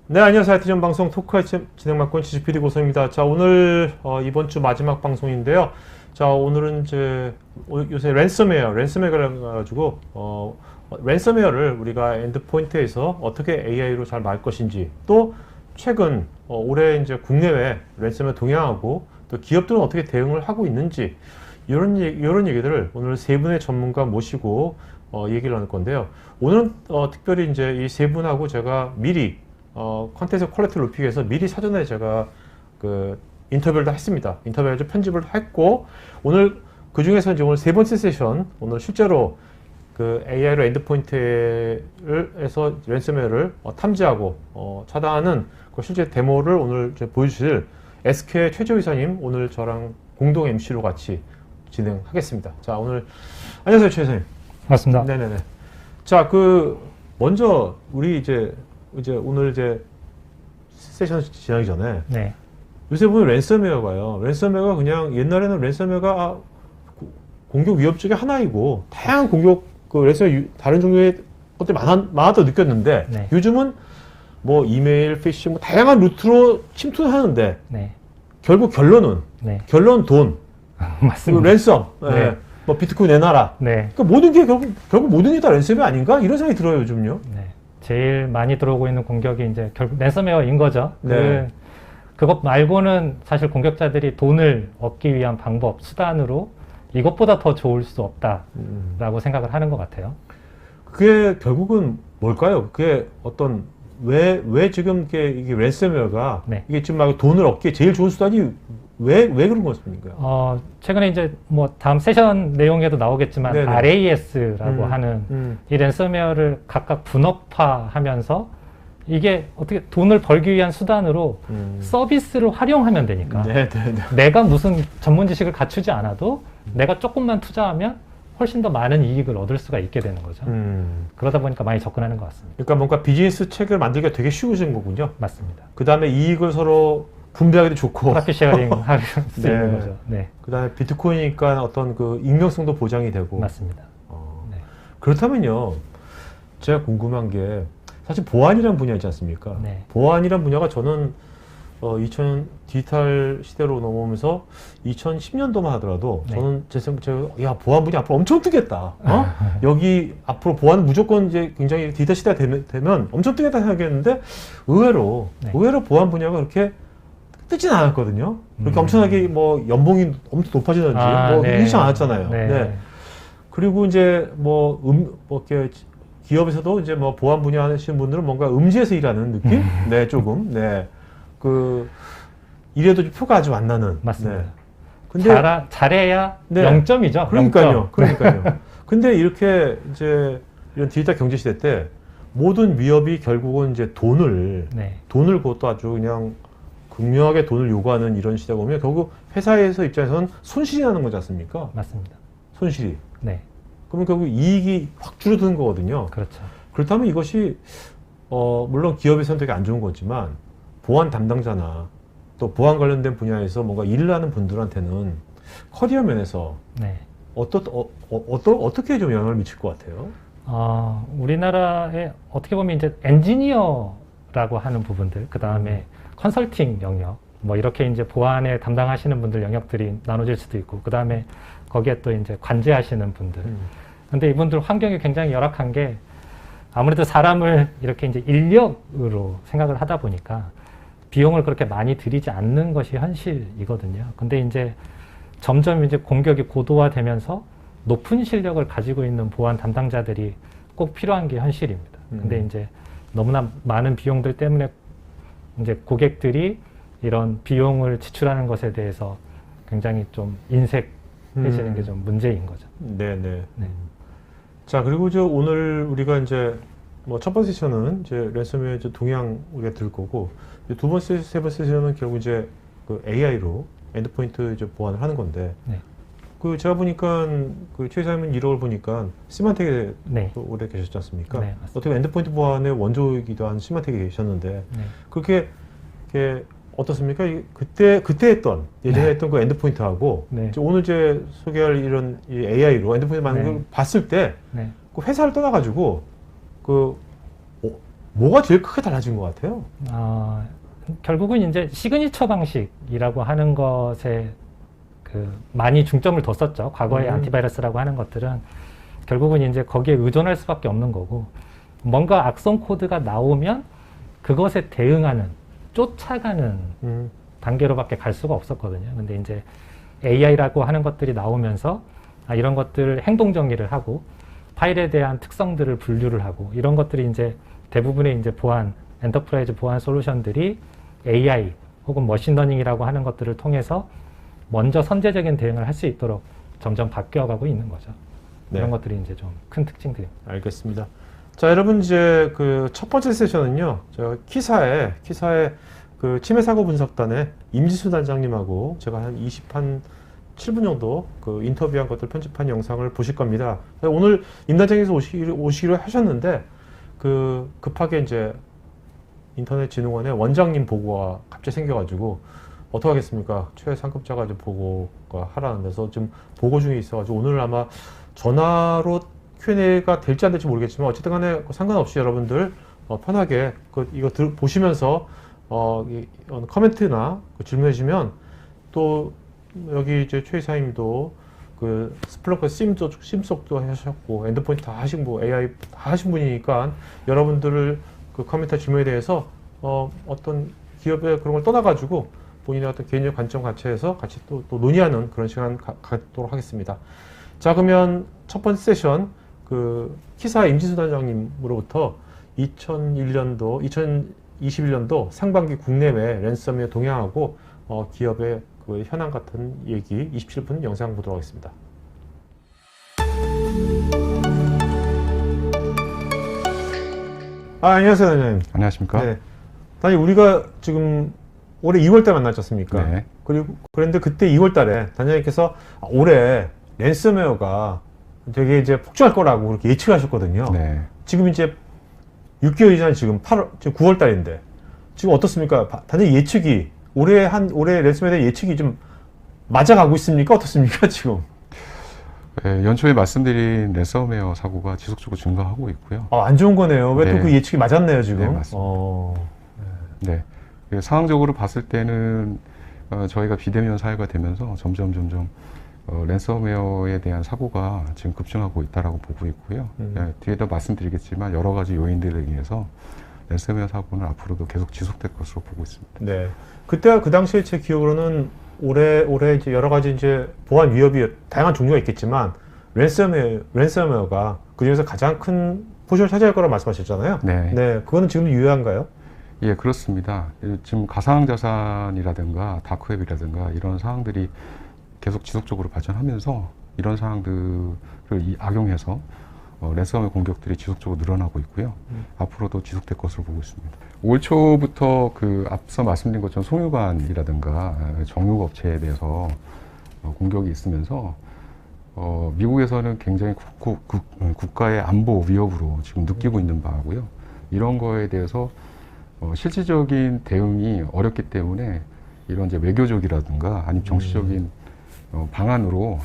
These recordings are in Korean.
네, 안녕하세요. IT전 방송 토크의 진행 맡고 있는 지식 PD 고성입니다. 자, 오늘 이번 주 마지막 방송인데요. 자, 오늘은 이제 요새 랜섬웨어를 가지고 랜섬웨어를 우리가 엔드포인트에서 어떻게 AI로 잘 막을 것인지, 또 최근 올해 이제 국내외 랜섬웨어 동향하고 또 기업들은 어떻게 대응을 하고 있는지 이런 얘기들을 오늘 세 분의 전문가 모시고 얘기를 나눌 건데요. 오늘은 특별히 이제 이 세 분하고 제가 미리 컨텐츠 퀄리티를 높이기 위해서 미리 사전에 제가 그 인터뷰를 다 했습니다. 인터뷰를 좀 편집을 했고, 오늘 그 중에서 이제 오늘 세 번째 세션, 오늘 실제로 그 AI로 엔드포인트에서 랜섬웨어를 탐지하고 차단하는 그 실제 데모를 오늘 이제 보여주실 SK 최재호 이사님 오늘 저랑 공동 MC로 같이 진행하겠습니다. 자, 오늘 안녕하세요, 최 이사님. 맞습니다. 네네네. 자, 먼저 우리 이제 오늘 세션 지나기 전에 네. 요새 보면 랜섬웨어가 그냥 옛날에는 랜섬웨어가 공격 위협 중에 하나이고 다양한 공격 랜섬웨어 다른 종류의 것들이 많았다고 느꼈는데, 네. 요즘은 뭐 이메일, 피싱, 뭐 다양한 루트로 침투를 하는데 네. 결국 결론은 돈, 맞습니다. 랜섬, 네. 뭐 비트코인 내놔라. 네. 그러니까 모든 게 결국 모든 게 다 랜섬웨어 아닌가? 이런 생각이 들어요, 요즘요. 네. 제일 많이 들어오고 있는 공격이 이제 결국 랜섬웨어인 거죠. 네. 그것 말고는 사실 공격자들이 돈을 얻기 위한 방법, 수단으로 이것보다 더 좋을 수 없다라고 생각을 하는 것 같아요. 그게 결국은 뭘까요? 그게 왜 지금 이게 랜섬웨어가 네. 이게 지금 막 돈을 얻기에 제일 좋은 수단이 왜 그런 것입니까? 최근에 이제 뭐 다음 세션 내용에도 나오겠지만 네네. RAS라고 하는 이 랜섬웨어를 각각 분업화하면서 이게 어떻게 돈을 벌기 위한 수단으로 서비스를 활용하면 되니까 내가 무슨 전문 지식을 갖추지 않아도 내가 조금만 투자하면 훨씬 더 많은 이익을 얻을 수가 있게 되는 거죠. 그러다 보니까 많이 접근하는 것 같습니다. 그러니까 뭔가 비즈니스 책을 만들기가 되게 쉬워진 거군요. 맞습니다. 그 다음에 이익을 서로 분배하기도 좋고. 프로핏 쉐어링 할 수 네. 있는 거죠. 네. 그 다음에 비트코인이니까 어떤 그 익명성도 보장이 되고. 맞습니다. 네. 그렇다면요, 제가 궁금한 게 사실 보안이라는 분야 있지 않습니까? 네. 보안이라는 분야가 저는 2000 디지털 시대로 넘어오면서 2010년도만 하더라도 네. 저는 야, 보안 분야 앞으로 엄청 뜨겠다. 여기 앞으로 보안은 무조건 이제 굉장히 디지털 시대가 되면 엄청 뜨겠다 생각했는데 의외로 보안 분야가 그렇게 뜨진 않았거든요. 그렇게 엄청나게 뭐 연봉이 엄청 높아지는지 그렇지 않았잖아요. 네. 네. 그리고 이제 이렇게 기업에서도 이제 뭐 보안 분야 하시는 분들은 뭔가 음지에서 일하는 느낌? 네, 조금. 네. 이래도 표가 아주 안 나는. 맞습니다. 네. 근데 잘해야 0점이죠. 그러니까요. 0점. 근데 이렇게 이제 이런 디지털 경제 시대 때 모든 위협이 결국은 이제 돈을 그것도 아주 그냥 극명하게 돈을 요구하는 이런 시대가 오면 결국 회사에서 입장에서는 손실이 나는 거지 않습니까? 맞습니다. 손실이. 네. 그러면 결국 이익이 확 줄어드는 거거든요. 그렇죠. 그렇다면 이것이 물론 기업에서는 되게 안 좋은 거지만 보안 담당자나 또 보안 관련된 분야에서 뭔가 일을 하는 분들한테는 커리어 면에서 어떻게 좀 영향을 미칠 것 같아요? 우리나라에 어떻게 보면 이제 엔지니어라고 하는 부분들, 그 다음에 컨설팅 영역, 뭐 이렇게 이제 보안에 담당하시는 분들 영역들이 나눠질 수도 있고, 그 다음에 거기에 또 이제 관제하시는 분들. 근데 이분들 환경이 굉장히 열악한 게 아무래도 사람을 이렇게 이제 인력으로 생각을 하다 보니까 비용을 그렇게 많이 들이지 않는 것이 현실이거든요. 근데 이제 점점 이제 공격이 고도화되면서 높은 실력을 가지고 있는 보안 담당자들이 꼭 필요한 게 현실입니다. 근데 이제 너무나 많은 비용들 때문에 이제 고객들이 이런 비용을 지출하는 것에 대해서 굉장히 좀 인색해지는 게 좀 문제인 거죠. 네네. 자, 그리고 오늘 우리가 이제 첫 번째 세션은 이제 랜섬웨어 동향 우리가 들을 거고, 두 번째, 세 번째 세션은 결국 이제 AI로 엔드포인트 보안을 하는 건데, 제가 보니까 최 이사님 이력을 보니까 시만텍에 오래 계셨지 않습니까? 어떻게 엔드포인트 보안의 원조이기도 한 시만텍에 계셨는데, 그렇게 어떻습니까? 그때 했던 예전에 네. 했던 그 엔드포인트하고 네. 이제 오늘 제 소개할 이런 이 AI로 엔드포인트 만드는 네. 걸 봤을 때 네. 그 회사를 떠나가지고 그 뭐가 제일 크게 달라진 것 같아요? 결국은 이제 시그니처 방식이라고 하는 것에 많이 중점을 뒀었죠. 과거의 안티바이러스라고 하는 것들은 결국은 이제 거기에 의존할 수밖에 없는 거고, 뭔가 악성 코드가 나오면 그것에 대응하는, 쫓아가는 단계로밖에 갈 수가 없었거든요. 근데 이제 AI라고 하는 것들이 나오면서 이런 것들을 행동 정리를 하고 파일에 대한 특성들을 분류를 하고 이런 것들이 이제 대부분의 이제 엔터프라이즈 보안 솔루션들이 AI 혹은 머신러닝이라고 하는 것들을 통해서 먼저 선제적인 대응을 할 수 있도록 점점 바뀌어가고 있는 거죠. 네. 이런 것들이 이제 좀 큰 특징들입니다. 알겠습니다. 자, 여러분 이제 그 첫 번째 세션은요, 저 키사의 그 침해 사고 분석단의 임지수 단장님하고 제가 한 7분 정도 그 인터뷰한 것들 편집한 영상을 보실 겁니다. 오늘 임 단장님께서 오시기로 하셨는데 그 급하게 이제 인터넷진흥원의 원장님 보고가 갑자기 생겨가지고 어떡하겠습니까? 최상급자가 이제 보고가 하라는 데서 지금 보고 중에 있어가지고 오늘 아마 전화로 Q&A가 될지 안 될지 모르겠지만 어쨌든 간에 상관없이 여러분들 편하게 이거 보시면서 커멘트나 질문해 주시면 또 여기 이제 최 이사님도 그 스플렁크 심속도 하셨고 엔드포인트 다 하신 AI 다 하신 분이니까 여러분들을 그 커멘트 질문에 대해서 어떤 기업의 그런 걸 떠나가지고 본인의 어떤 개인적 관점 같이 해서 같이 또 논의하는 그런 시간 갖도록 하겠습니다. 자, 그러면 첫 번째 세션 그 키사 임지수 단장님으로부터 2021년도 상반기 국내외 랜섬웨어 동향하고 기업의 그 현황 같은 얘기 27분 영상 보도록 하겠습니다. 안녕하세요, 단장님. 안녕하십니까? 네. 단장님, 우리가 지금 올해 2월달에 만났지 않습니까? 네. 그런데 그때 2월달에 단장님께서 올해 랜섬웨어가 되게 이제 폭증할 거라고 그렇게 예측하셨거든요. 네. 지금 이제 6개월이 지난 지금 9월달인데 지금 어떻습니까? 단장님 예측이 올해 랜섬웨어에 대한 예측이 좀 맞아가고 있습니까? 어떻습니까? 지금? 네, 연초에 말씀드린 랜섬웨어 사고가 지속적으로 증가하고 있고요. 안 좋은 거네요. 왜 또 네. 그 예측이 맞았네요, 지금? 네, 맞습니다. 네. 상황적으로 봤을 때는 저희가 비대면 사회가 되면서 점점 랜섬웨어에 대한 사고가 지금 급증하고 있다라고 보고 있고요. 네, 뒤에도 말씀드리겠지만 여러 가지 요인들에 의해서 랜섬웨어 사고는 앞으로도 계속 지속될 것으로 보고 있습니다. 네. 그때가 그 당시에 제 기억으로는 올해 이제 여러 가지 이제 보안 위협이 다양한 종류가 있겠지만 랜섬웨어가 그 중에서 가장 큰 포션을 차지할 거라고 말씀하셨잖아요. 네. 네. 그거는 지금 유효한가요? 예, 그렇습니다. 지금 가상자산이라든가 다크웹이라든가 이런 사항들이 계속 지속적으로 발전하면서 이런 사항들을 악용해서 랜섬웨어 공격들이 지속적으로 늘어나고 있고요. 앞으로도 지속될 것으로 보고 있습니다. 올 초부터 그 앞서 말씀드린 것처럼 송유관이라든가 정유업체에 대해서 공격이 있으면서 미국에서는 굉장히 국가의 안보 위협으로 지금 느끼고 있는 바고요. 이런 거에 대해서 실질적인 대응이 어렵기 때문에 이런 이제 외교적이라든가 아니면 정치적인 방안으로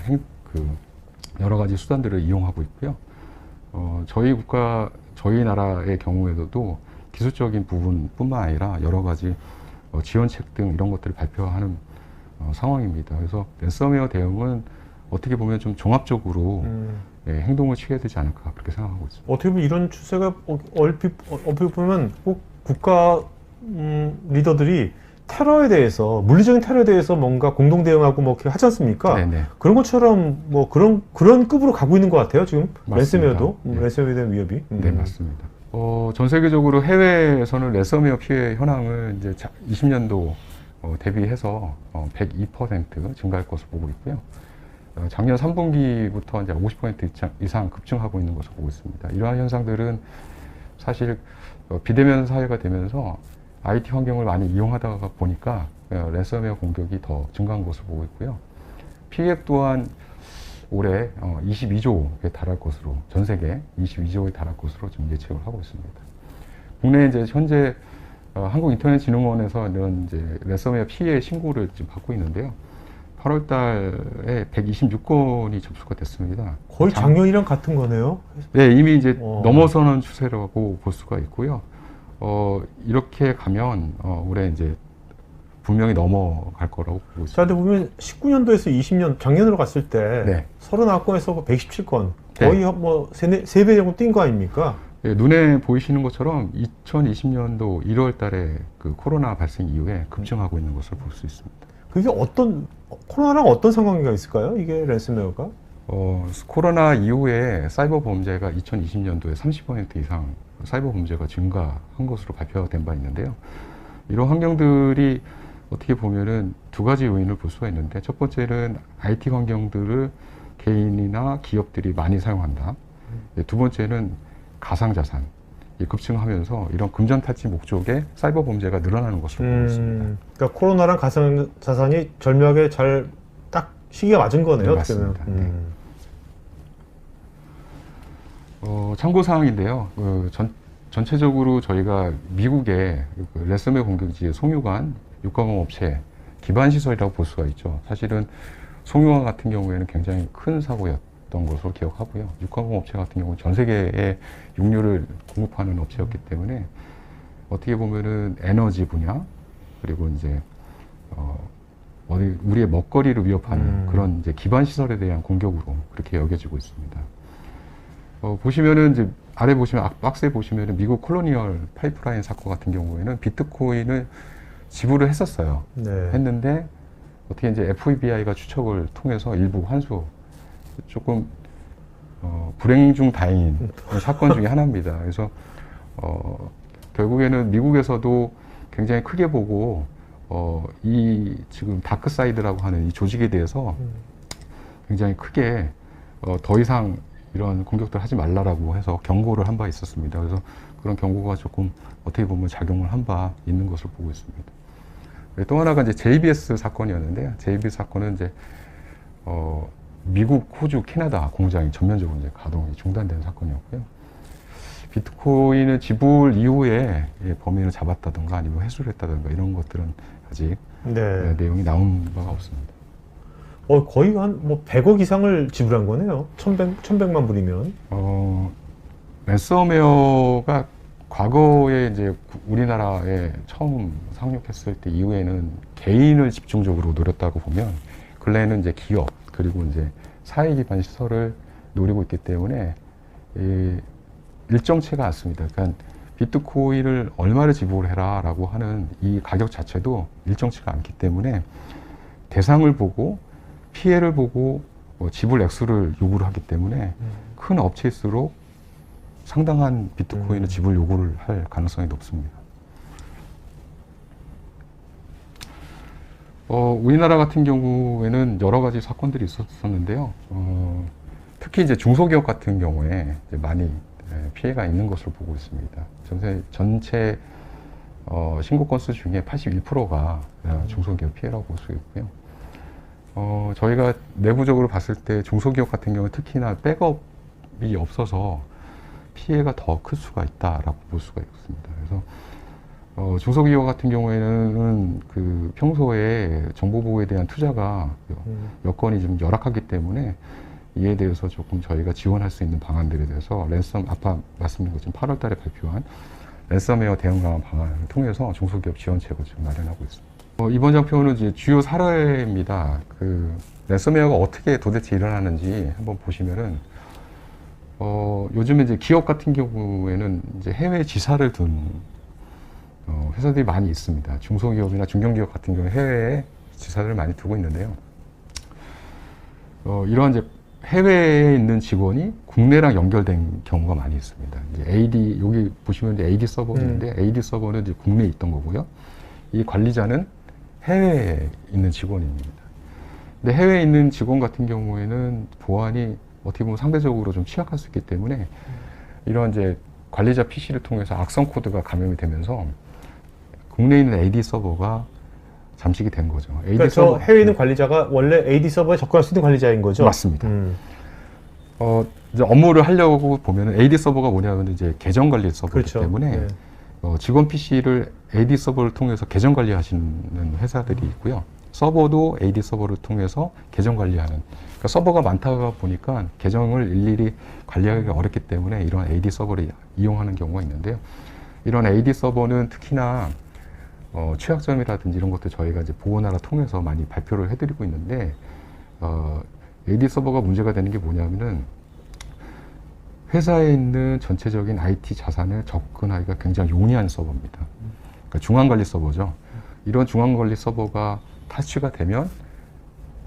여러 가지 수단들을 이용하고 있고요. 저희 나라의 경우에도 기술적인 부분뿐만 아니라 여러 가지 지원책 등 이런 것들을 발표하는 상황입니다. 그래서 랜섬웨어 대응은 어떻게 보면 좀 종합적으로 행동을 취해야 되지 않을까 그렇게 생각하고 있습니다. 어떻게 보면 이런 추세가 얼핏 보면 꼭 국가 리더들이 테러에 대해서 물리적인 테러에 대해서 뭔가 공동 대응하고 뭐 이렇게 하지 않습니까? 네네. 그런 것처럼 뭐 그런 급으로 가고 있는 것 같아요. 지금 랜섬웨어도 네. 랜섬웨어에 대한 위협이. 네, 맞습니다. 전 세계적으로 해외에서는 랜섬웨어 피해 현황을 이제 20년도 대비해서 102% 증가할 것으로 보고 있고요. 작년 3분기부터 이제 50% 이상 급증하고 있는 것으로 보고 있습니다. 이러한 현상들은 사실 비대면 사회가 되면서 IT 환경을 많이 이용하다 보니까 랜섬웨어 공격이 더 증가한 것으로 보고 있고요. 피해액 또한 올해 22조에 달할 것으로, 전 세계 22조에 달할 것으로 지금 예측을 하고 있습니다. 국내에 이제 현재 한국인터넷진흥원에서 이런 이제 랜섬웨어 피해 신고를 지금 받고 있는데요. 8월 달에 126건이 접수가 됐습니다. 거의 작년이랑 같은 거네요. 네, 이미 이제 어. 넘어서는 추세라고 볼 수가 있고요. 이렇게 가면 올해 이제 분명히 넘어갈 거라고 보고 자, 있습니다. 근데 보면 19년도에서 20년, 작년으로 갔을 때 네. 39건에서 117건, 네. 거의 뭐 3배 정도 뛴 거 아닙니까? 예, 눈에 보이시는 것처럼 2020년도 1월 달에 그 코로나 발생 이후에 급증하고 있는 것을 볼 수 있습니다. 그게 코로나랑 어떤 상관관계가 있을까요? 이게 랜섬웨어가? 코로나 이후에 사이버 범죄가 2020년도에 30% 이상 사이버 범죄가 증가한 것으로 발표된 바 있는데요. 이런 환경들이 어떻게 보면은 두 가지 요인을 볼 수가 있는데, 첫 번째는 IT 환경들을 개인이나 기업들이 많이 사용한다. 두 번째는 가상자산이 급증하면서 이런 금전타치 목적의 사이버 범죄가 늘어나는 것으로 보고 있습니다. 그러니까 코로나랑 가상자산이 절묘하게 잘 딱 시기가 맞은 거네요. 네, 어떻게 보면. 맞습니다. 참고사항인데요. 전체적으로 저희가 미국의 랜섬웨어 공격지 송유관 육가공 업체 기반 시설이라고 볼 수가 있죠. 사실은 송유관 같은 경우에는 굉장히 큰 사고였던 것으로 기억하고요. 육가공 업체 같은 경우는 전 세계에 육류를 공급하는 업체였기 때문에 어떻게 보면은 에너지 분야, 그리고 이제 우리의 먹거리를 위협하는 그런 이제 기반 시설에 대한 공격으로 그렇게 여겨지고 있습니다. 보시면은 이제 아래 보시면 박스에 보시면은 미국 콜로니얼 파이프라인 사건 같은 경우에는 비트코인을 지불을 했었어요. 네. 했는데 어떻게 이제 FBI가 추적을 통해서 일부 환수, 조금 불행 중 다행인 사건 중에 하나입니다. 그래서 결국에는 미국에서도 굉장히 크게 보고 이 지금 다크사이드라고 하는 이 조직에 대해서 굉장히 크게 더 이상 이런 공격들 하지 말라라고 해서 경고를 한 바 있었습니다. 그래서 그런 경고가 조금 어떻게 보면 작용을 한 바 있는 것을 보고 있습니다. 또 하나가 이제 JBS 사건이었는데요. JBS 사건은 이제 미국, 호주, 캐나다 공장이 전면적으로 이제 가동이 중단된 사건이었고요. 비트코인을 지불 이후에 범인을 잡았다든가 아니면 회수를 했다든가 이런 것들은 아직 네. 내용이 나온 바가 없습니다. 거의 한 뭐 100억 이상을 지불한 거네요. 1100만 불이면. 랜섬웨어가 과거에 이제 우리나라에 처음 상륙했을 때 이후에는 개인을 집중적으로 노렸다고 보면, 근래에는 이제 기업, 그리고 이제 사회 기반 시설을 노리고 있기 때문에 일정치가 않습니다. 그러니까 비트코인을 얼마를 지불해라 라고 하는 이 가격 자체도 일정치가 않기 때문에 대상을 보고 피해를 보고 지불 액수를 요구를 하기 때문에 큰 업체일수록 상당한 비트코인을 지불 요구를 할 가능성이 높습니다. 우리나라 같은 경우에는 여러 가지 사건들이 있었는데요. 특히 이제 중소기업 같은 경우에 이제 많이 피해가 있는 것으로 보고 있습니다. 전체 신고 건수 중에 81%가 중소기업 피해라고 볼 수 있고요. 저희가 내부적으로 봤을 때 중소기업 같은 경우는 특히나 백업이 없어서 피해가 더 클 수가 있다라고 볼 수가 있습니다. 그래서 중소기업 같은 경우에는 그 평소에 정보보호에 대한 투자가 여건이 좀 열악하기 때문에 이에 대해서 조금 저희가 지원할 수 있는 방안들에 대해서 아까 말씀드린 것처럼 8월 달에 발표한 랜섬웨어 대응 강화 방안을 통해서 중소기업 지원책을 지금 마련하고 있습니다. 이번 장표는 이제 주요 사례입니다. 그 랜섬웨어가 어떻게 도대체 일어나는지 한번 보시면은 요즘에 이제 기업 같은 경우에는 이제 해외 지사를 둔 회사들이 많이 있습니다. 중소기업이나 중견기업 같은 경우 해외에 지사를 많이 두고 있는데요. 이러한 이제 해외에 있는 직원이 국내랑 연결된 경우가 많이 있습니다. 이제 AD, 여기 보시면 이제 AD 서버가 있는데 AD 서버는 이제 국내에 있던 거고요. 이 관리자는 해외에 있는 직원입니다. 근데 해외에 있는 직원 같은 경우에는 보안이 어떻게 보면 상대적으로 좀 취약할 수 있기 때문에 이런 이제 관리자 PC를 통해서 악성 코드가 감염이 되면서 국내에 있는 AD 서버가 잠식이 된 거죠. AD 그러니까 서버, 해외에 있는 관리자가 원래 AD 서버에 접근할 수 있는 관리자인 거죠? 맞습니다. 이제 업무를 하려고 보면은 AD 서버가 뭐냐면 이제 계정 관리 서버이기 그렇죠. 때문에 네. 직원 PC를 AD 서버를 통해서 계정 관리하시는 회사들이 있고요. 서버도 AD 서버를 통해서 계정 관리하는. 그러니까 서버가 많다 보니까 계정을 일일이 관리하기가 어렵기 때문에 이런 AD 서버를 이용하는 경우가 있는데요. 이런 AD 서버는 특히나 취약점이라든지 이런 것도 저희가 이제 보호나라 통해서 많이 발표를 해드리고 있는데, AD 서버가 문제가 되는 게 뭐냐면은 회사에 있는 전체적인 IT 자산을 접근하기가 굉장히 용이한 서버입니다. 그러니까 중앙관리 서버죠. 이런 중앙관리 서버가 탈취가 되면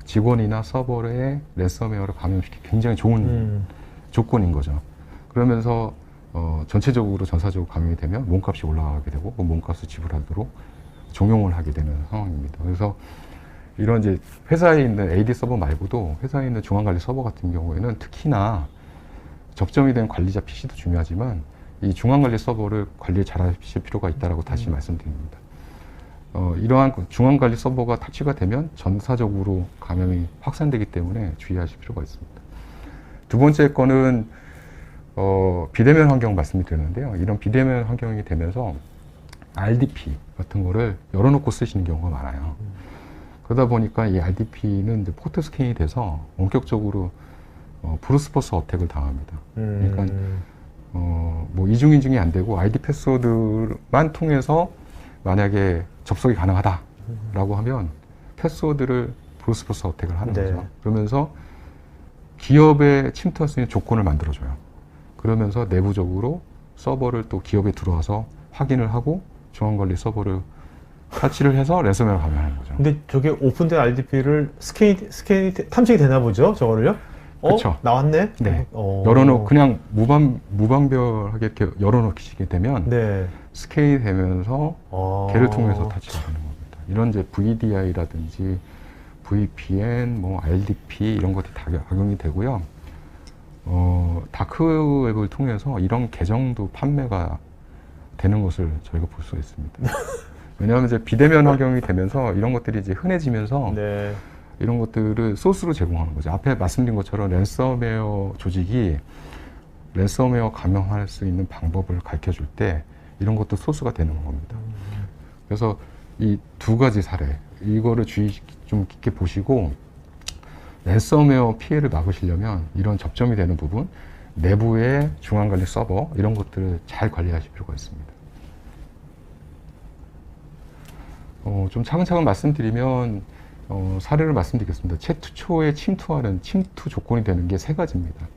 직원이나 서버에 랜섬웨어를 감염시키기 굉장히 좋은 조건인 거죠. 그러면서 전체적으로 전사적으로 감염이 되면 몸값이 올라가게 되고 그 몸값을 지불하도록 종용을 하게 되는 상황입니다. 그래서 이런 이제 회사에 있는 AD 서버 말고도 회사에 있는 중앙관리 서버 같은 경우에는 특히나 접점이 된 관리자 PC도 중요하지만 이 중앙관리 서버를 관리 잘 하실 필요가 있다고 다시 말씀드립니다. 이러한 중앙관리 서버가 탈취가 되면 전사적으로 감염이 확산되기 때문에 주의하실 필요가 있습니다. 두 번째 거는 비대면 환경 말씀을 드렸는데요. 이런 비대면 환경이 되면서 RDP 같은 거를 열어놓고 쓰시는 경우가 많아요. 그러다 보니까 이 RDP는 이제 포트 스캔이 돼서 원격적으로 브루스포스 어택을 당합니다. 그러니까 뭐 이중 인증이 안 되고 ID 패스워드만 통해서 만약에 접속이 가능하다라고 하면 패스워드를 브루스포스 어택을 하는 네. 거죠. 그러면서 기업에 침투할 수 있는 조건을 만들어줘요. 그러면서 내부적으로 서버를 또 기업에 들어와서 확인을 하고 중앙관리 서버를 탈취를 해서 랜섬웨어를 감염하는 거죠. 근데 저게 오픈된 RDP를 스캔이 탐색이 되나 보죠? 저거를요? 그쵸. 나왔네? 네. 그냥 무방별하게 이렇게 열어놓게 되면 네. 스캔이 되면서 걔를 통해서 탈취가 되는 겁니다. 이런 이제 VDI라든지 VPN, 뭐 RDP 이런 것들이 다 악용이 되고요. 다크웹을 통해서 이런 계정도 판매가 되는 것을 저희가 볼 수 있습니다. 왜냐하면 이제 비대면 환경이 되면서 이런 것들이 이제 흔해지면서 네. 이런 것들을 소스로 제공하는 거죠. 앞에 말씀드린 것처럼 랜섬웨어 조직이 랜섬웨어 감염할 수 있는 방법을 가르쳐 줄 때 이런 것도 소스가 되는 겁니다. 그래서 이 두 가지 사례, 이거를 주의 좀 깊게 보시고 랜섬웨어 피해를 막으시려면 이런 접점이 되는 부분, 내부의 중앙관리 서버 이런 것들을 잘 관리하실 필요가 있습니다. 좀 차근차근 말씀드리면 사례를 말씀드리겠습니다. 최초에 침투하는 침투 조건이 되는 게 세 가지입니다.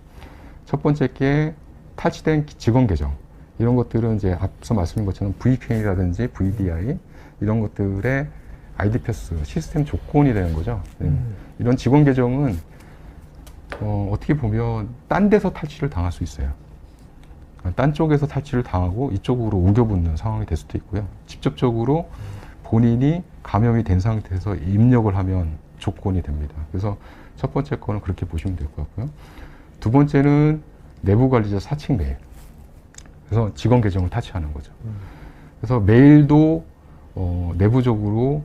첫 번째 게 탈취된 직원 계정. 이런 것들은 이제 앞서 말씀드린 것처럼 VPN이라든지 VDI 이런 것들의 ID 패스 시스템 조건이 되는 거죠. 이런 직원 계정은 어떻게 보면 딴 데서 탈취를 당할 수 있어요. 딴 쪽에서 탈취를 당하고 이쪽으로 옮겨붙는 상황이 될 수도 있고요. 직접적으로 본인이 감염이 된 상태에서 입력을 하면 조건이 됩니다. 그래서 첫 번째 거는 그렇게 보시면 될 것 같고요. 두 번째는 내부 관리자 사칭 메일. 그래서 직원 계정을 탈취하는 거죠. 그래서 메일도 내부적으로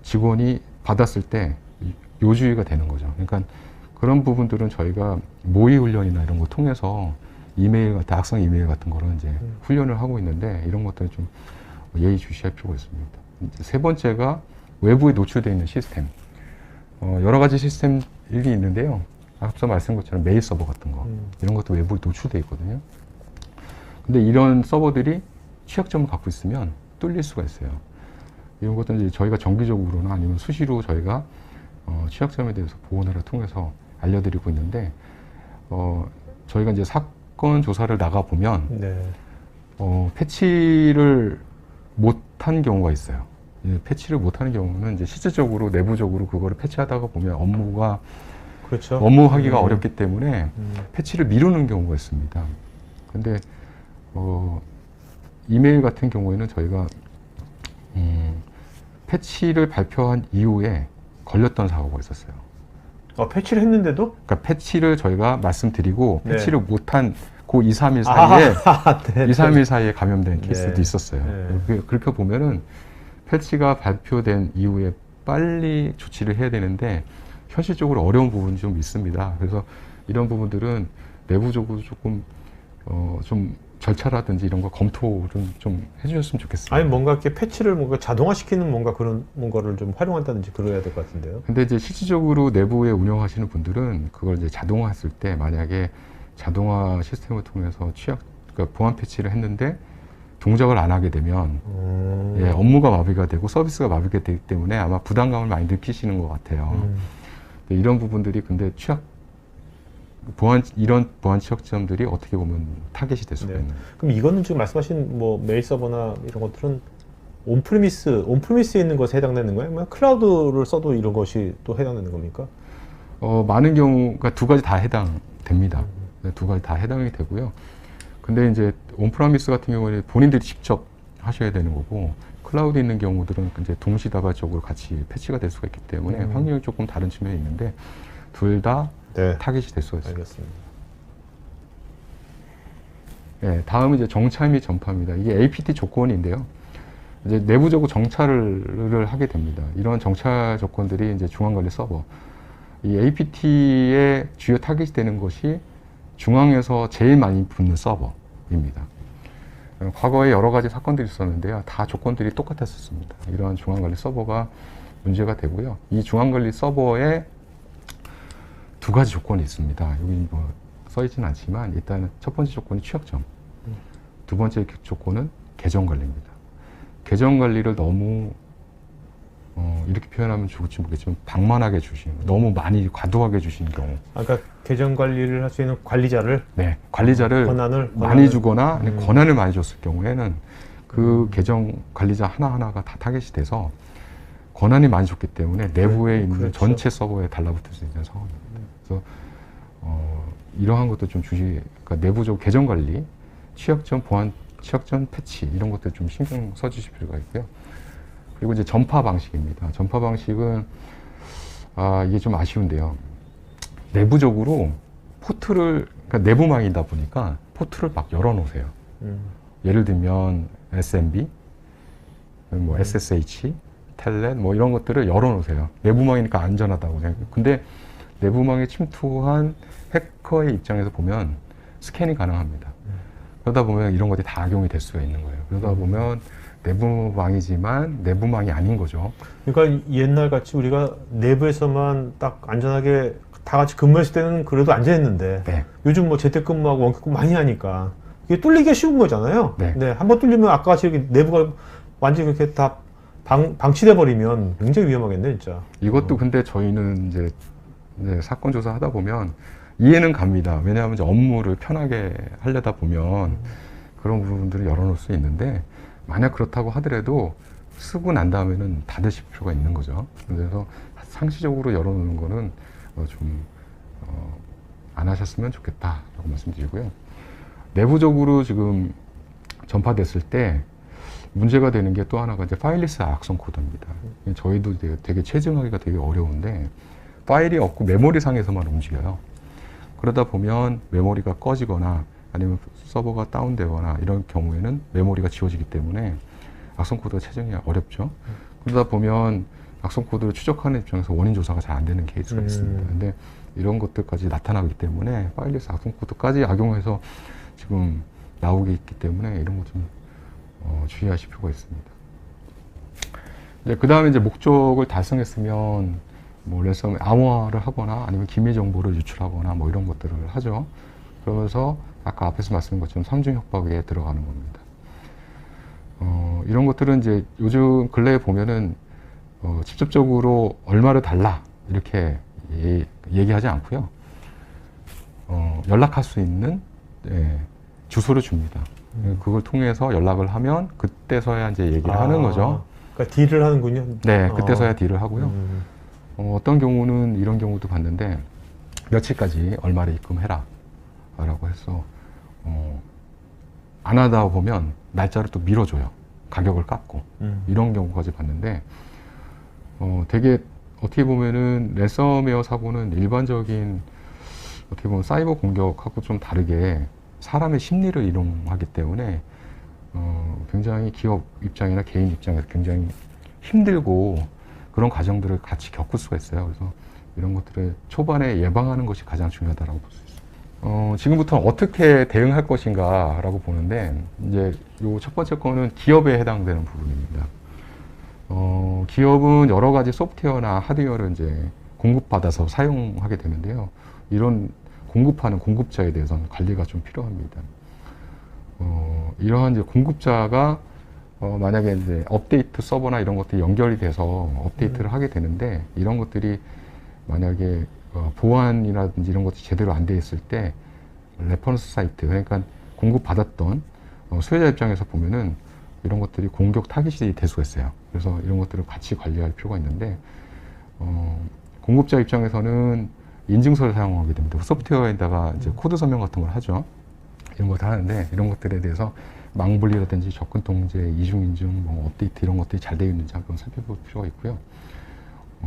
직원이 받았을 때 요주의가 되는 거죠. 그러니까 그런 부분들은 저희가 모의 훈련이나 이런 거 통해서 이메일, 다학성 이메일 같은 거를 이제 훈련을 하고 있는데 이런 것들은 좀 예의주시할 필요가 있습니다. 이제 세 번째가 외부에 노출되어 있는 시스템. 여러 가지 시스템이 있는데요. 앞서 말씀드린 것처럼 메일 서버 같은 거 이런 것도 외부에 노출되어 있거든요. 근데 이런 서버들이 취약점을 갖고 있으면 뚫릴 수가 있어요. 이런 것들은 이제 저희가 정기적으로나 아니면 수시로 저희가 취약점에 대해서 보호를 통해서 알려드리고 있는데 저희가 이제 사건 조사를 나가 보면 네. 패치를 못한 경우가 있어요. 패치를 못하는 경우는 이제 실질적으로 내부적으로 그거를 패치하다가 보면 그렇죠. 업무하기가 어렵기 때문에 패치를 미루는 경우가 있습니다. 근데 이메일 같은 경우에는 저희가 패치를 발표한 이후에 걸렸던 사고가 있었어요. 패치를 했는데도? 그러니까 패치를 저희가 말씀드리고 네. 패치를 못한 그 2, 3일 사이에 네. 2, 3일 사이에 감염된 네. 케이스도 있었어요. 네. 그렇게 보면은 패치가 발표된 이후에 빨리 조치를 해야 되는데 현실적으로 어려운 부분이 좀 있습니다. 그래서 이런 부분들은 내부적으로 조금 좀 절차라든지 이런 거 검토를 좀 해주셨으면 좋겠어요. 아니 뭔가 이렇게 패치를 뭔가 자동화시키는 뭔가 그런 뭔가를 좀 활용한다든지 그래야 될 것 같은데요. 근데 이제 실질적으로 내부에 운영하시는 분들은 그걸 이제 자동화했을 때 만약에 자동화 시스템을 통해서 그러니까 보안 패치를 했는데 동작을 안 하게 되면 예, 업무가 마비가 되고 서비스가 마비가 되기 때문에 아마 부담감을 많이 느끼시는 것 같아요. 근데 이런 부분들이 근데 이런 보안 취약점들이 어떻게 보면 타겟이 될 수가 네. 있는. 그럼 이거는 지금 말씀하신 뭐 메일 서버나 이런 것들은 온프리미스에 있는 것에 해당되는 거예요? 아니면 클라우드를 써도 이런 것이 또 해당되는 겁니까? 많은 경우가 두 가지 다 해당됩니다. 네, 두 가지 다 해당이 되고요. 근데 이제 온프라미스 같은 경우에는 본인들이 직접 하셔야 되는 거고 클라우드에 있는 경우들은 이제 동시다발적으로 같이 패치가 될 수가 있기 때문에 확률이 조금 다른 측면이 있는데 둘 다 네. 타겟이 될 수가 있습니다. 알겠습니다. 네, 다음은 이제 정찰 및 전파입니다. 이게 APT 조건인데요. 이제 내부적으로 정찰을 하게 됩니다. 이런 정찰 조건들이 이제 중앙관리 서버. 이 APT의 주요 타겟이 되는 것이 중앙에서 제일 많이 붙는 서버입니다. 과거에 여러 가지 사건들이 있었는데요. 다 조건들이 똑같았었습니다. 이러한 중앙관리 서버가 문제가 되고요. 이 중앙관리 서버에 두 가지 조건이 있습니다. 여기 뭐 써있지는 않지만 일단은 첫 번째 조건이 취약점, 두 번째 조건은 계정 관리입니다. 계정 관리를 너무 이렇게 표현하면 좋을지 모르겠지만 방만하게 주시는, 너무 많이 과도하게 주시는 경우. 아까 계정 관리를 할 수 있는 관리자를 네, 관리자를 권한을 많이 주거나 아니면 권한을 많이 줬을 경우에는 그 계정 관리자 하나하나가 다 타겟이 돼서 권한이 많이 줬기 때문에 내부에 있는 그렇죠. 전체 서버에 달라붙을 수 있는 상황입니다. 그래서 이러한 것도 좀 그러니까 내부적 계정 관리, 취약점 보안, 취약점 패치 이런 것들 좀 신경 써주실 필요가 있고요. 그리고 이제 전파 방식입니다. 전파 방식은 이게 좀 아쉬운데요. 내부적으로 포트를 그러니까 내부망이다 보니까 포트를 막 열어놓으세요. 예를 들면 SMB, 뭐 SSH, 텔넷 뭐 이런 것들을 열어놓으세요. 내부망이니까 안전하다고 생각해요. 근데 내부망에 침투한 해커의 입장에서 보면 스캔이 가능합니다. 그러다 보면 이런 것들이 다 악용이 될 수가 있는 거예요. 그러다 보면 내부망이지만 내부망이 아닌 거죠. 그러니까 옛날 같이 우리가 내부에서만 딱 안전하게 다 같이 근무했을 때는 그래도 안전했는데 네. 요즘 뭐 재택근무하고 원격근무 많이 하니까 이게 뚫리기가 쉬운 거잖아요. 네. 한번 뚫리면 아까 같이 이렇게 내부가 완전히 그렇게 다 방치돼 버리면 굉장히 위험하겠네, 진짜. 이것도 근데 저희는 이제 사건 조사 하다 보면 이해는 갑니다. 왜냐하면 이제 업무를 편하게 하려다 보면 그런 부분들을 열어놓을 수 있는데 만약 그렇다고 하더라도 쓰고 난 다음에는 닫으실 필요가 있는 거죠. 그래서 상시적으로 열어놓는 거는 안 하셨으면 좋겠다라고 말씀드리고요. 내부적으로 지금 전파됐을 때 문제가 되는 게 또 하나가 이제 파일리스 악성 코드입니다. 저희도 되게 체증하기가 되게 어려운데 파일이 없고 메모리 상에서만 움직여요. 그러다 보면 메모리가 꺼지거나 아니면 서버가 다운되거나 이런 경우에는 메모리가 지워지기 때문에 악성 코드가 체증이 어렵죠. 그러다 보면 악성 코드를 추적하는 입장에서 원인 조사가 잘 안 되는 케이스가 있습니다. 근데 이런 것들까지 나타나기 때문에 파일리스 악성 코드까지 악용해서 지금 나오게 있기 때문에 이런 것 좀 주의하실 필요가 있습니다. 그 다음에 이제 목적을 달성했으면 뭐 랜섬 암호화를 하거나 아니면 기밀 정보를 유출하거나 뭐 이런 것들을 하죠. 그러면서 아까 앞에서 말씀드린 것처럼 삼중 협박에 들어가는 겁니다. 이런 것들은 이제 요즘 근래에 보면은 직접적으로 얼마를 달라 이렇게 얘기하지 않고요. 연락할 수 있는 주소를 줍니다. 그걸 통해서 연락을 하면 그때서야 이제 얘기를 하는 거죠. 그러니까 딜을 하는군요. 네, 그때서야 딜을 하고요. 어떤 경우는 이런 경우도 봤는데 며칠까지 얼마를 입금해라 라고 해서 안 하다 보면 날짜를 또 밀어줘요. 가격을 깎고 이런 경우까지 봤는데 되게 어떻게 보면은 랜섬웨어 사고는 일반적인 어떻게 보면 사이버 공격하고 좀 다르게 사람의 심리를 이용하기 때문에 굉장히 기업 입장이나 개인 입장에서 굉장히 힘들고 그런 과정들을 같이 겪을 수가 있어요. 그래서 이런 것들을 초반에 예방하는 것이 가장 중요하다고 볼 수 있습니다. 지금부터 어떻게 대응할 것인가라고 보는데, 이제 요 첫 번째 거는 기업에 해당되는 부분입니다. 기업은 여러 가지 소프트웨어나 하드웨어를 이제 공급받아서 사용하게 되는데요. 이런 공급하는 공급자에 대해서는 관리가 좀 필요합니다. 이러한 이제 공급자가 만약에 이제 업데이트 서버나 이런 것들이 연결이 돼서 업데이트를 하게 되는데, 이런 것들이 만약에 보안이라든지 이런 것들이 제대로 안 돼 있을 때 레퍼런스 사이트, 그러니까 공급받았던 수혜자 입장에서 보면은 이런 것들이 공격 타깃이 될 수가 있어요. 그래서 이런 것들을 같이 관리할 필요가 있는데, 공급자 입장에서는 인증서를 사용하게 됩니다. 소프트웨어에다가 이제 코드 설명 같은 걸 하죠. 이런 것도 하는데, 이런 것들에 대해서 망분리라든지 접근 통제, 이중인증, 뭐 업데이트 이런 것들이 잘 되어 있는지 한번 살펴볼 필요가 있고요.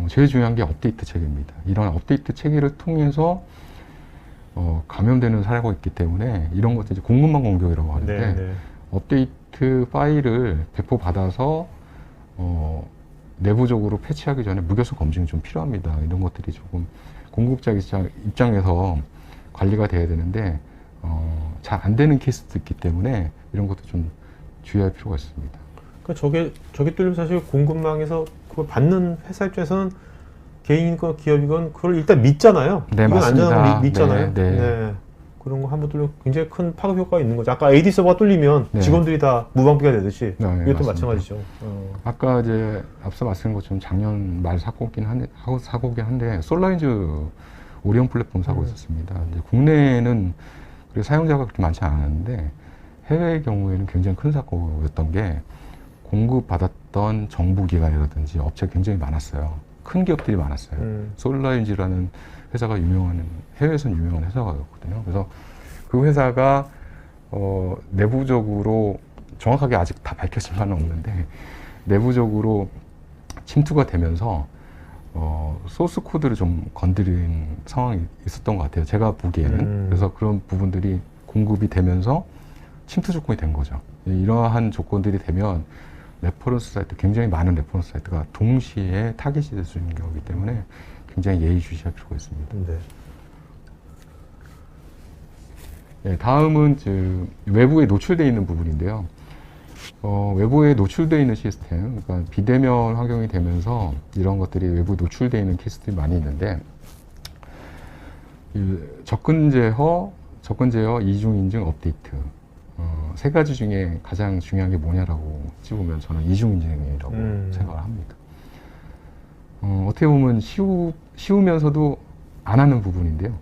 제일 중요한 게 업데이트 체계입니다. 이런 업데이트 체계를 통해서 감염되는 사례가 있기 때문에 이런 것들 이제 공급망 공격이라고 하는데, 네, 네. 업데이트 파일을 배포받아서 내부적으로 패치하기 전에 무결성 검증이 좀 필요합니다. 이런 것들이 조금 공급자 입장에서 관리가 돼야 되는데 잘 안 되는 케이스도 있기 때문에 이런 것도 좀 주의할 필요가 있습니다. 그러니까 저게 뚫리면 사실 공급망에서 그걸 받는 회사 입장에서는 개인이건 기업이건 그걸 일단 믿잖아요. 네, 이건 맞습니다. 안전한 거 믿잖아요. 네, 네. 그런 거 한번 뚫리면 굉장히 큰 파급 효과가 있는 거죠. 아까 AD 서버가 뚫리면 네. 직원들이 다 무방비가 되듯이 네, 이것도 맞습니다. 마찬가지죠. 아까 이제 앞서 말씀드린 것처럼 작년 말 사고긴 한데 솔라인즈 오리온 플랫폼 사고 있었습니다. 이제 국내에는 그렇게 사용자가 그렇게 많지 않았는데 해외의 경우에는 굉장히 큰 사고였던 게, 공급받았던 정부기관이라든지 업체가 굉장히 많았어요. 큰 기업들이 많았어요. 솔라인즈라는 회사가 해외에서는 유명한 회사였거든요. 그래서 그 회사가 내부적으로 정확하게 아직 다 밝혀진 바는 없는데, 내부적으로 침투가 되면서 소스 코드를 좀 건드린 상황이 있었던 것 같아요. 제가 보기에는. 그래서 그런 부분들이 공급이 되면서 침투 조건이 된 거죠. 이러한 조건들이 되면 레퍼런스 사이트, 굉장히 많은 레퍼런스 사이트가 동시에 타깃이 될 수 있는 경우이기 때문에 굉장히 예의주시할 필요가 있습니다. 네. 네, 다음은 외부에 노출되어 있는 부분인데요. 외부에 노출되어 있는 시스템, 그러니까 비대면 환경이 되면서 이런 것들이 외부에 노출되어 있는 케이스들이 많이 있는데, 접근 제어, 이중인증, 업데이트. 세 가지 중에 가장 중요한 게 뭐냐라고 찝으면 저는 이중인증이라고 생각을 합니다. 어떻게 보면 쉬우면서도 안 하는 부분인데요.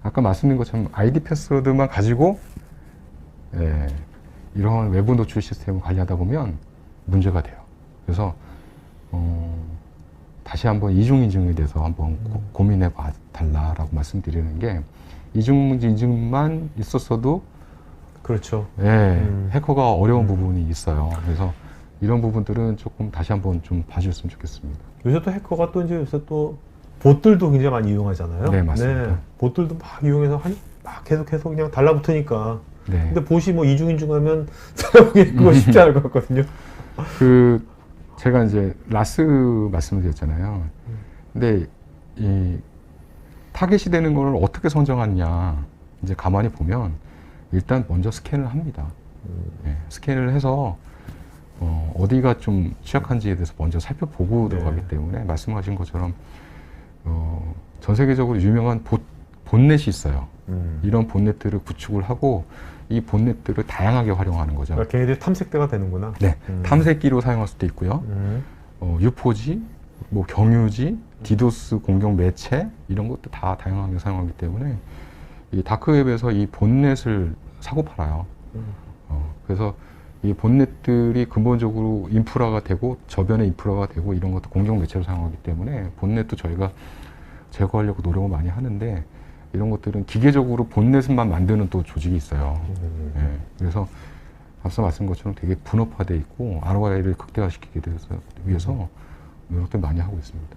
아까 말씀드린 것처럼 아이디 패스워드만 가지고 이런 외부 노출 시스템을 관리하다 보면 문제가 돼요. 그래서 다시 한번 이중인증에 대해서 한번 고민해 봐 달라라고 말씀드리는 게, 이중인증만 있었어도 그렇죠. 해커가 어려운 부분이 있어요. 그래서 이런 부분들은 조금 다시 한번 좀 봐주셨으면 좋겠습니다. 요새 또 해커가 또 이제 요새 또 봇들도 굉장히 많이 이용하잖아요. 네, 맞습니다. 봇들도 막 이용해서 막 계속해서 그냥 달라붙으니까. 네. 근데 봇이 뭐 이중인증하면 사람에게 그거 쉽지 않을 것 같거든요. 제가 이제 라스 말씀을 드렸잖아요. 근데 이 타겟이 되는 걸 어떻게 선정하느냐, 이제 가만히 보면 일단 먼저 스캔을 합니다. 스캔을 해서 어디가 좀 취약한지에 대해서 먼저 살펴보고 들어가기 때문에, 말씀하신 것처럼 전 세계적으로 유명한 본넷이 있어요. 이런 본넷들을 구축을 하고 이 본넷들을 다양하게 활용하는 거죠. 그러니까 걔네들이 탐색대가 되는구나. 네, 탐색기로 사용할 수도 있고요. 유포지, 뭐 경유지, 디도스 공격 매체 이런 것도 다 다양하게 사용하기 때문에 이 다크웹에서 이 본넷을 사고 팔아요. 그래서 이 본넷들이 근본적으로 인프라가 되고 저변의 인프라가 되고 이런 것도 공격 매체로 사용하기 때문에 본넷도 저희가 제거하려고 노력을 많이 하는데, 이런 것들은 기계적으로 본넷만 만드는 또 조직이 있어요. 그래서 앞서 말씀드린 것처럼 되게 분업화되어 있고 ROI를 극대화시키기 위해서 노력들 많이 하고 있습니다.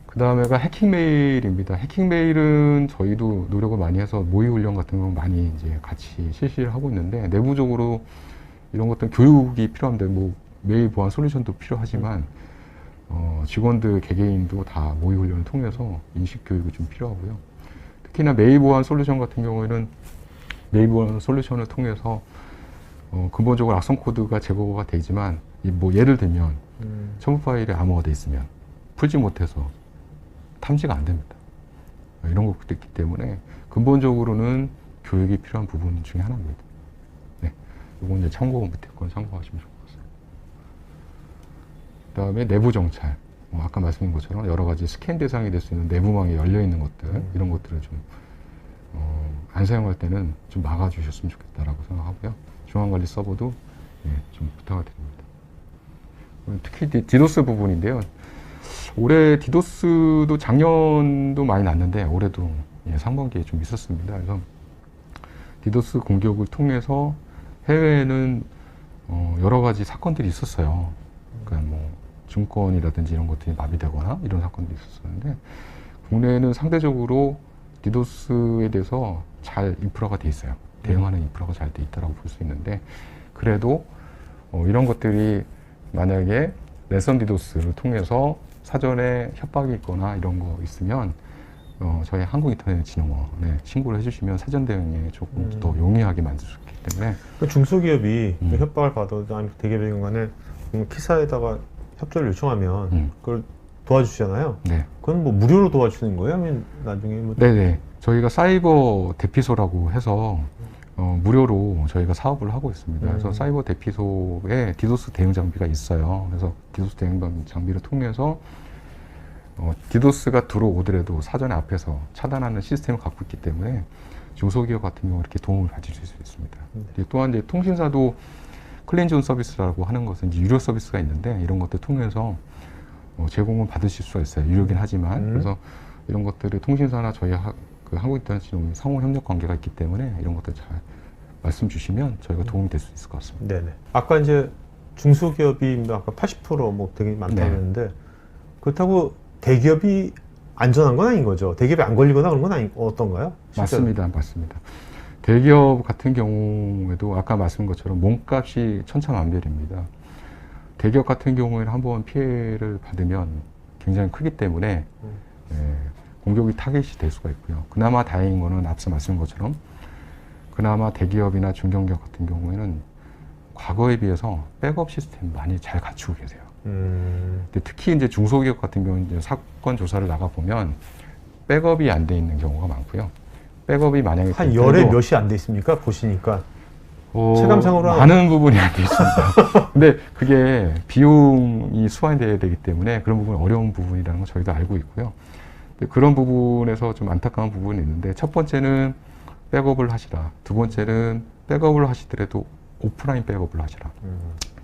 그 다음에가 해킹 메일입니다. 해킹 메일은 저희도 노력을 많이 해서 모의 훈련 같은 거 많이 이제 같이 실시를 하고 있는데, 내부적으로 이런 것들 교육이 필요한데, 뭐 메일 보안 솔루션도 필요하지만 직원들 개개인도 다 모의 훈련을 통해서 인식 교육이 좀 필요하고요. 특히나 메일 보안 솔루션 같은 경우에는 메일 보안 솔루션을 통해서 근본적으로 악성 코드가 제거가 되지만 뭐 예를 들면 첨부 파일에 암호가 돼 있으면 풀지 못해서 탐지가 안 됩니다. 이런 것들이 있기 때문에 근본적으로는 교육이 필요한 부분 중에 하나입니다. 네, 이건 이제 참고 밑에 건 참고하시면 좋을 것 같습니다. 그다음에 내부 정찰. 아까 말씀드린 것처럼 여러 가지 스캔 대상이 될 수 있는 내부망에 열려 있는 것들 이런 것들을 좀 안 사용할 때는 좀 막아주셨으면 좋겠다라고 생각하고요. 중앙관리 서버도 좀 부탁을 드립니다. 특히 디도스 부분인데요. 올해 디도스도 작년도 많이 났는데 올해도 상반기에 좀 있었습니다. 그래서 디도스 공격을 통해서 해외에는 여러 가지 사건들이 있었어요. 그러니까 뭐 증권이라든지 이런 것들이 마비되거나 이런 사건들이 있었었는데 국내에는 상대적으로 디도스에 대해서 잘 인프라가 돼 있어요. 대응하는 인프라가 잘 돼 있다고 볼 수 있는데 그래도 이런 것들이 만약에 랜섬 디도스를 통해서 사전에 협박이 있거나 이런 거 있으면 저희 한국인터넷진흥원에 신고를 해주시면 사전 대응에 조금 더 용이하게 만들 수 있기 때문에 그 중소기업이 협박을 받아도 아니면 대기업인 간에 키사에다가 협조를 요청하면 그걸 도와주시잖아요. 네. 그건 뭐 무료로 도와주는 거예요? 아니면 나중에 뭐 네네. 저희가 사이버 대피소라고 해서 무료로 저희가 사업을 하고 있습니다. 그래서 사이버 대피소에 디도스 대응 장비가 있어요. 그래서 디도스 대응 장비를 통해서 디도스가 들어오더라도 사전에 앞에서 차단하는 시스템을 갖고 있기 때문에 중소기업 같은 경우 이렇게 도움을 받을 수 있습니다. 또한 이제 통신사도 클린존 서비스라고 하는 것은 이제 유료 서비스가 있는데 이런 것들 통해서 제공을 받으실 수가 있어요. 유료긴 하지만 그래서 이런 것들을 통신사나 저희 그 한국인터넷진흥원이 상호 협력 관계가 있기 때문에 이런 것들 잘 말씀 주시면 저희가 도움이 될 수 있을 것 같습니다. 네네. 아까 이제 중소기업이 아까 80%뭐 되게 많다고 네. 했는데 그렇다고 대기업이 안전한 건 아닌 거죠. 대기업이 안 걸리거나 그런 건 어떤가요? 실제로? 맞습니다. 맞습니다. 대기업 같은 경우에도 아까 말씀드린 것처럼 몸값이 천차만별입니다. 대기업 같은 경우에는 한번 피해를 받으면 굉장히 크기 때문에 공격이 타겟이 될 수가 있고요. 그나마 다행인 거는 앞서 말씀드린 것처럼 그나마 대기업이나 중견기업 같은 경우에는 과거에 비해서 백업 시스템 많이 잘 갖추고 계세요. 근데 특히 이제 중소기업 같은 경우는 이제 사건 조사를 나가 보면 백업이 안 돼 있는 경우가 많고요. 백업이 만약에 한 열에 몇이 안 돼 있습니까? 보시니까 체감상으로 많은 부분이 안 돼 있습니다. 근데 그게 비용이 수반돼야 되기 때문에 그런 부분이 어려운 부분이라는 걸 저희도 알고 있고요. 근데 그런 부분에서 좀 안타까운 부분이 있는데 첫 번째는 백업을 하시라. 두 번째는 백업을 하시더라도 오프라인 백업을 하시라.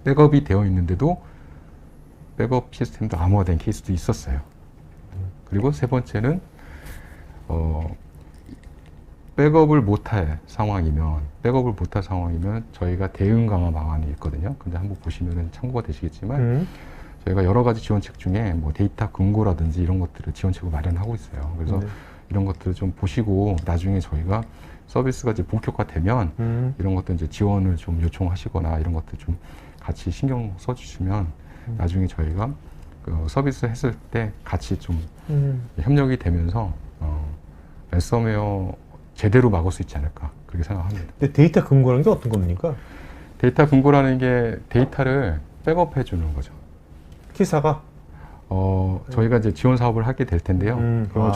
백업이 되어 있는데도 백업 시스템도 암호화된 케이스도 있었어요. 그리고 세 번째는 백업을 못할 상황이면 저희가 대응 강화 방안이 있거든요. 근데 한번 보시면은 참고가 되시겠지만 저희가 여러 가지 지원책 중에 뭐 데이터 금고라든지 이런 것들을 지원책을 마련하고 있어요. 그래서 이런 것들을 좀 보시고 나중에 저희가 서비스가 이제 본격화되면 이런 것들 이제 지원을 좀 요청하시거나 이런 것들 좀 같이 신경 써주시면 나중에 저희가 그 서비스 했을 때 같이 좀 협력이 되면서 랜섬웨어 제대로 막을 수 있지 않을까 그렇게 생각합니다. 근데 데이터 금고라는 게 어떤 겁니까? 데이터 금고라는 게 데이터를 백업해 주는 거죠. 키사가? 저희가 이제 지원 사업을 하게 될 텐데요.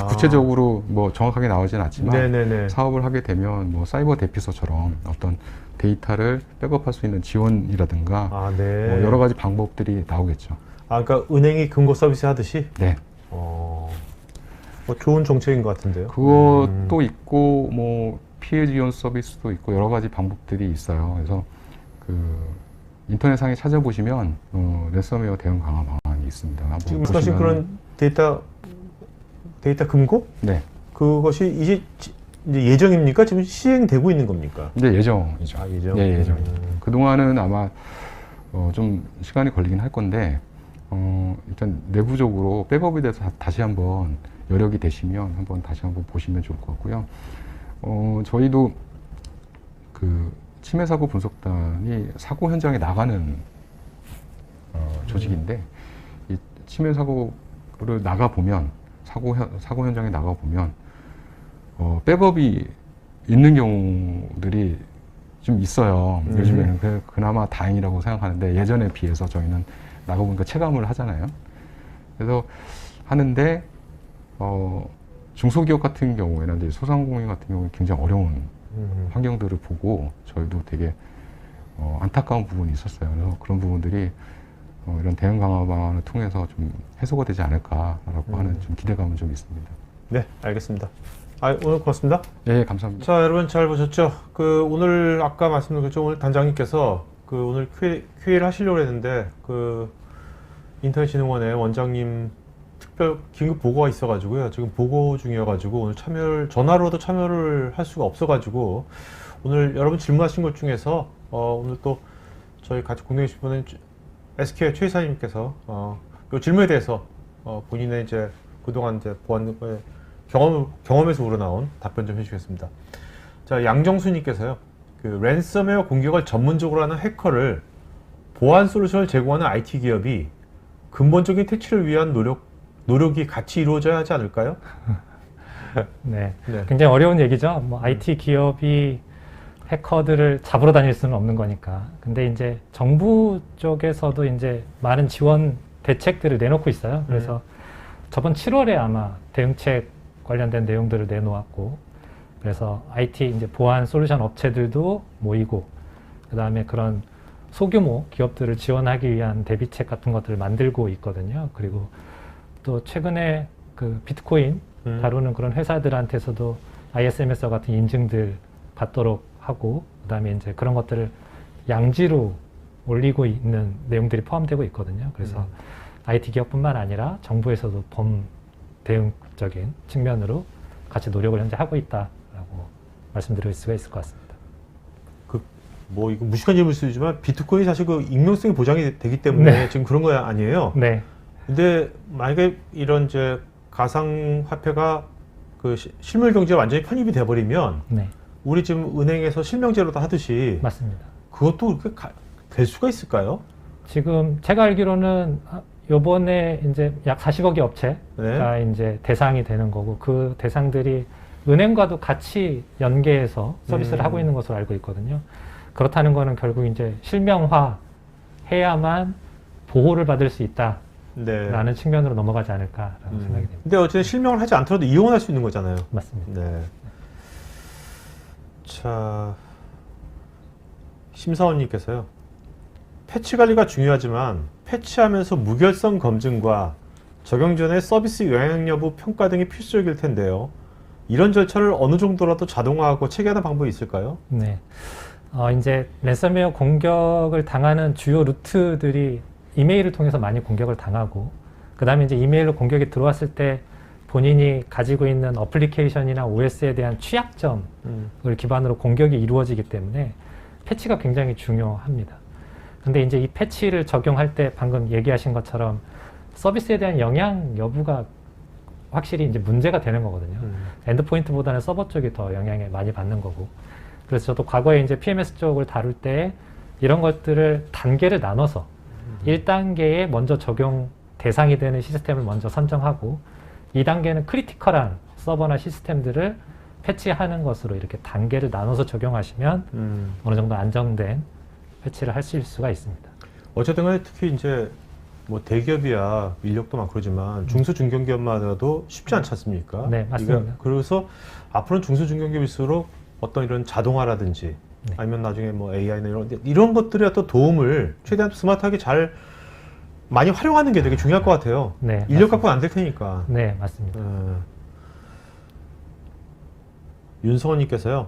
구체적으로 뭐 정확하게 나오진 않지만 네네네. 사업을 하게 되면 뭐 사이버 대피소처럼 어떤 데이터를 백업할 수 있는 지원이라든가 네. 뭐 여러 가지 방법들이 나오겠죠. 그러니까 은행이 금고 서비스 하듯이? 네. 뭐 좋은 정책인 것 같은데요. 그것도 있고 뭐 피해 지원 서비스도 있고 여러 가지 방법들이 있어요. 그래서 그 인터넷상에 찾아보시면 랜섬웨어 대응 강화 방안이 있습니다. 지금 말씀하신 그런 데이터 금고? 네. 그것이 이제 예정입니까? 지금 시행되고 있는 겁니까? 네, 예정이죠. 예정. 네, 예정. 그 동안은 아마 좀 시간이 걸리긴 할 건데 일단 내부적으로 백업에 대해서 다시 한번 여력이 되시면 한번 다시 한번 보시면 좋을 것 같고요. 저희도 그 침해 사고 분석단이 사고 현장에 나가는 조직인데 이 침해 사고를 나가 보면 사고 현장에 나가 보면 백업이 있는 경우들이 좀 있어요. 요즘에는 그나마 다행이라고 생각하는데 예전에 비해서 저희는 나가보니까 체감을 하잖아요. 그래서 하는데 중소기업 같은 경우에는 이제 소상공인 같은 경우는 굉장히 어려운 환경들을 보고 저희도 되게 안타까운 부분이 있었어요. 그래서 그런 부분들이 이런 대응 강화방안을 통해서 좀 해소가 되지 않을까라고 하는 좀 기대감은 좀 있습니다. 네, 알겠습니다. 오늘 고맙습니다. 네, 감사합니다. 자, 여러분 잘 보셨죠? 오늘 아까 말씀드렸죠. 오늘 단장님께서 오늘 QA를 하시려고 했는데 인터넷진흥원의 원장님 특별 긴급 보고가 있어가지고요. 지금 보고 중이어가지고 오늘 전화로도 참여를 할 수가 없어가지고 오늘 여러분 질문하신 것 중에서 오늘 또 저희 같이 공유해 주신 분은 SK 최 이사님께서 이 질문에 대해서 본인의 이제 그동안 이제 보안 경험에서 우러나온 답변 좀 해주시겠습니다. 자, 양정수님께서요. 랜섬웨어 공격을 전문적으로 하는 해커를 보안 솔루션을 제공하는 IT 기업이 근본적인 퇴치를 위한 노력이 같이 이루어져야 하지 않을까요? 네. 네. 굉장히 어려운 얘기죠. IT 기업이 해커들을 잡으러 다닐 수는 없는 거니까. 근데 이제 정부 쪽에서도 이제 많은 지원 대책들을 내놓고 있어요. 그래서 저번 7월에 아마 대응책 관련된 내용들을 내놓았고, 그래서 IT 이제 보안 솔루션 업체들도 모이고, 그 다음에 그런 소규모 기업들을 지원하기 위한 대비책 같은 것들을 만들고 있거든요. 그리고 또 최근에 비트코인 다루는 그런 회사들한테서도 ISMS 같은 인증들 받도록 하고, 그 다음에 이제 그런 것들을 양지로 올리고 있는 내용들이 포함되고 있거든요. 그래서 IT 기업뿐만 아니라 정부에서도 대응적인 측면으로 같이 노력을 현재 하고 있다라고 말씀드릴 수가 있을 것 같습니다. 이거 무식한 질문일 수 있지만 비트코인이 사실 익명성이 보장이 되기 때문에 네. 지금 그런 거 아니에요? 네. 근데 만약에 이런 이제 가상화폐가 실물 경제에 완전히 편입이 돼버리면 네. 우리 지금 은행에서 실명제로도 하듯이 맞습니다. 그것도 그렇게 될 수가 있을까요? 지금 제가 알기로는 요번에 이제 약 40억의 업체가 이제 대상이 되는 거고, 그 대상들이 은행과도 같이 연계해서 서비스를 하고 있는 것으로 알고 있거든요. 그렇다는 거는 결국 이제 실명화 해야만 보호를 받을 수 있다라는 측면으로 넘어가지 않을까라고 생각이 됩니다. 근데 어쨌든 실명을 하지 않더라도 이용을 할 수 있는 거잖아요. 맞습니다. 네. 자, 심사원님께서요. 패치 관리가 중요하지만 패치하면서 무결성 검증과 적용 전에 서비스 영향 여부 평가 등이 필수적일 텐데요. 이런 절차를 어느 정도라도 자동화하고 체계하는 방법이 있을까요? 네. 이제 랜섬웨어 공격을 당하는 주요 루트들이 이메일을 통해서 많이 공격을 당하고, 그 다음에 이제 이메일로 공격이 들어왔을 때 본인이 가지고 있는 어플리케이션이나 OS에 대한 취약점을 기반으로 공격이 이루어지기 때문에 패치가 굉장히 중요합니다. 근데 이제 이 패치를 적용할 때 방금 얘기하신 것처럼 서비스에 대한 영향 여부가 확실히 이제 문제가 되는 거거든요. 엔드포인트보다는 서버 쪽이 더 영향을 많이 받는 거고. 그래서 저도 과거에 이제 PMS 쪽을 다룰 때 이런 것들을 단계를 나눠서 1단계에 먼저 적용 대상이 되는 시스템을 먼저 선정하고, 2단계는 크리티컬한 서버나 시스템들을 패치하는 것으로 이렇게 단계를 나눠서 적용하시면 어느 정도 안정된 패치를 하실 수가 있습니다. 어쨌든 간에 특히 이제 대기업이야 인력도 많고 그러지만 중소중견기업마다도 쉽지 않지 않습니까? 네, 맞습니다. 그래서 앞으로는 중소중견기업일수록 어떤 이런 자동화라든지 네. 아니면 나중에 AI나 이런 것들의 어떤 도움을 최대한 스마트하게 잘 많이 활용하는 게 되게 중요할 것 같아요. 네, 인력 갖고는 안 될 테니까. 네, 맞습니다. 윤성원님께서요.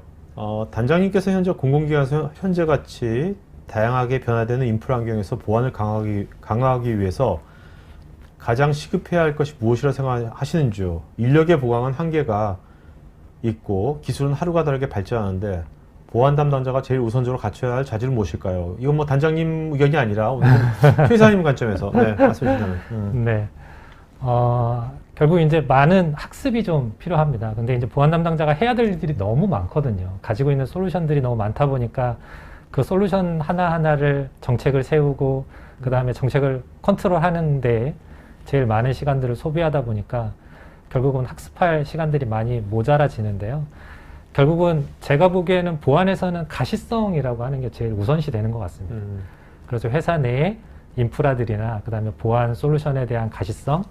단장님께서 현재 공공기관에서 현재같이 다양하게 변화되는 인프라 환경에서 보안을 강화하기 위해서 가장 시급해야 할 것이 무엇이라 생각하시는지요? 인력의 보강은 한계가 있고 기술은 하루가 다르게 발전하는데 보안 담당자가 제일 우선적으로 갖춰야 할 자질은 무엇일까요? 이건 단장님 의견이 아니라 오늘 회사님 관점에서 말씀해 주시면. 네. 결국 이제 많은 학습이 좀 필요합니다. 근데 이제 보안 담당자가 해야 될 일들이 너무 많거든요. 가지고 있는 솔루션들이 너무 많다 보니까 그 솔루션 하나하나를 정책을 세우고 그 다음에 정책을 컨트롤 하는데 제일 많은 시간들을 소비하다 보니까 결국은 학습할 시간들이 많이 모자라지는데요. 결국은 제가 보기에는 보안에서는 가시성이라고 하는 게 제일 우선시 되는 것 같습니다. 그래서 회사 내에 인프라들이나 그다음에 보안 솔루션에 대한 가시성,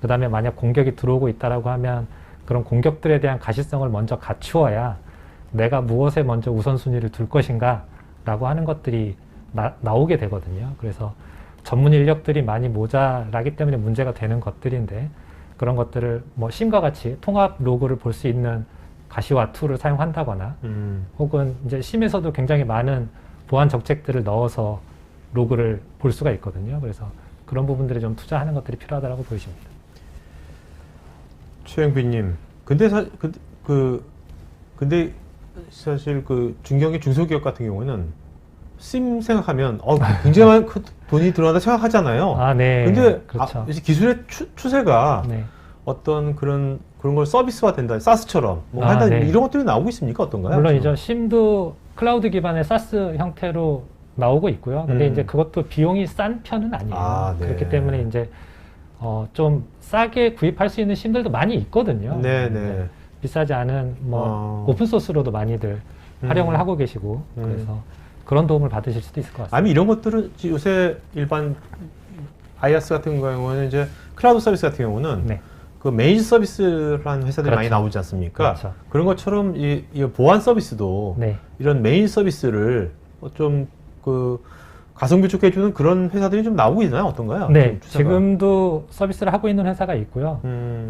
그다음에 만약 공격이 들어오고 있다라고 하면 그런 공격들에 대한 가시성을 먼저 갖추어야 내가 무엇에 먼저 우선순위를 둘 것인가 라고 하는 것들이 나오게 되거든요. 그래서 전문 인력들이 많이 모자라기 때문에 문제가 되는 것들인데, 그런 것들을 뭐 심과 같이 통합 로그를 볼 수 있는 가시화 툴을 사용한다거나 혹은 이제 심에서도 굉장히 많은 보안 정책들을 넣어서 로그를 볼 수가 있거든요. 그래서 그런 부분들에 좀 투자하는 것들이 필요하다고 보여집니다. 최영빈님, 근데 사실 그 중견기 중소기업 같은 경우는 심 생각하면 굉장히 많은 돈이 들어간다 생각하잖아요. 아, 네. 근데 그렇죠. 이제 기술의 추세가 네. 어떤 그런 걸 서비스화 된다, 사스처럼 뭔가 한다, 네. 이런 것들이 나오고 있습니까? 어떤가요? 물론이죠. 심도 클라우드 기반의 사스 형태로 나오고 있고요. 근데 이제 그것도 비용이 싼 편은 아니에요. 네. 그렇기 때문에 이제 좀 싸게 구입할 수 있는 심들도 많이 있거든요. 네네. 비싸지 않은 오픈 소스로도 많이들 활용을 하고 계시고 그래서 그런 도움을 받으실 수도 있을 것 같습니다. 아니, 이런 것들은 요새 일반 IaaS 같은 경우는 이제 클라우드 서비스 같은 경우는 네. 그 메인 서비스라는 회사들이 그렇죠. 많이 나오지 않습니까? 그렇죠. 그런 것처럼 이 보안 서비스도 네. 이런 메인 서비스를 좀 그 가성비 좋게 해주는 그런 회사들이 좀 나오고 있나요? 어떤가요? 네, 좀 추세가? 지금도 서비스를 하고 있는 회사가 있고요.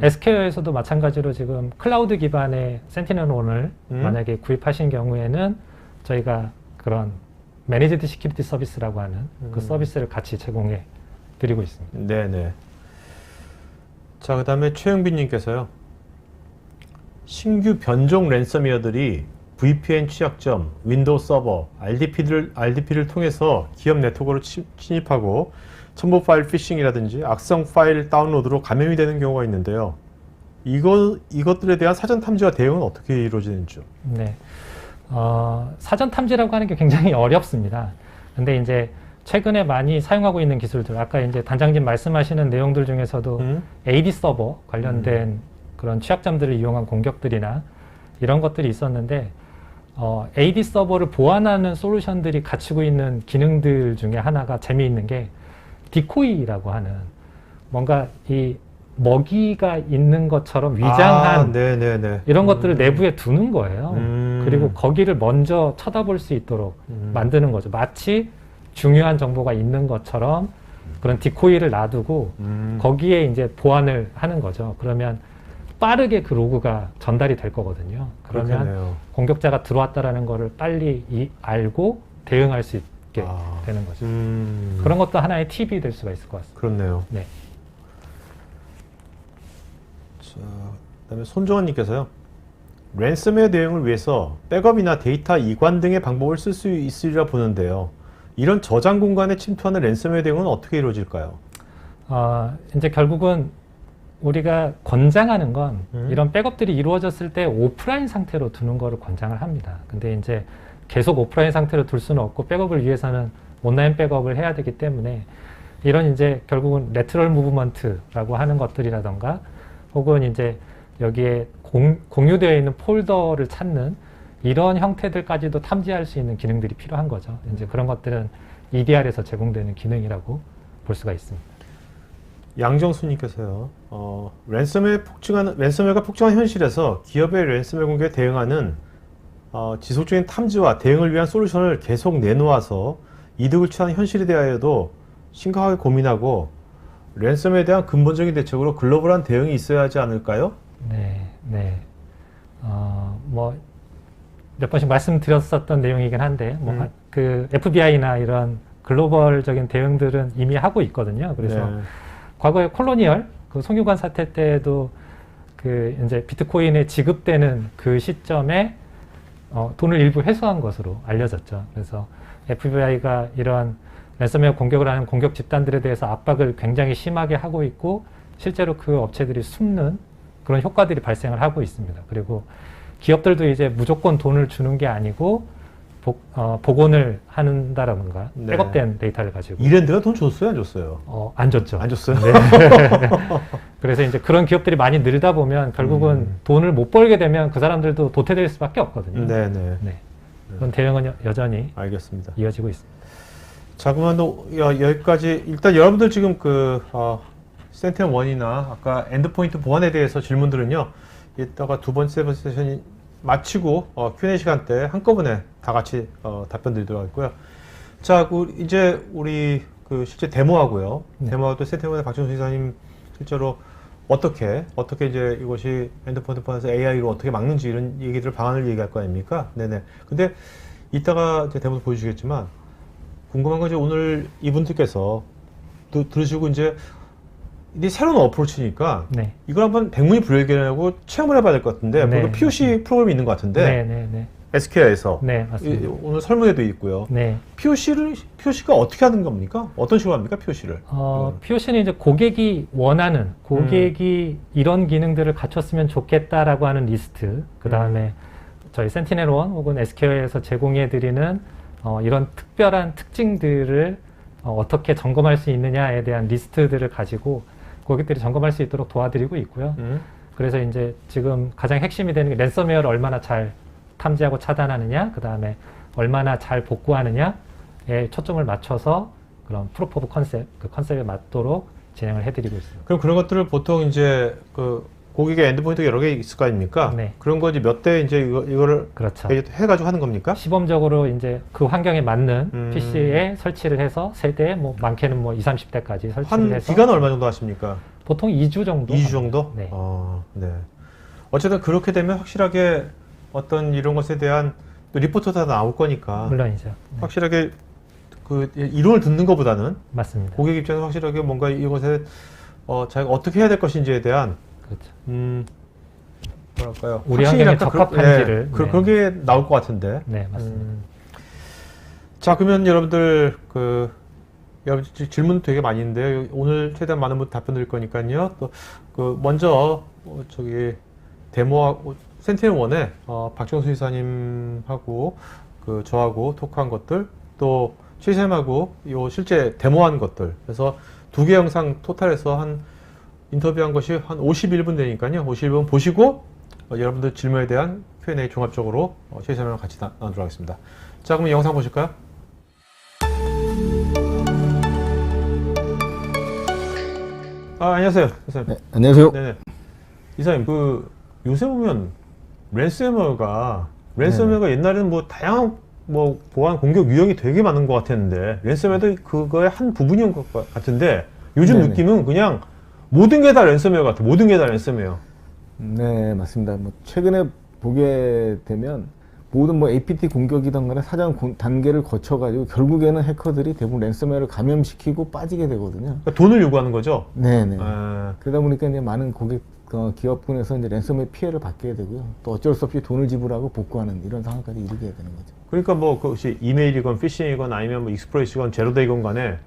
SK에서도 마찬가지로 지금 클라우드 기반의 센티넬1을 만약에 구입하신 경우에는 저희가 그런 매니지드 시큐리티 서비스라고 하는 그 서비스를 같이 제공해 드리고 있습니다. 네네. 자, 그 다음에 최영빈님께서요. 신규 변종 랜섬웨어들이 VPN 취약점, 윈도우 서버, RDP를 통해서 기업 네트워크로 침입하고 첨부 파일 피싱이라든지 악성 파일 다운로드로 감염이 되는 경우가 있는데요. 이것들에 대한 사전 탐지와 대응은 어떻게 이루어지는지요? 네. 사전 탐지라고 하는 게 굉장히 어렵습니다. 근데 이제 최근에 많이 사용하고 있는 기술들, 아까 이제 단장님 말씀하시는 내용들 중에서도 AD 서버 관련된 그런 취약점들을 이용한 공격들이나 이런 것들이 있었는데, AD 서버를 보완하는 솔루션들이 갖추고 있는 기능들 중에 하나가 재미있는 게 디코이라고 하는 뭔가 이 먹이가 있는 것처럼 위장한 이런 것들을 내부에 두는 거예요. 그리고 거기를 먼저 쳐다볼 수 있도록 만드는 거죠. 마치 중요한 정보가 있는 것처럼 그런 디코이를 놔두고 거기에 이제 보완을 하는 거죠. 그러면 빠르게 그 로그가 전달이 될 거거든요. 그러면 그렇겠네요. 공격자가 들어왔다라는 거를 빨리 알고 대응할 수 있게 되는 거죠. 그런 것도 하나의 팁이 될 수가 있을 것 같습니다. 그렇네요. 네. 자, 그다음에 손정환님께서요. 랜섬웨어 대응을 위해서 백업이나 데이터 이관 등의 방법을 쓸 수 있으리라 보는데요. 이런 저장 공간에 침투하는 랜섬웨어 대응은 어떻게 이루어질까요? 이제 결국은 우리가 권장하는 건 이런 백업들이 이루어졌을 때 오프라인 상태로 두는 거를 권장을 합니다. 근데 이제 계속 오프라인 상태로 둘 수는 없고 백업을 위해서는 온라인 백업을 해야 되기 때문에 이런 이제 결국은 레트럴 무브먼트라고 하는 것들이라던가 혹은 이제 여기에 공유되어 있는 폴더를 찾는 이런 형태들까지도 탐지할 수 있는 기능들이 필요한 거죠. 이제 그런 것들은 EDR에서 제공되는 기능이라고 볼 수가 있습니다. 양정수님께서요. 랜섬웨어가 폭증한 현실에서 기업의 랜섬웨어 공격에 대응하는 지속적인 탐지와 대응을 위한 솔루션을 계속 내놓아서 이득을 취하는 현실에 대하여도 심각하게 고민하고 랜섬웨어에 대한 근본적인 대책으로 글로벌한 대응이 있어야 하지 않을까요? 네, 네. 뭐 몇 번씩 말씀드렸었던 내용이긴 한데, 그 FBI나 이런 글로벌적인 대응들은 이미 하고 있거든요. 그래서 과거에 콜로니얼 그 송유관 사태 때도 그 이제 비트코인에 지급되는 그 시점에 돈을 일부 회수한 것으로 알려졌죠. 그래서 FBI가 이런 랜섬웨어 공격을 하는 공격 집단들에 대해서 압박을 굉장히 심하게 하고 있고 실제로 그 업체들이 숨는 그런 효과들이 발생을 하고 있습니다. 그리고 기업들도 이제 무조건 돈을 주는 게 아니고 복원을 한다라든가 네. 백업된 데이터를 가지고 이랜드가 돈 줬어요, 안 줬어요? 안 줬죠. 안 줬어요? 네. 그래서 이제 그런 기업들이 많이 늘다 보면 결국은 돈을 못 벌게 되면 그 사람들도 도태될 수밖에 없거든요. 네네. 네. 그런 대응은 여전히 알겠습니다. 이어지고 있습니다. 자, 그러면 여기까지 일단 여러분들 지금 센티널1이나 아까 엔드포인트 보안에 대해서 질문들은요, 이따가 두 번째 세션이 마치고 Q&A 시간 때 한꺼번에 다 같이 답변 드리도록 하고요. 자, 이제 우리 실제 데모하고요. 네. 데모하고 또 센티널1의 박정수 이사님 실제로 어떻게 이제 이것이 엔드포인트 보안에서 AI로 어떻게 막는지 이런 얘기들 방안을 얘기할 거 아닙니까? 네네. 근데 이따가 이제 데모도 보여주시겠지만 궁금한 건 이제 오늘 이분들께서 또 들으시고 이제 새로운 어프로치니까 네. 이걸 한번 백문이불여일견하고 체험을 해봐야 될 것 같은데 네. 그 POC 프로그램이 있는 것 같은데 네. SKI에서 네, 맞습니다. 오늘 설문에도 있고요. 네. POC가 어떻게 하는 겁니까? 어떤 식으로 합니까? POC를? POC는 이제 고객이 원하는, 고객이 이런 기능들을 갖췄으면 좋겠다라고 하는 리스트, 그 다음에 저희 센티넬1 혹은 SKI에서 제공해드리는 이런 특별한 특징들을 어떻게 점검할 수 있느냐에 대한 리스트들을 가지고 고객들이 점검할 수 있도록 도와드리고 있고요. 그래서 이제 지금 가장 핵심이 되는 게 랜섬웨어를 얼마나 잘 탐지하고 차단하느냐, 그 다음에 얼마나 잘 복구하느냐에 초점을 맞춰서 그런 프로프 오브 컨셉, 그 컨셉에 맞도록 진행을 해드리고 있습니다. 그럼 그런 것들을 보통 이제 고객의 엔드포인트가 여러 개 있을 거 아닙니까? 네. 그런 거 이제 몇 대 이제 이거를 그렇죠. 해가지고 하는 겁니까? 시범적으로 이제 그 환경에 맞는 PC에 설치를 해서 세대, 뭐 많게는 뭐 20, 30대까지 설치를 한 해서 기간은 얼마 정도 하십니까? 보통 2주 정도. 2주 정도? 네. 네. 어쨌든 그렇게 되면 확실하게 어떤 이런 것에 대한 또 리포트가 다 나올 거니까 물론이죠. 네. 확실하게 이론을 듣는 것보다는 맞습니다. 고객 입장에서 확실하게 뭔가 이것에 자기가 어떻게 해야 될 것인지에 대한 그렇죠. 뭐랄까요? 우리 환경에 확신이랄까? 적합한지를. 네. 그런 게 나올 것 같은데. 네, 맞습니다. 자, 그러면 여러분들 여러분 질문 되게 많이 있는데요. 오늘 최대한 많은 분 답변 드릴 거니까요. 또 먼저 데모하고 센티넬1에 박정수 이사님하고 저하고 토크한 것들, 또 최쌤하고 실제 데모한 것들, 그래서 두 개 영상 토탈해서 한 인터뷰한 것이 한 51분 되니까요. 51분 보시고 여러분들 질문에 대한 Q&A 종합적으로 최쌤이랑 같이 나누도록 하겠습니다. 자, 그럼 영상 보실까요? 안녕하세요, 이사님. 네, 안녕하세요. 네네. 이사님, 요새 보면 랜섬웨어가 옛날에는 뭐 다양한 보안 공격 유형이 되게 많은 것 같았는데 랜섬웨어도 그거의 한 부분인 것 같은데 요즘 네네. 느낌은 그냥 모든 게 다 랜섬웨어 같아. 모든 게 다 랜섬웨어. 네, 맞습니다. 뭐 최근에 보게 되면 모든 APT 공격이든 간에 사전 단계를 거쳐가지고 결국에는 해커들이 대부분 랜섬웨어를 감염시키고 빠지게 되거든요. 그러니까 돈을 요구하는 거죠. 네네. 아, 그러다 보니까 이제 많은 기업군에서 이제 랜섬웨어 피해를 받게 되고요. 또 어쩔 수 없이 돈을 지불하고 복구하는 이런 상황까지 이르게 되는 거죠. 그러니까 그것이 이메일이건 피싱이건 아니면 익스프로이시건 제로데이건 간에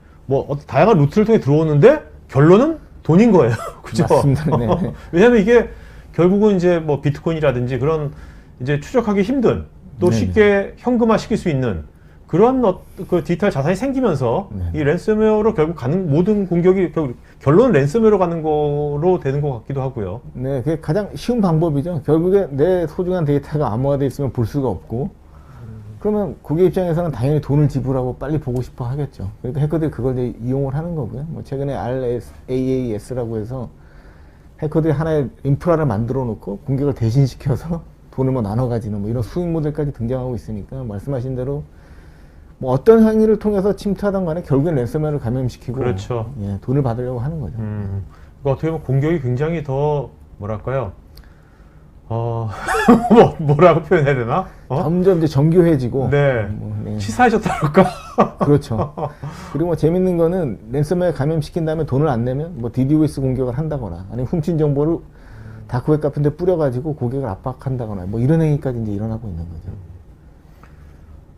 다양한 루트를 통해 들어오는데 결론은 돈인 거예요. 그죠? 맞습니다. 네. 왜냐면 이게 결국은 이제 비트코인이라든지 그런 이제 추적하기 힘든 또 네네. 쉽게 현금화 시킬 수 있는 그런 디지털 자산이 생기면서 네. 이 랜섬웨어로 결국 가는 모든 공격이 결론은 랜섬웨어로 가는 거로 되는 것 같기도 하고요. 네, 그게 가장 쉬운 방법이죠. 결국에 내 소중한 데이터가 암호화되어 있으면 볼 수가 없고, 그러면 고객 입장에서는 당연히 돈을 지불하고 빨리 보고 싶어 하겠죠. 그러니까 해커들이 그걸 이제 이용을 하는 거고요. 최근에 RSAAS라고 해서 해커들이 하나의 인프라를 만들어 놓고 공격을 대신시켜서 돈을 나눠 가지는 이런 수익 모델까지 등장하고 있으니까 말씀하신 대로 어떤 행위를 통해서 침투하던 간에 결국엔 랜섬웨어를 감염시키고 그렇죠. 예, 돈을 받으려고 하는 거죠. 그러니까 어떻게 보면 공격이 굉장히 더 뭐랄까요? 뭐라고 표현해야 되나? 점점 이제 정교해지고 네. 네. 치사해졌다 그럴까? 그렇죠. 그리고 재밌는 거는 랜섬웨어 감염시킨 다음에 돈을 안 내면 DDoS 공격을 한다거나 아니면 훔친 정보를 다크웹 같은 데 뿌려가지고 고객을 압박한다거나 이런 행위까지 이제 일어나고 있는 거죠.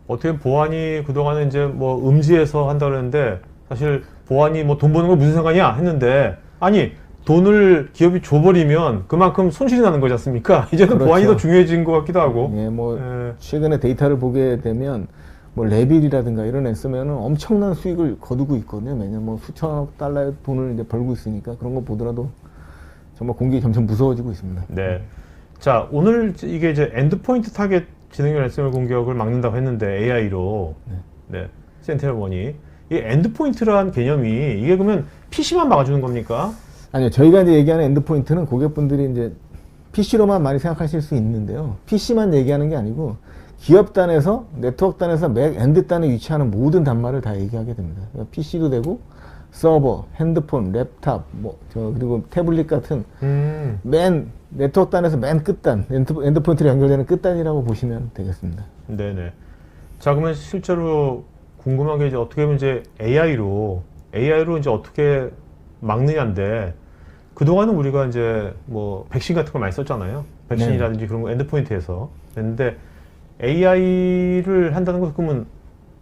어떻게 보면 보안이 그동안은 이제 음지에서 한다 그랬는데 사실 보안이 돈 버는 거 무슨 상관이야 했는데 아니 돈을 기업이 줘버리면 그만큼 손실이 나는 거지 않습니까? 이제는 그렇죠. 보안이 더 중요해진 것 같기도 하고. 예, 뭐 예. 최근에 데이터를 보게 되면 뭐 레빌이라든가 이런 랜섬웨어는 엄청난 수익을 거두고 있거든요. 매년 뭐 수천억 달러의 돈을 이제 벌고 있으니까 그런 거 보더라도 정말 공격이 점점 무서워지고 있습니다. 네. 자, 오늘 이게 이제 엔드포인트 타겟 지능형 랜섬웨어 공격을 막는다고 했는데 AI로 네. 센티넬1이 이 엔드포인트라는 개념이 이게 그러면 PC만 막아주는 겁니까? 아니요, 저희가 이제 얘기하는 엔드포인트는 고객분들이 이제 PC로만 많이 생각하실 수 있는데요. PC만 얘기하는 게 아니고 기업 단에서 네트워크 단에서 맥 엔드 단에 위치하는 모든 단말을 다 얘기하게 됩니다. 그러니까 PC도 되고 서버, 핸드폰, 랩탑, 그리고 태블릿 같은 맨 네트워크 단에서 맨 끝단, 엔드포인트로 연결되는 끝단이라고 보시면 되겠습니다. 네네. 자, 그러면 실제로 궁금한 게 이제 어떻게 보면 이제 AI로 이제 어떻게 막느냐인데 그동안은 우리가 이제 뭐 백신 같은 걸 많이 썼잖아요. 백신이라든지 그런 거 엔드포인트에서 했는데 AI를 한다는 것 그러면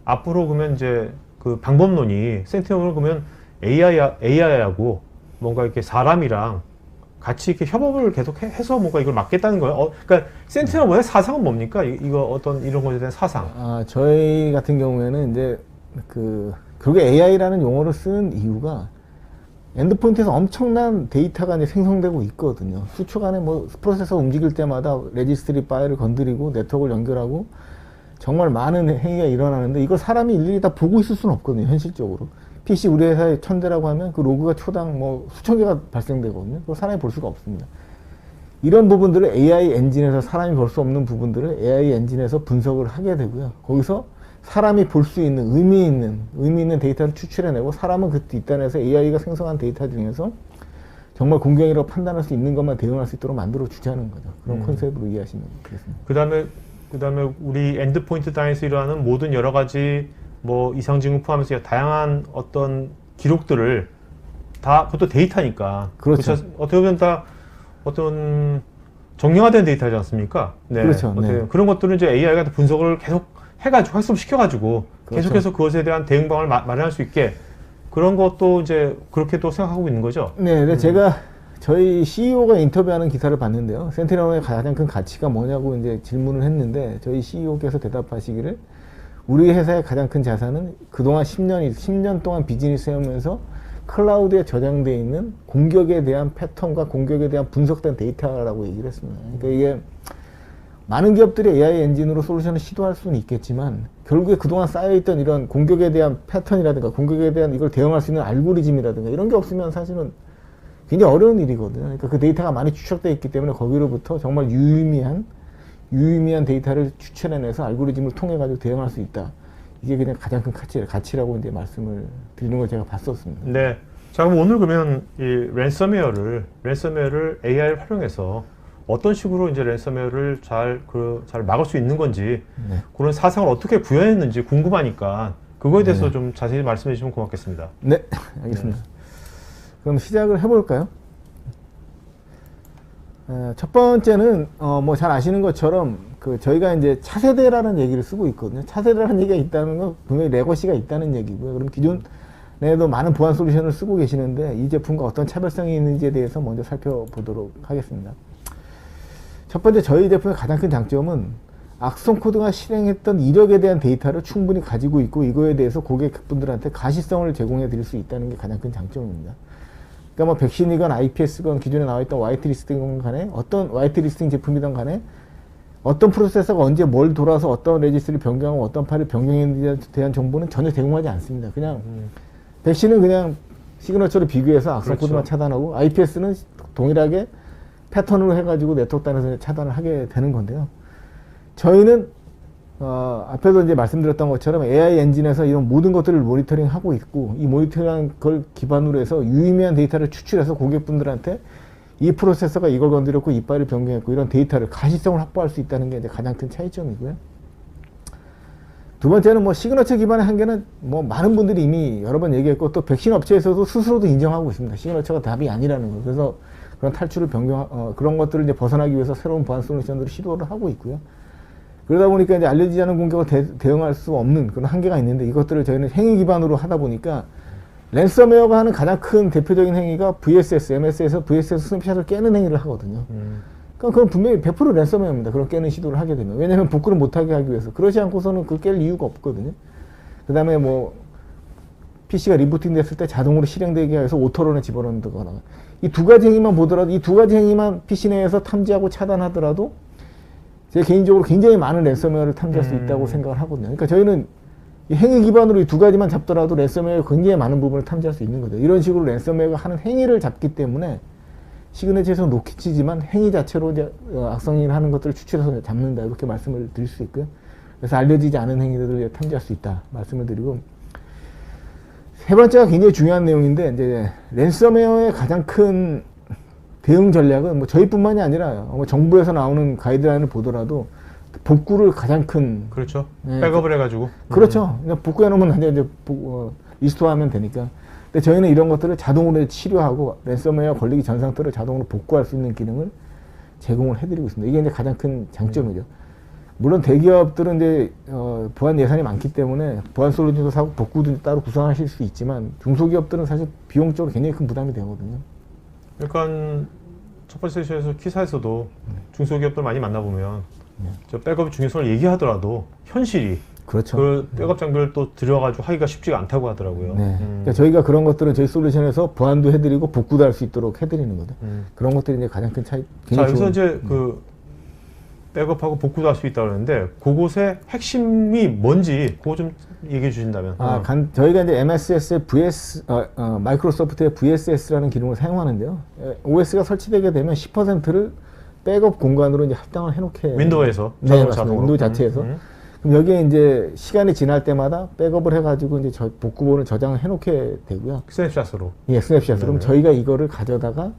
앞으로 그러면 이제 그 방법론이 센티넬을 그러면 AI하고 뭔가 이렇게 사람이랑 같이 이렇게 협업을 계속 해서 뭔가 이걸 막겠다는 거예요. 그러니까 센티넬의 사상은 뭡니까? 이거 어떤 이런 것에 대한 사상. 저희 같은 경우에는 이제 결국에 AI라는 용어를 쓰는 이유가 엔드포인트에서 엄청난 데이터가 이제 생성되고 있거든요. 수초간에 뭐 프로세서 움직일 때마다 레지스트리 파일을 건드리고 네트워크를 연결하고 정말 많은 행위가 일어나는데 이걸 사람이 일일이 다 보고 있을 수는 없거든요. 현실적으로. PC 우리 회사에 1000대라고 하면 그 로그가 초당 뭐 수천 개가 발생되거든요. 그걸 사람이 볼 수가 없습니다. 이런 부분들을 AI 엔진에서 사람이 볼 수 없는 부분들을 AI 엔진에서 분석을 하게 되고요. 거기서 사람이 볼 수 있는 의미 있는 데이터를 추출해내고 사람은 그 뒷단에서 AI가 생성한 데이터 중에서 정말 공격이라고 판단할 수 있는 것만 대응할 수 있도록 만들어 주자는 거죠. 그런 컨셉으로 이해하시면 되겠습니다. 그다음에 우리 엔드포인트 단에서 일어나는 모든 여러 가지 뭐 이상 징후 포함해서 다양한 어떤 기록들을 다 그것도 데이터니까. 그렇죠. 어떻게 보면 다 어떤 정량화된 데이터지 않습니까? 네. 그렇죠. 네. 그런 것들은 이제 AI가 분석을 계속 해가지고 학습시켜가지고 그렇죠. 계속해서 그것에 대한 대응방을 마련할 수 있게 그런 것도 이제 그렇게 또 생각하고 있는 거죠. 네, 제가 저희 CEO가 인터뷰하는 기사를 봤는데요. 센티넬의 가장 큰 가치가 뭐냐고 이제 질문을 했는데 저희 CEO께서 대답하시기를 우리 회사의 가장 큰 자산은 그동안 10년 동안 비즈니스 해오면서 클라우드에 저장되어 있는 공격에 대한 패턴과 공격에 대한 분석된 데이터라고 얘기를 했습니다. 그러니까 이게 많은 기업들이 AI 엔진으로 솔루션을 시도할 수는 있겠지만 결국에 그동안 쌓여있던 이런 공격에 대한 패턴이라든가 공격에 대한 이걸 대응할 수 있는 알고리즘이라든가 이런 게 없으면 사실은 굉장히 어려운 일이거든요. 그러니까 그 데이터가 많이 추적되어 있기 때문에 거기로부터 정말 유의미한 데이터를 추출해내서 알고리즘을 통해 가지고 대응할 수 있다. 이게 그냥 가장 큰 가치라고 이제 말씀을 드리는 걸 제가 봤었습니다. 네. 자, 그럼 오늘 그러면 이 랜섬웨어를 AI를 활용해서 어떤 식으로 이제 랜섬웨어를 잘 막을 수 있는 건지 네. 그런 사상을 어떻게 구현했는지 궁금하니까 그거에 대해서 좀 자세히 말씀해 주시면 고맙겠습니다. 네, 알겠습니다. 그럼 시작을 해볼까요? 첫 번째는 뭐 잘 아시는 것처럼 저희가 이제 차세대라는 얘기를 쓰고 있거든요. 차세대라는 얘기가 있다는 건 분명히 레거시가 있다는 얘기고요. 그럼 기존에도 많은 보안 솔루션을 쓰고 계시는데 이 제품과 어떤 차별성이 있는지에 대해서 먼저 살펴보도록 하겠습니다. 첫 번째 저희 제품의 가장 큰 장점은 악성 코드가 실행했던 이력에 대한 데이터를 충분히 가지고 있고 이거에 대해서 고객분들한테 가시성을 제공해 드릴 수 있다는 게 가장 큰 장점입니다. 그러니까 뭐 백신이건 IPS건 기존에 나와있던 화이트리스팅이건 간에 어떤 화이트리스팅 제품이든 간에 어떤 프로세서가 언제 뭘 돌아서 어떤 레지스트를 변경하고 어떤 파일을 변경했는지에 대한 정보는 전혀 제공하지 않습니다. 그냥 백신은 그냥 시그너처를 비교해서 악성 코드만 차단하고 IPS는 동일하게 패턴으로 해가지고 네트워크 단에서 차단을 하게 되는 건데요. 저희는 앞에도 이제 말씀드렸던 것처럼 AI 엔진에서 이런 모든 것들을 모니터링 하고 있고 이 모니터링한 걸 기반으로 해서 유의미한 데이터를 추출해서 고객분들한테 이 프로세서가 이걸 건드렸고 이 파일을 변경했고 이런 데이터를 가시성을 확보할 수 있다는 게 이제 가장 큰 차이점이고요. 두 번째는 뭐 시그너처 기반의 한계는 뭐 많은 분들이 이미 여러 번 얘기했고 또 백신 업체에서도 스스로도 인정하고 있습니다. 시그너처가 답이 아니라는 거. 그래서 그런 탈출을 그런 것들을 이제 벗어나기 위해서 새로운 보안 솔루션들을 시도를 하고 있고요. 그러다 보니까 이제 알려지지 않은 공격을 대응할 수 없는 그런 한계가 있는데 이것들을 저희는 행위 기반으로 하다 보니까 랜섬웨어가 하는 가장 큰 대표적인 행위가 VSS, MS에서 VSS 스냅샷을 깨는 행위를 하거든요. 그러니까 그건 분명히 100% 랜섬웨어입니다. 그런 깨는 시도를 하게 되면. 왜냐하면 복구를 못하게 하기 위해서. 그러지 않고서는 그 깰 이유가 없거든요. 그 다음에 뭐 PC가 리부팅 됐을 때 자동으로 실행되게 해서 오토런에 집어넣는다거나. 이 두 가지 행위만 보더라도, 이 두 가지 행위만 PC 내에서 탐지하고 차단하더라도 제 개인적으로 굉장히 많은 랜섬웨어를 탐지할 수 있다고 생각을 하거든요. 그러니까 저희는 이 행위 기반으로 이 두 가지만 잡더라도 랜섬웨어의 굉장히 많은 부분을 탐지할 수 있는 거죠. 이런 식으로 랜섬웨어가 하는 행위를 잡기 때문에 시그네처에서 노키치지만 행위 자체로 이제 악성행위를 하는 것들을 추출해서 잡는다, 이렇게 말씀을 드릴 수 있고요. 그래서 알려지지 않은 행위들을 탐지할 수 있다 말씀을 드리고, 세 번째가 굉장히 중요한 내용인데, 이제 랜섬웨어의 가장 큰 대응 전략은 뭐 저희뿐만이 아니라 뭐 정부에서 나오는 가이드라인을 보더라도 복구를 가장 큰, 그렇죠. 네, 백업을 해가지고. 그렇죠. 그냥 복구해 놓으면 이제 리스토어하면 되니까. 근데 저희는 이런 것들을 자동으로 치료하고 랜섬웨어 걸리기 전 상태로 자동으로 복구할 수 있는 기능을 제공을 해드리고 있습니다. 이게 이제 가장 큰 장점이죠. 물론 대기업들은 이제 보안 예산이 많기 때문에 보안 솔루션도 사고 복구도 따로 구성하실 수 있지만, 중소기업들은 사실 비용적으로 굉장히 큰 부담이 되거든요. 그러니까 첫 번째 세션에서 기사에서도 중소기업들 많이 만나보면 저 백업 중요성을 얘기하더라도 현실이 그렇죠. 그 백업 장비를 또 들여가지고 하기가 쉽지가 않다고 하더라고요. 네. 그러니까 저희가 그런 것들은 저희 솔루션에서 보안도 해드리고 복구도 할 수 있도록 해드리는 거죠. 그런 것들이 이제 가장 큰 차이. 자, 여기서 좋은, 이제 그 백업하고 복구도 할 수 있다고 그러는데, 그곳의 핵심이 뭔지 그거 좀 얘기해 주신다면. 저희가 이제 MSS의 마이크로소프트의 VSS라는 기능을 사용하는데요. OS가 설치되게 되면 10%를 백업 공간으로 이제 합당을 해놓게. 윈도우에서 네, 맞습니다. 윈도우 자체에서. 그럼 여기에 이제 시간이 지날 때마다 백업을 해가지고 이제 복구본을 저장을 해놓게 되고요. 스냅샷으로. 예, 스냅샷으로. 그럼 저희가 이거를 가져다가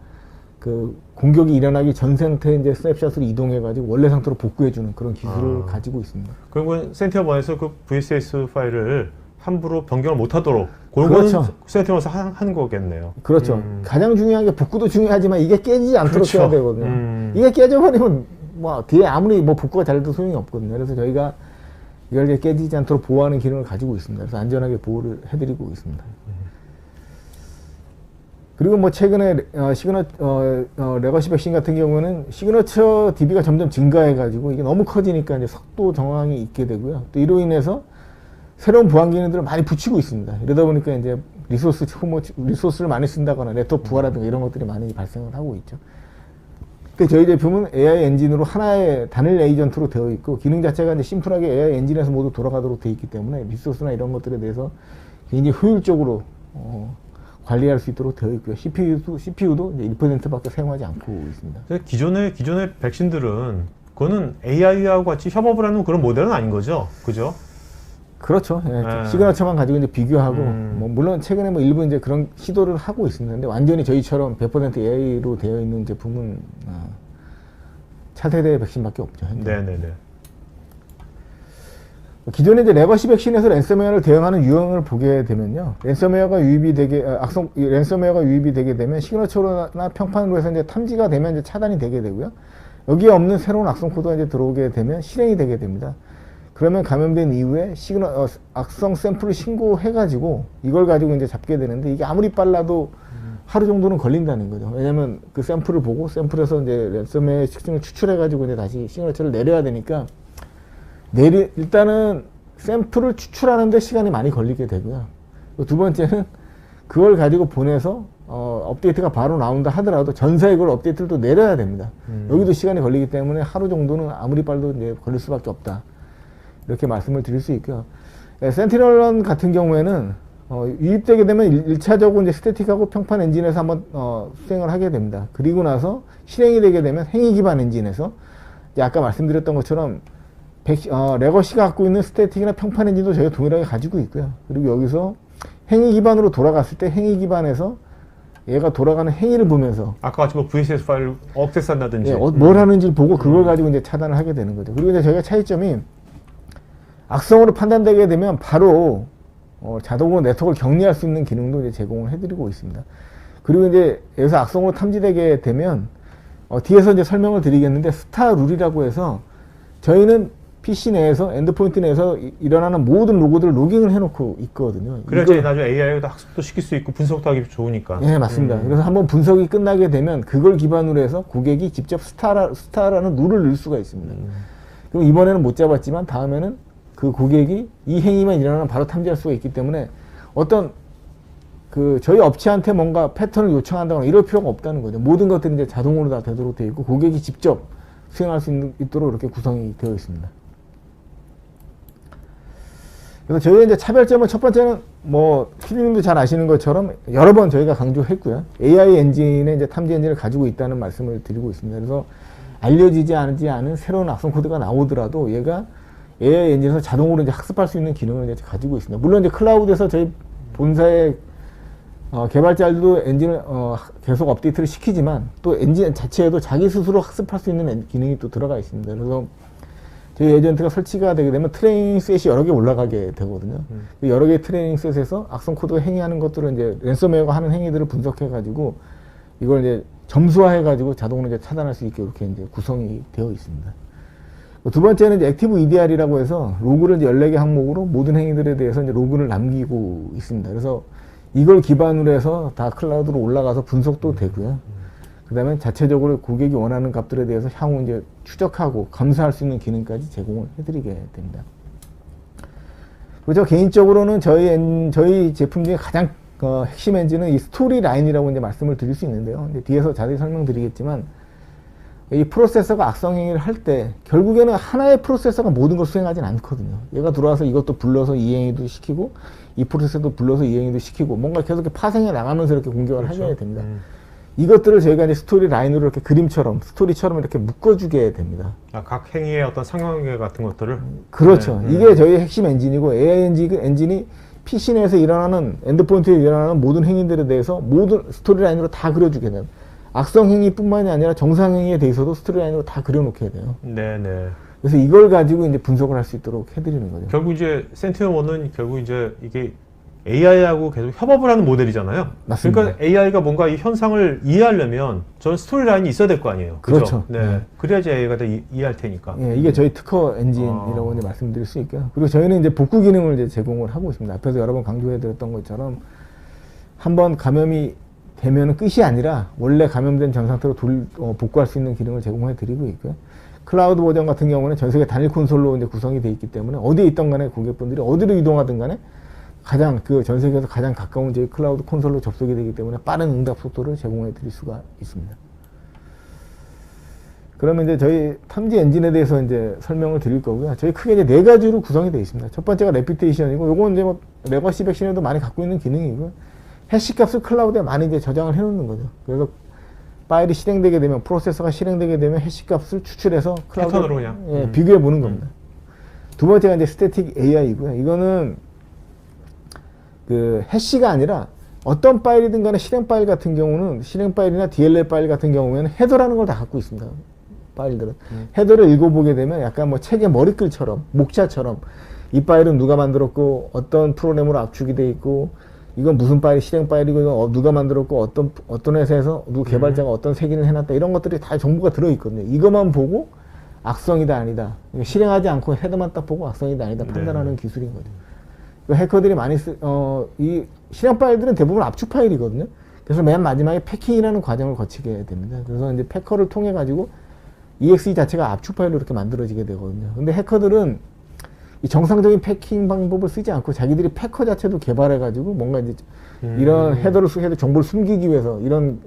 그 공격이 일어나기 전 상태에 이제 스냅샷으로 이동해가지고 원래 상태로 복구해주는 그런 기술을 가지고 있습니다. 그리고 센티어번에서 그 VSS 파일을 함부로 변경을 못하도록 그거는 그렇죠. 센티어번에서 한 거겠네요. 그렇죠. 가장 중요한 게 복구도 중요하지만 이게 깨지지 않도록 그렇죠. 해야 되거든요. 이게 깨져버리면 뭐 뒤에 아무리 뭐 복구가 잘 돼도 소용이 없거든요. 그래서 저희가 이걸 이제 깨지지 않도록 보호하는 기능을 가지고 있습니다. 그래서 안전하게 보호를 해드리고 있습니다. 그리고 뭐 최근에 레거시 백신 같은 경우는 시그너처 DB가 점점 증가해가지고 이게 너무 커지니까 이제 속도 정황이 있게 되고요. 또 이로 인해서 새로운 보안 기능들을 많이 붙이고 있습니다. 이러다 보니까 이제 리소스를 많이 쓴다거나 네트워크 부하라든가 이런 것들이 많이 발생을 하고 있죠. 근데 저희 제품은 AI 엔진으로 하나의 단일 에이전트로 되어 있고, 기능 자체가 이제 심플하게 AI 엔진에서 모두 돌아가도록 되어 있기 때문에 리소스나 이런 것들에 대해서 굉장히 효율적으로 관리할 수 있도록 되어 있고요. CPU도 이제 1%밖에 사용하지 않고 있습니다. 기존의 백신들은 그거는 AI하고 같이 협업을 하는 그런 모델은 아닌 거죠, 그죠? 그렇죠. 예, 시그너처만 가지고 이제 비교하고, 뭐 물론 최근에 뭐 일부 이제 그런 시도를 하고 있습니다. 근데 완전히 저희처럼 100% AI로 되어 있는 제품은 차세대 백신밖에 없죠. 현재. 네네네. 기존에 이제 레거시 백신에서 랜섬웨어를 대응하는 유형을 보게 되면요, 랜섬웨어가 유입이 되게 되면 시그너처나 평판으로 해서 이제 탐지가 되면 이제 차단이 되게 되고요. 여기에 없는 새로운 악성 코드가 이제 들어오게 되면 실행이 되게 됩니다. 그러면 감염된 이후에 악성 샘플을 신고해가지고 이걸 가지고 이제 잡게 되는데, 이게 아무리 빨라도 하루 정도는 걸린다는 거죠. 왜냐면 그 샘플을 보고 샘플에서 이제 랜섬웨어의 특징을 추출해가지고 이제 다시 시그너처를 내려야 되니까, 일단은 샘플을 추출하는데 시간이 많이 걸리게 되고요. 두 번째는 그걸 가지고 보내서 업데이트가 바로 나온다 하더라도 전사에 그걸 업데이트를 또 내려야 됩니다. 여기도 시간이 걸리기 때문에 하루 정도는 아무리 빨라도 이제 걸릴 수밖에 없다, 이렇게 말씀을 드릴 수 있고요. 센티널런 같은 경우에는 유입되게 되면 1차적으로 이제 스태틱하고 평판 엔진에서 한번 수행을 하게 됩니다. 그리고 나서 실행이 되게 되면 행위 기반 엔진에서, 이제 아까 말씀드렸던 것처럼 레거시가 갖고 있는 스태틱이나 평판 엔진도 저희가 동일하게 가지고 있고요. 그리고 여기서 행위 기반으로 돌아갔을 때 행위 기반에서 얘가 돌아가는 행위를 보면서, 아까 같이 뭐 VSS 파일 억세스 한다든지, 뭘 하는지를 보고 그걸 가지고 이제 차단을 하게 되는 거죠. 그리고 이제 저희가 차이점이, 악성으로 판단되게 되면 바로 자동으로 네트워크를 격리할 수 있는 기능도 이제 제공을 해드리고 있습니다. 그리고 이제 여기서 악성으로 탐지되게 되면 뒤에서 이제 설명을 드리겠는데, 스타 룰이라고 해서 저희는 PC 내에서 엔드포인트 내에서 일어나는 모든 로고들을 로깅을 해놓고 있거든요. 그래야지 나중에 AI도 학습도 시킬 수 있고 분석도 하기 좋으니까. 네, 맞습니다. 그래서 한번 분석이 끝나게 되면 그걸 기반으로 해서 고객이 직접 스타라는 룰을 넣을 수가 있습니다. 그럼 이번에는 못 잡았지만 다음에는 그 고객이 이 행위만 일어나면 바로 탐지할 수가 있기 때문에 어떤 그 저희 업체한테 뭔가 패턴을 요청한다거나 이럴 필요가 없다는 거죠. 모든 것들이 이제 자동으로 다 되도록 되어 있고 고객이 직접 수행할 수 있도록 이렇게 구성이 되어 있습니다. 그래서 저희의 이제 차별점은 첫 번째는 뭐 피디님도 잘 아시는 것처럼 여러 번 저희가 강조했고요. AI 엔진의 이제 탐지 엔진을 가지고 있다는 말씀을 드리고 있습니다. 그래서 알려지지 않은 새로운 악성 코드가 나오더라도 얘가 AI 엔진에서 자동으로 이제 학습할 수 있는 기능을 이제 가지고 있습니다. 물론 이제 클라우드에서 저희 본사의 개발자들도 엔진을 계속 업데이트를 시키지만 또 엔진 자체에도 자기 스스로 학습할 수 있는 기능이 또 들어가 있습니다. 그래서 저희 에이전트가 설치가 되게 되면 트레이닝 셋이 여러 개 올라가게 되거든요. 여러 개의 트레이닝 셋에서 악성 코드가 행위하는 것들을 이제 랜섬웨어가 하는 행위들을 분석해가지고 이걸 이제 점수화해가지고 자동으로 이제 차단할 수 있게 이렇게 이제 구성이 되어 있습니다. 두 번째는 이제 액티브 EDR이라고 해서 로그를 이제 14개 항목으로 모든 행위들에 대해서 이제 로그를 남기고 있습니다. 그래서 이걸 기반으로 해서 다 클라우드로 올라가서 분석도 되고요. 그 다음에 자체적으로 고객이 원하는 값들에 대해서 향후 이제 추적하고 감사할 수 있는 기능까지 제공을 해드리게 됩니다. 그리고 저 개인적으로는 저희 제품 중에 가장 핵심 엔진은 이 스토리 라인이라고 이제 말씀을 드릴 수 있는데요. 이제 뒤에서 자세히 설명드리겠지만 이 프로세서가 악성 행위를 할 때 결국에는 하나의 프로세서가 모든 걸 수행하진 않거든요. 얘가 들어와서 이것도 불러서 이 행위도 시키고 이 프로세서도 불러서 이 행위도 시키고 뭔가 계속 이렇게 파생해 나가면서 이렇게 공격을 그렇죠. 하게 됩니다. 이것들을 저희가 이제 스토리 라인으로 이렇게 그림처럼 스토리처럼 이렇게 묶어주게 됩니다. 각 행위의 어떤 상관계 같은 것들을. 그렇죠. 이게 저희 핵심 엔진이고 AI 엔진이 PC 내에서 일어나는 엔드포인트에 일어나는 모든 행위들에 대해서 모든 스토리 라인으로 다 그려주게 돼요. 악성 행위뿐만이 아니라 정상 행위에 대해서도 스토리 라인으로 다 그려놓게 돼요. 네네. 그래서 이걸 가지고 이제 분석을 할 수 있도록 해드리는 거죠. 결국 이제 센티널1은 결국 이제 이게 AI하고 계속 협업을 하는 모델이잖아요. 맞습니다. 그러니까 AI가 뭔가 이 현상을 이해하려면 저는 스토리 라인이 있어야 될 거 아니에요. 그죠? 그렇죠. 네. 그래야지 AI가 다 이해할 테니까. 예, 이게 저희 특허 엔진이라고 이제 말씀드릴 수 있고요. 그리고 저희는 이제 복구 기능을 이제 제공을 하고 있습니다. 앞에서 여러 번 강조해드렸던 것처럼 한번 감염이 되면 끝이 아니라 원래 감염된 전 상태로 복구할 수 있는 기능을 제공해 드리고 있고요. 클라우드 버전 같은 경우는 전 세계 단일 콘솔로 이제 구성이 되어 있기 때문에 어디에 있던 간에 고객분들이 어디로 이동하든 간에 가장 전 세계에서 가장 가까운 저희 클라우드 콘솔로 접속이 되기 때문에 빠른 응답 속도를 제공해 드릴 수가 있습니다. 그러면 이제 저희 탐지 엔진에 대해서 이제 설명을 드릴 거고요. 저희 크게 이제 4가지로 구성이 되어 있습니다. 첫 번째가 레피테이션이고, 요건 이제 뭐 레거시 백신에도 많이 갖고 있는 기능이고요. 해시 값을 클라우드에 많이 이제 저장을 해 놓는 거죠. 그래서 파일이 실행되게 되면, 프로세서가 실행되게 되면 해시 값을 추출해서 클라우드로 그냥 비교해 보는 겁니다. 두 번째가 이제 스태틱 AI이고요. 이거는 그 해시가 아니라 어떤 파일이든 간에 실행 파일 같은 경우는 실행 파일이나 DLL 파일 같은 경우에는 헤더라는 걸 다 갖고 있습니다. 파일들은 헤더를 읽어보게 되면 약간 뭐 책의 머리글처럼 목차처럼 이 파일은 누가 만들었고 어떤 프로그램으로 압축이 돼 있고 이건 무슨 파일 실행 파일이고 이건 누가 만들었고 어떤 회사에서 누구 개발자가 어떤 색인을 해놨다 이런 것들이 다 정보가 들어있거든요. 이것만 보고 악성이다 아니다 실행하지 않고 헤더만 딱 보고 악성이다 아니다 판단하는 기술인 거죠. 해커들이 많이 이 실행 파일들은 대부분 압축 파일이거든요. 그래서 맨 마지막에 패킹이라는 과정을 거치게 됩니다. 그래서 이제 패커를 통해 가지고 EXE 자체가 압축 파일로 이렇게 만들어지게 되거든요. 근데 해커들은 이 정상적인 패킹 방법을 쓰지 않고 자기들이 패커 자체도 개발해 가지고 뭔가 이제 이런 헤더를 정보를 숨기기 위해서 이런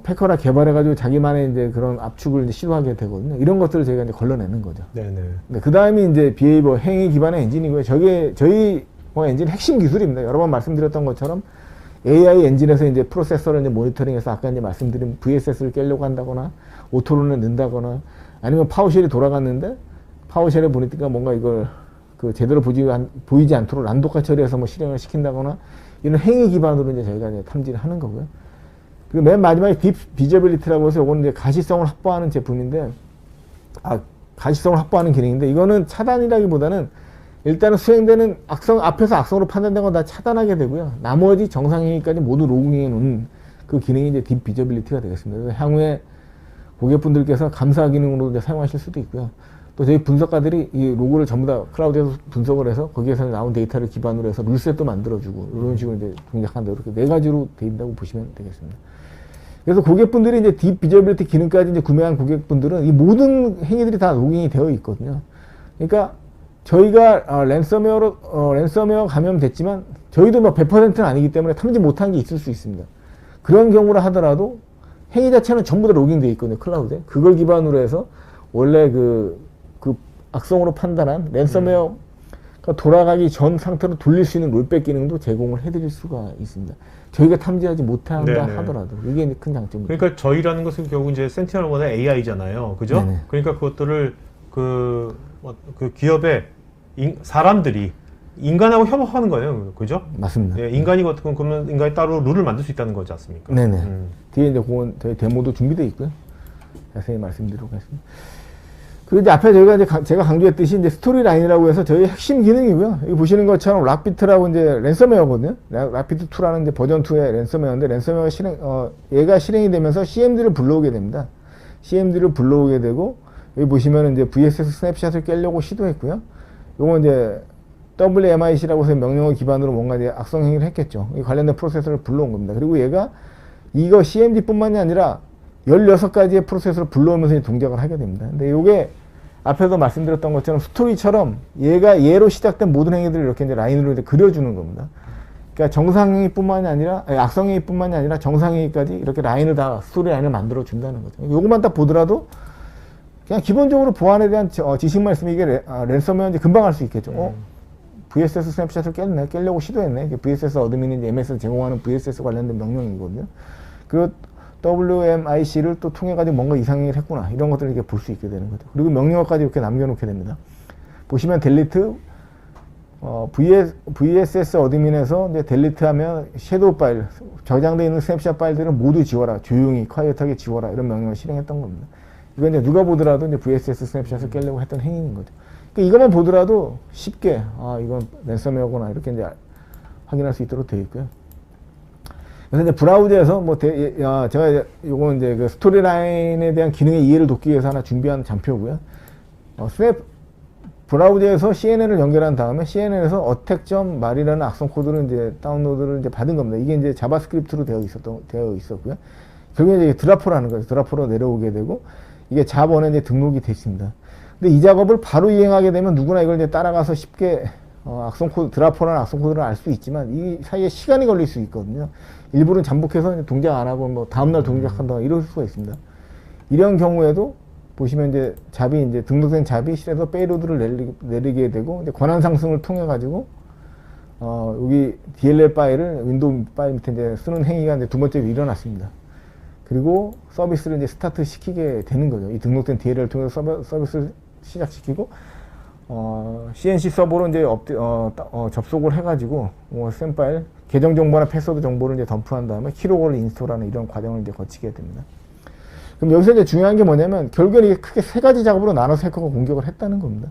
패커라 개발해 가지고 자기만의 이제 그런 압축을 이제 시도하게 되거든요. 이런 것들을 저희가 이제 걸러내는 거죠. 네네. 네, 그 다음이 이제 비헤이버 행위 기반의 엔진이고요. 저희 엔진 핵심 기술입니다. 여러 번 말씀드렸던 것처럼 AI 엔진에서 이제 프로세서를 이제 모니터링해서 아까 이제 말씀드린 VSS를 깨려고 한다거나 오토론을 넣는다거나 아니면 파워쉘이 돌아갔는데 파워쉘에 보니까 뭔가 이걸 제대로 보이지 않도록 란독화 처리해서 뭐 실행을 시킨다거나 이런 행위 기반으로 이제 저희가 이제 탐지를 하는 거고요. 그리고 맨 마지막에 딥 비저빌리티라고 해서 이거는 이제 가시성을 확보하는 제품인데 가시성을 확보하는 기능인데 이거는 차단이라기보다는 일단은 수행되는 앞에서 악성으로 판단된 건 다 차단하게 되고요. 나머지 정상행위까지 모두 로깅해 놓은 그 기능이 이제 딥 비저빌리티가 되겠습니다. 그래서 향후에 고객분들께서 감사 기능으로 이제 사용하실 수도 있고요. 또 저희 분석가들이 이 로그를 전부 다 클라우드에서 분석을 해서 거기에서 나온 데이터를 기반으로 해서 룰셋도 만들어주고 이런 식으로 이제 동작한다. 이렇게 네 가지로 돼 있다고 보시면 되겠습니다. 그래서 고객분들이 이제 딥 비저빌리티 기능까지 이제 구매한 고객분들은 이 모든 행위들이 다 로깅이 되어 있거든요. 그러니까 저희가 랜섬웨어 감염됐지만 저희도 뭐 100%는 아니기 때문에 탐지 못한 게 있을 수 있습니다. 그런 경우를 하더라도 행위 자체는 전부 다 로깅되어 있거든요. 클라우드에. 그걸 기반으로 해서 원래 그 악성으로 판단한 랜섬웨어가 돌아가기 전 상태로 돌릴 수 있는 롤백 기능도 제공을 해드릴 수가 있습니다. 저희가 탐지하지 못한다 네네. 하더라도 이게 이제 큰 장점입니다. 그러니까 저희라는 것은 결국 이제 센티널1의 AI잖아요. 그죠? 네네. 그러니까 그것들을 그 기업의 사람들이 인간하고 협업하는 거예요. 그죠? 맞습니다. 예, 인간이 어떻게 그러면 인간이 따로 룰을 만들 수 있다는 거지 않습니까? 네네. 뒤에 이제 그건 저희 데모도 준비되어 있고요. 자세히 말씀드리도록 하겠습니다. 그리고 이제 앞에 저희가 이제 제가 강조했듯이 이제 스토리 라인이라고 해서 저희 핵심 기능이고요. 여기 보시는 것처럼 락비트라고 이제 랜섬웨어거든요. 락비트 2라는 이제 버전 2의 랜섬웨어인데 랜섬웨어가 얘가 실행이 되면서 CMD를 불러오게 됩니다. CMD를 불러오게 되고 여기 보시면 이제 VSS 스냅샷을 깨려고 시도했고요. 요거 이제 WMIC라고 해서 명령어 기반으로 뭔가 이제 악성 행위를 했겠죠. 이 관련된 프로세서를 불러온 겁니다. 그리고 얘가 이거 CMD뿐만이 아니라 16가지의 프로세서를 불러오면서 이제 동작을 하게 됩니다. 근데 이게 앞에서 말씀드렸던 것처럼 스토리처럼 얘로 시작된 모든 행위들을 이렇게 이제 라인으로 이제 그려주는 겁니다. 그러니까 정상행위뿐만이 아니라, 악성행위뿐만이 아니라 정상행위까지 이렇게 라인을 다, 스토리 라인을 만들어 준다는 거죠. 요것만 딱 보더라도 그냥 기본적으로 보안에 대한 지식만 있으면 이게 랜섬웨어인지 금방 알 수 있겠죠. VSS 스냅샷을 깨려고 시도했네. VSS 어드민이 이제 MS에서 제공하는 VSS 관련된 명령이거든요. 그 WMIC를 또 통해가지고 뭔가 이상행위를 했구나. 이런 것들을 이렇게 볼 수 있게 되는 거죠. 그리고 명령어까지 이렇게 남겨놓게 됩니다. 보시면 델리트, VSS 어드민에서 이제 델리트하면 섀도우 파일, 저장되어 있는 스냅샷 파일들을 모두 지워라. 조용히, 콰이어트하게 지워라. 이런 명령을 실행했던 겁니다. 이건 이제 누가 보더라도 이제 VSS 스냅샷을 깨려고 했던 행위인 거죠. 그러니까 이것만 보더라도 쉽게, 이건 랜섬웨어구나. 이렇게 이제 확인할 수 있도록 되어 있고요. 그래서 이제 브라우저에서 제가 요건 이제 그 스토리라인에 대한 기능의 이해를 돕기 위해서 하나 준비한 장표고요. 브라우저에서 CNN을 연결한 다음에 CNN에서 attack.mar이라는 악성 코드를 이제 다운로드를 이제 받은 겁니다. 이게 이제 자바스크립트로 되어 있었고요. 결국에 이제 드라퍼라는 거죠. 드라퍼로 내려오게 되고 이게 잡원에 이제 등록이 됐습니다. 근데 이 작업을 바로 이행하게 되면 누구나 이걸 이제 따라가서 쉽게 악성 코드, 드라퍼라는 악성 코드를 알 수 있지만 이 사이에 시간이 걸릴 수 있거든요. 일부는 잠복해서 동작 안 하고 뭐 다음날 동작한다 이럴 수가 있습니다. 이런 경우에도 보시면 이제 잡이 이제 등록된 잡이 실에서 페이로드를 내리게 되고 이제 권한 상승을 통해 가지고 여기 DLL 파일을 윈도우 파일 밑에 이제 쓰는 행위가 이제 두 번째로 일어났습니다. 그리고 서비스를 이제 스타트 시키게 되는 거죠. 이 등록된 DLL을 통해서 서비스를 시작시키고 CNC 서버로 이제 접속을 해가지고 샘 파일 계정 정보나 패스워드 정보를 이제 덤프한 다음에 키로그를 인스톨하는 이런 과정을 이제 거치게 됩니다. 그럼 여기서 이제 중요한 게 뭐냐면 결국엔 이게 크게 세 가지 작업으로 나눠서 해커가 공격을 했다는 겁니다.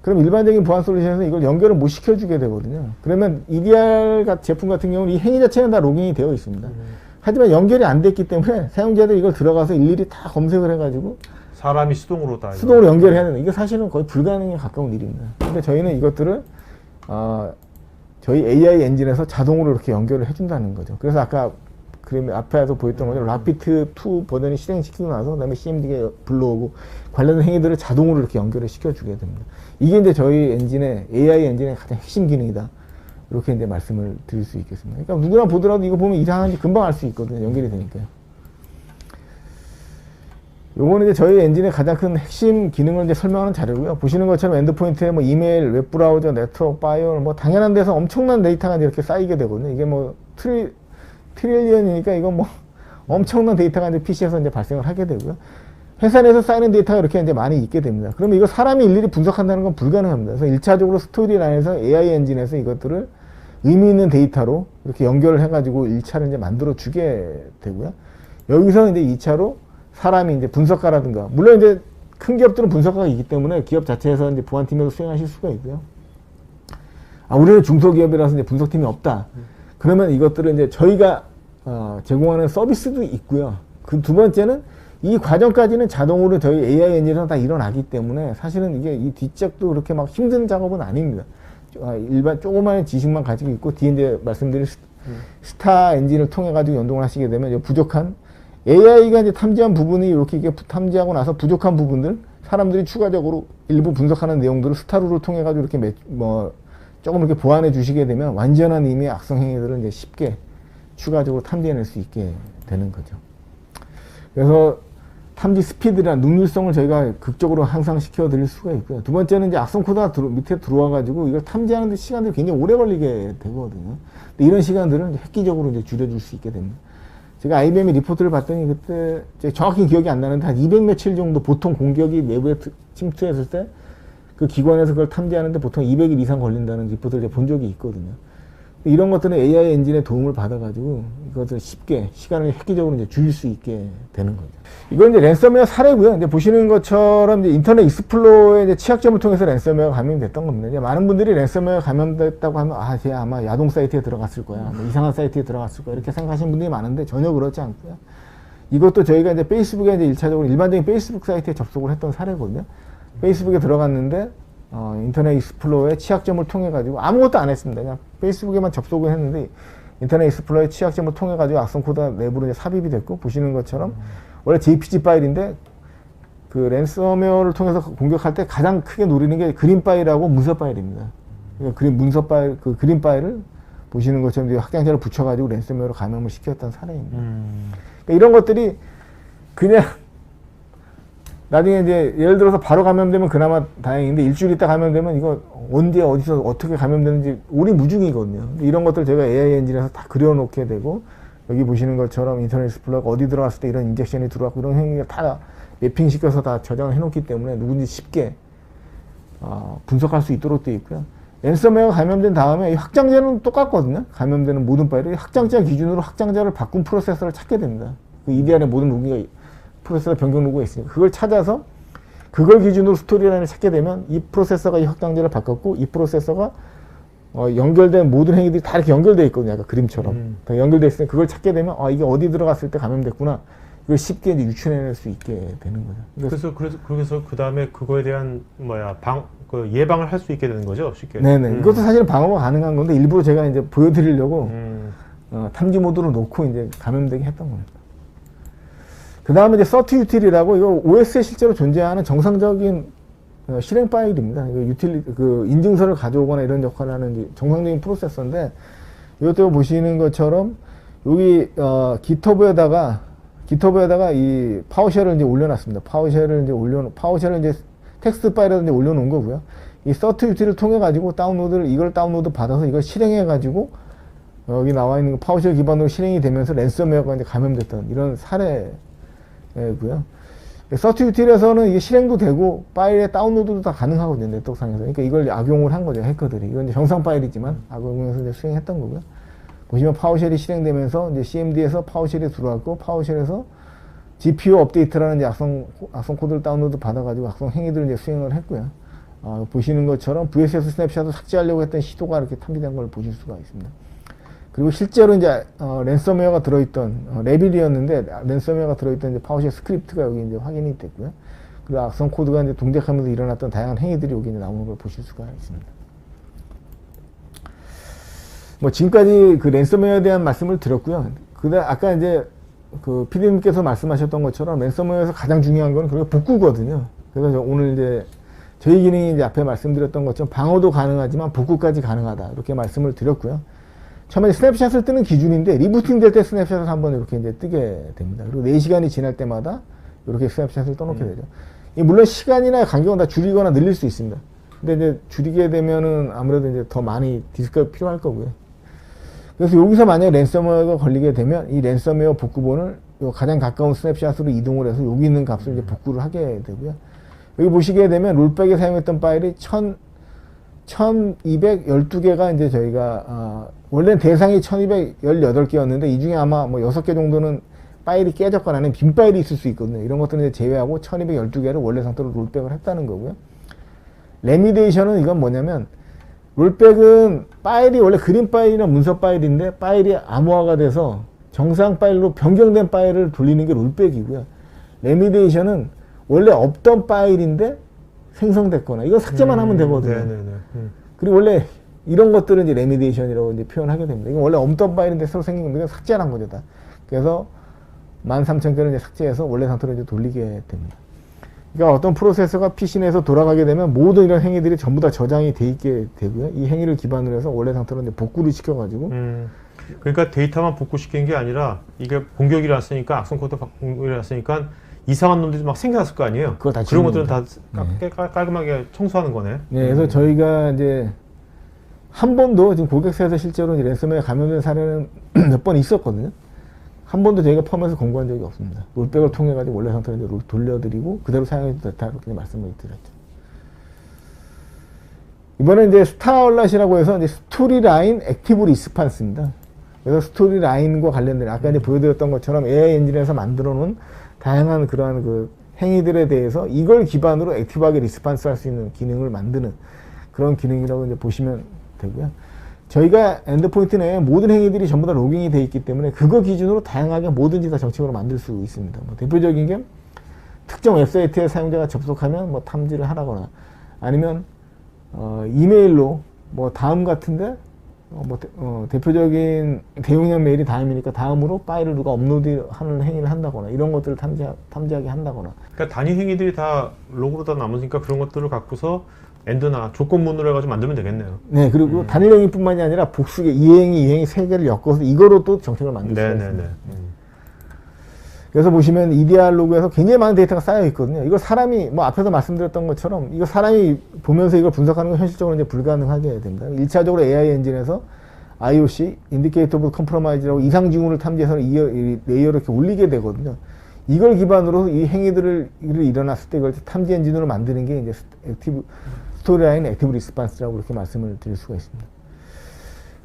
그럼 일반적인 보안 솔루션에서 이걸 연결을 못 시켜주게 되거든요. 그러면 EDR 제품 같은 경우는 이 행위 자체는 다 로깅이 되어 있습니다. 하지만 연결이 안 됐기 때문에 사용자들이 이걸 들어가서 일일이 다 검색을 해가지고 사람이 수동으로 다 수동으로 연결해야 되는 이게 사실은 거의 불가능에 가까운 일입니다. 근데 저희는 이것들을 저희 AI 엔진에서 자동으로 이렇게 연결을 해준다는 거죠. 그래서 아까 그림에 앞에서 보였던 것처럼 락비트 2 버전이 실행시키고 나서 그다음에 CMD가 불러오고 관련된 행위들을 자동으로 이렇게 연결을 시켜주게 됩니다. 이게 이제 저희 엔진의 AI 엔진의 가장 핵심 기능이다. 이렇게 이제 말씀을 드릴 수 있겠습니다. 그러니까 누구나 보더라도 이거 보면 이상한지 금방 알 수 있거든요. 연결이 되니까요. 요거는 이제 저희 엔진의 가장 큰 핵심 기능을 이제 설명하는 자료고요. 보시는 것처럼 엔드포인트에 뭐 이메일, 웹브라우저, 네트워크, 파이어, 뭐 당연한 데서 엄청난 데이터가 이렇게 쌓이게 되거든요. 이게 뭐 트릴리언이니까 이거 뭐 엄청난 데이터가 이제 PC에서 이제 발생을 하게 되고요. 회사 내에서 쌓이는 데이터가 이렇게 이제 많이 있게 됩니다. 그러면 이거 사람이 일일이 분석한다는 건 불가능합니다. 그래서 1차적으로 스토리라인에서 AI 엔진에서 이것들을 의미 있는 데이터로 이렇게 연결을 해가지고 1차를 이제 만들어 주게 되고요. 여기서 이제 2차로 사람이 이제 분석가라든가, 물론 이제 큰 기업들은 분석가가 있기 때문에 기업 자체에서 이제 보안팀에서 수행하실 수가 있고요. 우리는 중소기업이라서 이제 분석팀이 없다. 그러면 이것들은 이제 저희가 제공하는 서비스도 있고요. 그 두 번째는 이 과정까지는 자동으로 저희 AI 엔진에서 다 일어나기 때문에 사실은 이게 이 뒷작도 그렇게 막 힘든 작업은 아닙니다. 일반 조그마한 지식만 가지고 있고 뒤에 이제 말씀드린 스타 엔진을 통해 가지고 연동을 하시게 되면 이제 부족한 AI가 이제 탐지한 부분이 이렇게 탐지하고 나서 부족한 부분들 사람들이 추가적으로 일부 분석하는 내용들을 스타루를 통해 가지고 이렇게 조금 이렇게 보완해 주시게 되면 완전한 의미의 악성 행위들을 이제 쉽게 추가적으로 탐지해낼 수 있게 되는 거죠. 그래서 탐지 스피드나 능률성을 저희가 극적으로 향상시켜 드릴 수가 있고요. 두 번째는 이제 악성 코드가 밑에 들어와 가지고 이걸 탐지하는 데 시간들이 굉장히 오래 걸리게 되거든요. 근데 이런 시간들은 획기적으로 이제 줄여줄 수 있게 됩니다. 제가 IBM의 리포트를 봤더니 그때 정확히 기억이 안 나는데 한 200 며칠 정도 보통 공격이 내부에 침투했을 때 그 기관에서 그걸 탐지하는데 보통 200일 이상 걸린다는 리포트를 본 적이 있거든요. 이런 것들은 AI 엔진의 도움을 받아가지고 이것을 쉽게 시간을 획기적으로 이제 줄일 수 있게 되는 거죠. 이건 이제 랜섬웨어 사례고요. 이제 보시는 것처럼 이제 인터넷 익스플로어의 이제 취약점을 통해서 랜섬웨어가 감염됐던 겁니다. 이제 많은 분들이 랜섬웨어 감염됐다고 하면 쟤 아마 야동 사이트에 들어갔을 거야, 뭐 이상한 사이트에 들어갔을 거야 이렇게 생각하시는 분들이 많은데 전혀 그렇지 않고요. 이것도 저희가 이제 페이스북에 이제 1차적으로 일반적인 페이스북 사이트에 접속을 했던 사례거든요. 페이스북에 들어갔는데 인터넷 익스플로어의 취약점을 통해 가지고 아무것도 안 했습니다. 그냥 페이스북에만 접속을 했는데 인터넷 익스플로어의 취약점을 통해 가지고 악성 코드가 내부로 이제 삽입이 됐고 보시는 것처럼 원래 JPG 파일인데 그 랜섬웨어를 통해서 공격할 때 가장 크게 노리는 게 그림 파일하고 문서 파일입니다. 그러니까 문서 파일 그 그림 파일을 보시는 것처럼 이제 확장자를 붙여 가지고 랜섬웨어로 감염을 시켰던 사례입니다. 그러니까 이런 것들이 그냥 나중에 이제 예를 들어서 바로 감염되면 그나마 다행인데 일주일 있다 감염되면 이거 언제 어디서 어떻게 감염되는지 오리무중이거든요. 이런 것들 제가 AI 엔진에서 다 그려놓게 되고 여기 보시는 것처럼 인터넷 익스플로어가 어디 들어갔을 때 이런 인젝션이 들어왔고 이런 행위가 다 매핑시켜서 다 저장을 해놓기 때문에 누군지 쉽게 분석할 수 있도록 되어 있고요. 랜섬웨어가 감염된 다음에 이 확장자는 똑같거든요. 감염되는 모든 파일이 확장자 기준으로 확장자를 바꾼 프로세서를 찾게 됩니다. 그 EDR의 모든 로그가 프로세서 변경 로그가 있으니까 그걸 찾아서 그걸 기준으로 스토리라인을 찾게 되면 이 프로세서가 이 확장자를 바꿨고 이 프로세서가 연결된 모든 행위들이 다 이렇게 연결되어 있거든요. 약간 그림처럼 다 연결되어 있으니까 그걸 찾게 되면 이게 어디 들어갔을 때 감염됐구나 이걸 쉽게 이제 유추해낼 수 있게 되는 거죠. 그래서 그 다음에 그거에 대한 예방을 할 수 있게 되는 거죠, 쉽게. 네네. 이것도 사실은 방어가 가능한 건데 일부러 제가 이제 보여드리려고 탐지 모드로 놓고 이제 감염되게 했던 겁니다. 그 다음에 이제 서트 유틸이라고 이거 OS에 실제로 존재하는 정상적인 실행 파일입니다. 그 인증서를 가져오거나 이런 역할을 하는 정상적인 프로세서인데 이것도 보시는 것처럼 여기 GitHub에다가 이 파워쉘을 이제 올려놨습니다. 파워쉘을 이제 텍스트 파일에 이제 올려놓은 거고요. 이 서트 유틸을 통해 가지고 이걸 다운로드 받아서 이걸 실행해 가지고 여기 나와 있는 파워쉘 기반으로 실행이 되면서 랜섬웨어가 이제 감염됐던 이런 사례. 고요. 서트 유틸에서는 이게 실행도 되고 파일의 다운로드도 다 가능하거든요. 네트워크상에서. 그러니까 이걸 악용을 한 거죠. 해커들이. 이건 이제 정상 파일이지만 악용해서 이제 수행했던 거고요. 보시면 파워쉘이 실행되면서 이제 CMD에서 파워쉘이 들어왔고 파워쉘에서 GPU 업데이트라는 이제 악성 코드를 다운로드 받아가지고 악성 행위들을 이제 수행을 했고요. 보시는 것처럼 VSS 스냅샷을 삭제하려고 했던 시도가 이렇게 탐지된 걸 보실 수가 있습니다. 그리고 실제로 이제 랜섬웨어가 들어있던 레빌이었는데 랜섬웨어가 들어있던 이제 파워쉘 스크립트가 여기 이제 확인이 됐고요. 그리고 악성 코드가 이제 동작하면서 일어났던 다양한 행위들이 여기 이제 나오는 걸 보실 수가 있습니다. 뭐 지금까지 그 랜섬웨어에 대한 말씀을 드렸고요. 아까 이제 그 PD님께서 말씀하셨던 것처럼 랜섬웨어에서 가장 중요한 건 그게 복구거든요. 그래서 오늘 이제 저희 기능이 이제 앞에 말씀드렸던 것처럼 방어도 가능하지만 복구까지 가능하다 이렇게 말씀을 드렸고요. 처음에 스냅샷을 뜨는 기준인데 리부팅 될 때 스냅샷을 한번 이렇게 이제 뜨게 됩니다. 그리고 4시간이 지날 때마다 이렇게 스냅샷을 떠놓게 되죠. 물론 시간이나 간격은 다 줄이거나 늘릴 수 있습니다. 근데 이제 줄이게 되면은 아무래도 이제 더 많이 디스크가 필요할 거고요. 그래서 여기서 만약에 랜섬웨어가 걸리게 되면 이 랜섬웨어 복구본을 가장 가까운 스냅샷으로 이동을 해서 여기 있는 값을 이제 복구를 하게 되고요. 여기 보시게 되면 롤백에 사용했던 파일이 1212개가 이제 저희가 원래는 대상이 1218개였는데 이 중에 아마 뭐 6개 정도는 파일이 깨졌거나 아니면 빈 파일이 있을 수 있거든요. 이런 것들은 이제 제외하고 1212개를 원래 상태로 롤백을 했다는 거고요. 레미데이션은 이건 뭐냐면 롤백은 파일이 원래 그림 파일이나 문서 파일인데 파일이 암호화가 돼서 정상 파일로 변경된 파일을 돌리는 게 롤백이고요. 레미디에이션은 원래 없던 파일인데 생성됐거나 이거 삭제만 하면 되거든요. 네네네. 그리고 원래 이런 것들은 이제 레미디에이션이라고 이제 표현하게 됩니다. 이건 원래 없던 파일인데 새로 생긴 겁니다. 삭제한 거죠, 다. 그래서 13,000개를 이제 삭제해서 원래 상태로 이제 돌리게 됩니다. 그러니까 어떤 프로세서가 PC 내에서 돌아가게 되면 모든 이런 행위들이 전부 다 저장이 돼 있게 되고요. 이 행위를 기반으로 해서 원래 상태로 이제 복구를 시켜가지고 그러니까 데이터만 복구시킨 게 아니라 이게 공격이 났으니까 악성 코드 공격이 났으니까 이상한 놈들이 막 생겨났을 거 아니에요. 그걸 다 그런 지우는 것들은 다 깔끔하게 청소하는 거네. 네, 그래서 저희가 이제 한 번도 지금 고객사에서 실제로 이제 랜섬웨어 감염된 사례는 몇 번 있었거든요. 한 번도 저희가 펌에서 공고한 적이 없습니다. 롤백을 통해 가지고 원래 상태로 이제 돌려드리고 그대로 사용해도 됐다 이렇게 말씀을 드렸죠. 이번에 이제 스타얼랏이라고 해서 이제 스토리라인 액티브 리스판스입니다. 그래서 스토리라인과 관련된 아까 이제 보여드렸던 것처럼 AI 엔진에서 만들어 놓은 다양한 그러한 그 행위들에 대해서 이걸 기반으로 액티브하게 리스판스 할 수 있는 기능을 만드는 그런 기능이라고 이제 보시면 되고요. 저희가 엔드포인트 내에 모든 행위들이 전부 다 로깅이 되어 있기 때문에 그거 기준으로 다양하게 뭐든지 다 정책으로 만들 수 있습니다. 뭐 대표적인 게 특정 웹사이트에 사용자가 접속하면 뭐 탐지를 하라거나 아니면 이메일로 뭐 다음 같은데 대표적인 대용량 메일이 다음이니까 다음으로 파일을 누가 업로드하는 행위를 한다거나 이런 것들을 탐지하게 한다거나. 그러니까 단위 행위들이 다 로그로 다 남으니까 그런 것들을 갖고서 엔드나 조건문으로 해가지고 만들면 되겠네요. 네, 그리고 단일 행위뿐만이 아니라 복수의 이 행위 세 개를 엮어서 이거로 또 정책을 만들 수가 있습니다. 그래서 보시면 EDR 로그에서 굉장히 많은 데이터가 쌓여 있거든요. 이걸 사람이 뭐 앞에서 말씀드렸던 것처럼 이거 사람이 보면서 이걸 분석하는 건 현실적으로 이제 불가능하게 됩니다. 1차적으로 AI 엔진에서 IOC, Indicator of Compromise라고 이상 징후를 탐지해서 이 레이어를 이렇게 올리게 되거든요. 이걸 기반으로 이 행위들을 일어났을 때 이걸 탐지 엔진으로 만드는 게 이제 스토리라인 액티브 리스판스라고 이렇게 말씀을 드릴 수가 있습니다.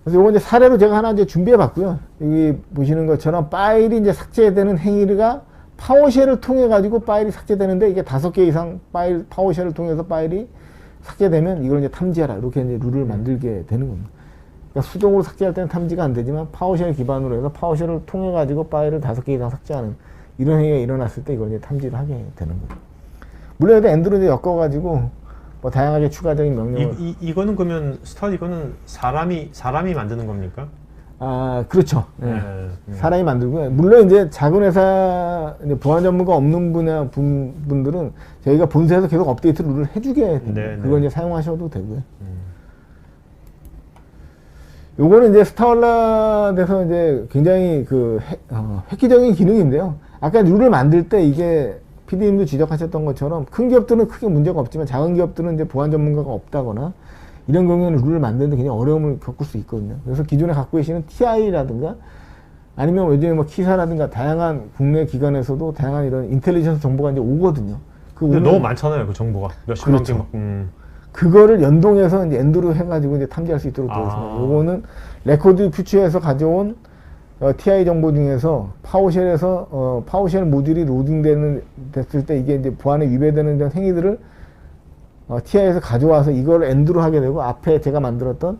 그래서 요거 이제 사례로 제가 하나 이제 준비해 봤고요. 여기 보시는 것처럼 파일이 이제 삭제되는 행위가 파워쉘을 통해 가지고 파일이 삭제되는데 이게 5개 이상 파워쉘을 통해서 파일이 삭제되면 이걸 이제 탐지하라. 이렇게 이제 룰을 만들게 되는 겁니다. 그러니까 수동으로 삭제할 때는 탐지가 안 되지만 파워쉘 기반으로 해서 파워쉘을 통해 가지고 파일을 5개 이상 삭제하는 이런 행위가 일어났을 때 이걸 이제 탐지를 하게 되는 거예요. 물론 엔드로 이제 엮어 가지고 뭐 다양하게 추가적인 명령을 이거는 그러면 이거는 사람이 만드는 겁니까? 아 그렇죠. 네. 네. 사람이 만들고요. 물론 이제 작은 회사 이제 보안 전문가 없는 분야 분들은 저희가 본사에서 계속 업데이트 룰을 해주게 됩니다. 네, 그걸 이제 사용하셔도 되고요. 요거는 이제 스타얼랏에서 이제 굉장히 그 획기적인 기능인데요. 아까 룰을 만들 때 이게 PD님도 지적하셨던 것처럼 큰 기업들은 크게 문제가 없지만 작은 기업들은 이제 보안 전문가가 없다거나 이런 경우에는 룰을 만드는데 굉장히 어려움을 겪을 수 있거든요. 그래서 기존에 갖고 계시는 TI라든가 아니면 요즘에 뭐 키사라든가 다양한 국내 기관에서도 다양한 이런 인텔리전스 정보가 이제 오거든요. 근데 너무 많잖아요, 그 정보가. 몇십만 개 막. 그거를 연동해서 이제 엔드로 해가지고 이제 탐지할 수 있도록 되어 있습니다. 요거는 레코드 퓨처에서 가져온 TI 정보 중에서 파워쉘 모듈이 됐을 때 이게 이제 보안에 위배되는 이런 행위들을 TI에서 가져와서 이걸 엔드로 하게 되고 앞에 제가 만들었던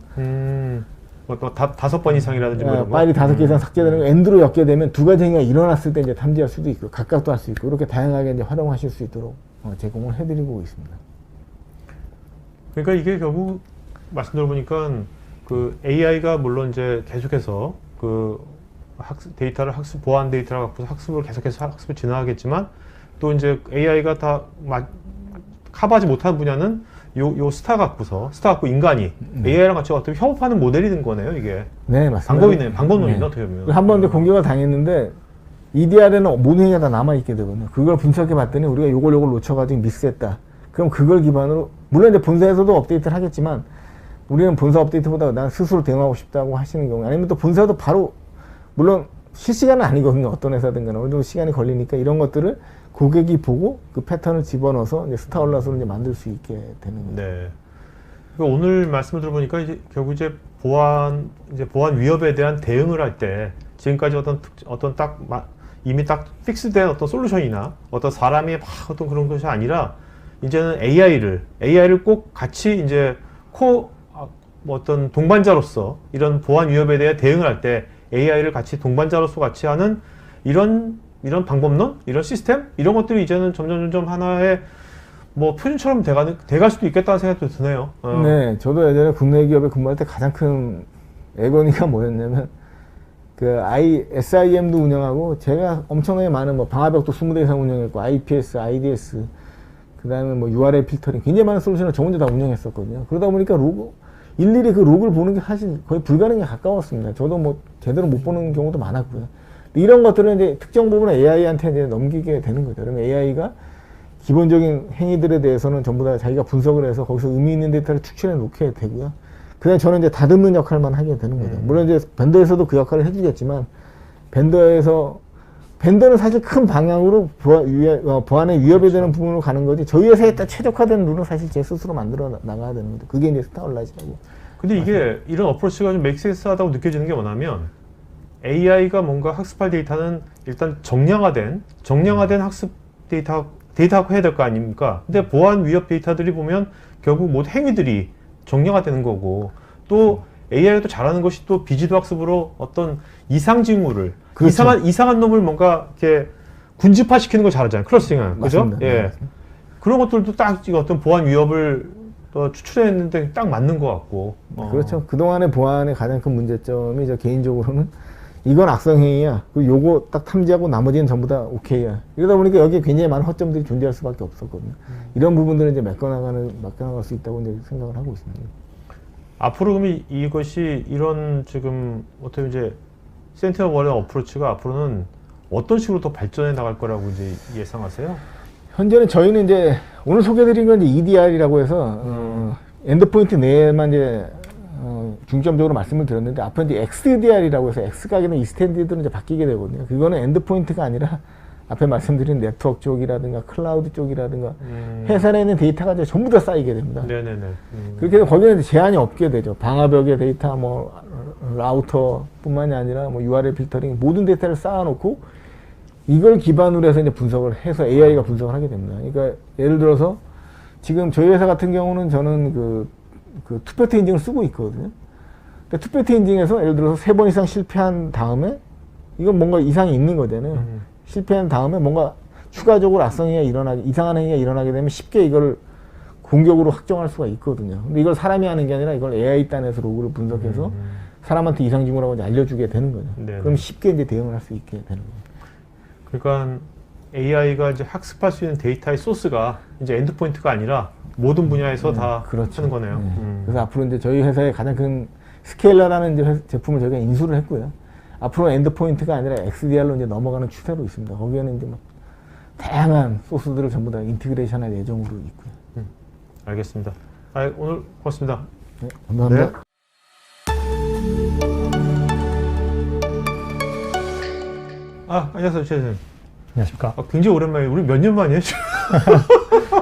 뭐 5번 이상이라든지 뭐 이런 거. 파일이 5개 이상 삭제되는 거 엔드로 엮게 되면 두 가지 행위가 일어났을 때 이제 탐지할 수도 있고 각각도 할 수 있고 이렇게 다양하게 이제 활용하실 수 있도록 제공을 해드리고 있습니다. 그러니까 이게 결국 말씀 들어보니까 그 AI가 물론 이제 계속해서 그 데이터를 보안 데이터를 갖고 학습을 계속해서 학습을 진행하겠지만 또 이제 AI가 다 커버하지 못하는 분야는 요 스타 갖고 인간이 AI랑 같이 어떻게 협업하는 모델이 된 거네요, 이게. 네, 맞습니다. 방법이네, 방법론이네, 어떻게 보면. 한 번 공격을 당했는데 EDR에는 모든 행위가 다 남아있게 되거든요. 그걸 분석해 봤더니 우리가 요걸 놓쳐가지고 미스했다. 그럼 그걸 기반으로 물론 이제 본사에서도 업데이트를 하겠지만 우리는 본사 업데이트보다 난 스스로 대응하고 싶다고 하시는 경우 아니면 또 본사도 바로 물론 실시간은 아니거든요. 어떤 회사든 간에 어느 정도 시간이 걸리니까 이런 것들을 고객이 보고 그 패턴을 집어넣어서 이제 스타얼랏으로 이제 만들 수 있게 되는 거죠. 네. 그러니까 오늘 말씀을 들어보니까 이제 결국 이제 보안 위협에 대한 대응을 할 때 지금까지 이미 딱 픽스된 어떤 솔루션이나 어떤 사람의 어떤 그런 것이 아니라 이제는 AI를 꼭 같이 이제 어떤 동반자로서 이런 보안 위협에 대해 대응을 할 때 AI를 같이 동반자로서 같이 하는 이런 이런 방법론, 이런 시스템 이런 것들이 이제는 점점 하나의 뭐 표준처럼 돼갈 수도 있겠다는 생각도 드네요. 네, 저도 예전에 국내 기업에 근무할 때 가장 큰 애건이가 뭐였냐면 그 SIM도 운영하고 제가 엄청나게 많은 뭐 방화벽도 20대 이상 운영했고 IPS, IDS 그다음에 뭐 URL 필터링 굉장히 많은 솔루션을 저 혼자 다 운영했었거든요. 그러다 보니까 일일이 그 로그를 보는 게 사실 거의 불가능에 가까웠습니다. 저도 뭐 제대로 못 보는 경우도 많았고요. 이런 것들은 이제 특정 부분을 AI한테 이제 넘기게 되는 거죠. 그러면 AI가 기본적인 행위들에 대해서는 전부 다 자기가 분석을 해서 거기서 의미 있는 데이터를 추출해 놓게 되고요. 그다음에 저는 이제 다듬는 역할만 하게 되는 거죠. 물론 이제 벤더에서도 그 역할을 해주겠지만 벤더는 사실 큰 방향으로 보안에 위협이 되는 부분으로 가는 거지 저희 회사에 딱 최적화된 룰은 사실 제 스스로 만들어 나가야 되는 거죠. 그게 이제 스타올라이즈라고. 근데 이게 이런 어프로치가 좀 맥센스하다고 느껴지는 게 뭐냐면 AI가 뭔가 학습할 데이터는 일단 정량화된 학습 데이터가 해야 될 거 아닙니까? 근데 보안 위협 데이터들이 보면 결국 모든 행위들이 정량화되는 거고 또 AI가 또 잘하는 것이 또 비지도 학습으로 어떤 이상 징후를 그렇죠. 이상한 놈을 뭔가 이렇게 군집화시키는 걸 잘하잖아요. 클러스팅은 그죠? 맞습니다. 예. 네. 그런 것들도 딱 어떤 보안 위협을 또 추출했는데 딱 맞는 것 같고. 그렇죠. 그동안의 보안의 가장 큰 문제점이 저 개인적으로는 이건 악성행위야. 그리고 요거 딱 탐지하고 나머지는 전부 다 오케이야. 이러다 보니까 여기에 굉장히 많은 허점들이 존재할 수밖에 없었거든요. 이런 부분들은 이제 맡겨나갈 수 있다고 이제 생각을 하고 있습니다. 앞으로 그러면 이것이 이런 지금 어떻게 이제 센티널 어프로치가 앞으로는 어떤 식으로 더 발전해 나갈 거라고 이제 예상하세요? 현재는 저희는 이제 오늘 소개드린 건 이제 EDR이라고 해서 엔드포인트 내에만 이제 중점적으로 말씀을 드렸는데 앞으로 이제 XDR이라고 해서 X각이나 이스탠디드는 이제 바뀌게 되거든요. 그거는 엔드포인트가 아니라 앞에 말씀드린 네트워크 쪽이라든가 클라우드 쪽이라든가 회사 내에 있는 데이터가 이제 전부 다 쌓이게 됩니다. 네네네. 그렇게 해서 거기는 이제 제한이 없게 되죠. 방화벽의 데이터, 뭐 라우터뿐만이 아니라 뭐 URL 필터링 모든 데이터를 쌓아놓고 이걸 기반으로 해서 이제 분석을 해서 AI가 분석을 하게 됩니다. 그러니까 예를 들어서 지금 저희 회사 같은 경우는 저는 그 투팩터 인증을 쓰고 있거든요. 근데 투팩터 인증에서 예를 들어서 3번 이상 실패한 다음에 이건 뭔가 이상이 있는 거잖아요. 실패한 다음에 뭔가 추가적으로 이상한 행위가 일어나게 되면 쉽게 이걸 공격으로 확정할 수가 있거든요. 근데 이걸 사람이 하는 게 아니라 이걸 AI 단에서 로그를 분석해서 사람한테 이상 징후라고 이제 알려주게 되는 거죠. 네네. 그럼 쉽게 이제 대응을 할 수 있게 되는 거죠. 그러니까 AI가 이제 학습할 수 있는 데이터의 소스가 이제 엔드포인트가 아니라 모든 분야에서 다 그렇죠. 하는 거네요. 네. 그래서 앞으로 이제 저희 회사의 가장 큰 스케일러라는 이제 제품을 저희가 인수를 했고요. 앞으로 엔드포인트가 아니라 XDR로 이제 넘어가는 추세로 있습니다. 거기에는 이제 막 다양한 소스들을 전부 다 인티그레이션할 예정으로 있고요. 알겠습니다. 오늘 고맙습니다. 네, 감사합니다. 네. 안녕하세요, 최 선생님. 안녕하십니까. 굉장히 오랜만에, 우리 몇 년 만이에요?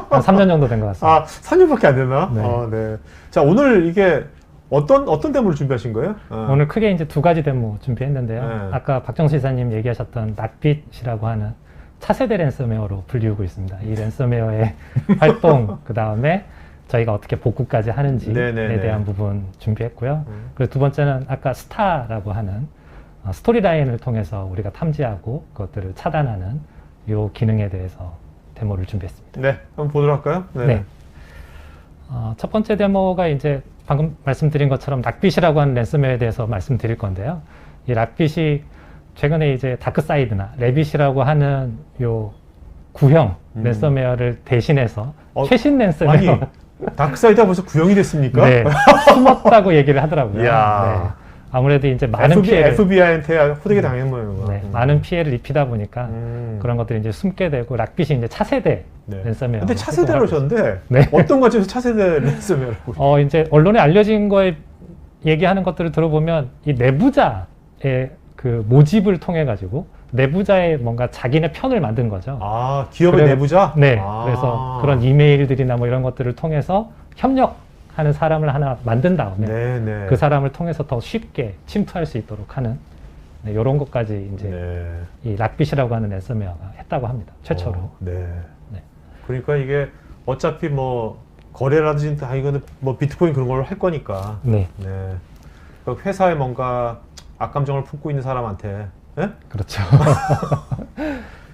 한 3년 정도 된 것 같습니다. 3년밖에 안 됐나? 네. 네. 자, 오늘 이게 어떤 데모를 준비하신 거예요? 오늘 크게 이제 2가지 데모 준비했는데요. 네. 아까 박정수 이사님 얘기하셨던 락빗이라고 하는 차세대 랜섬웨어로 불리우고 있습니다. 이 랜섬웨어의 활동, 그 다음에 저희가 어떻게 복구까지 하는지에 네네네. 대한 부분 준비했고요. 그리고 두 번째는 아까 스타라고 하는 스토리라인을 통해서 우리가 탐지하고 그것들을 차단하는 이 기능에 대해서 데모를 준비했습니다. 네, 한번 보도록 할까요? 네. 첫 번째 데모가 이제 방금 말씀드린 것처럼 락빗이라고 하는 랜섬웨어에 대해서 말씀드릴 건데요. 이 락빗이 최근에 이제 다크사이드나 레빗이라고 하는 요 구형 랜섬웨어를 대신해서 최신 랜섬웨어. 아니, 다크사이드가 벌써 구형이 됐습니까? 네, 숨었다고 얘기를 하더라고요. 이야. 네. 아무래도 이제 많은 피해를 FBI한테 호되게 당한 모양이구나. 네, 많은 피해를 입히다 보니까 그런 것들이 이제 숨게 되고 락빗이 이제 차세대 네. 랜섬웨어. 근데 차세대로 오셨는데 네. 어떤 관점에서 차세대 랜섬웨어라고? 이제 언론에 알려진 거에 얘기하는 것들을 들어보면 이 내부자의 그 모집을 통해 가지고 내부자의 뭔가 자기네 편을 만든 거죠. 기업의 내부자? 네. 그래서 그런 이메일들이나 뭐 이런 것들을 통해서 협력하는 사람을 하나 만든 다음에 네네. 그 사람을 통해서 더 쉽게 침투할 수 있도록 하는 이런 것까지 이제 이 락빗이라고 하는 랜섬웨어가 했다고 합니다. 최초로. 네. 네. 그러니까 이게 어차피 뭐 거래라든지 다 이거는 뭐 비트코인 그런 걸 할 거니까. 네. 네. 그러니까 회사에 뭔가 악감정을 품고 있는 사람한테. 네? 그렇죠.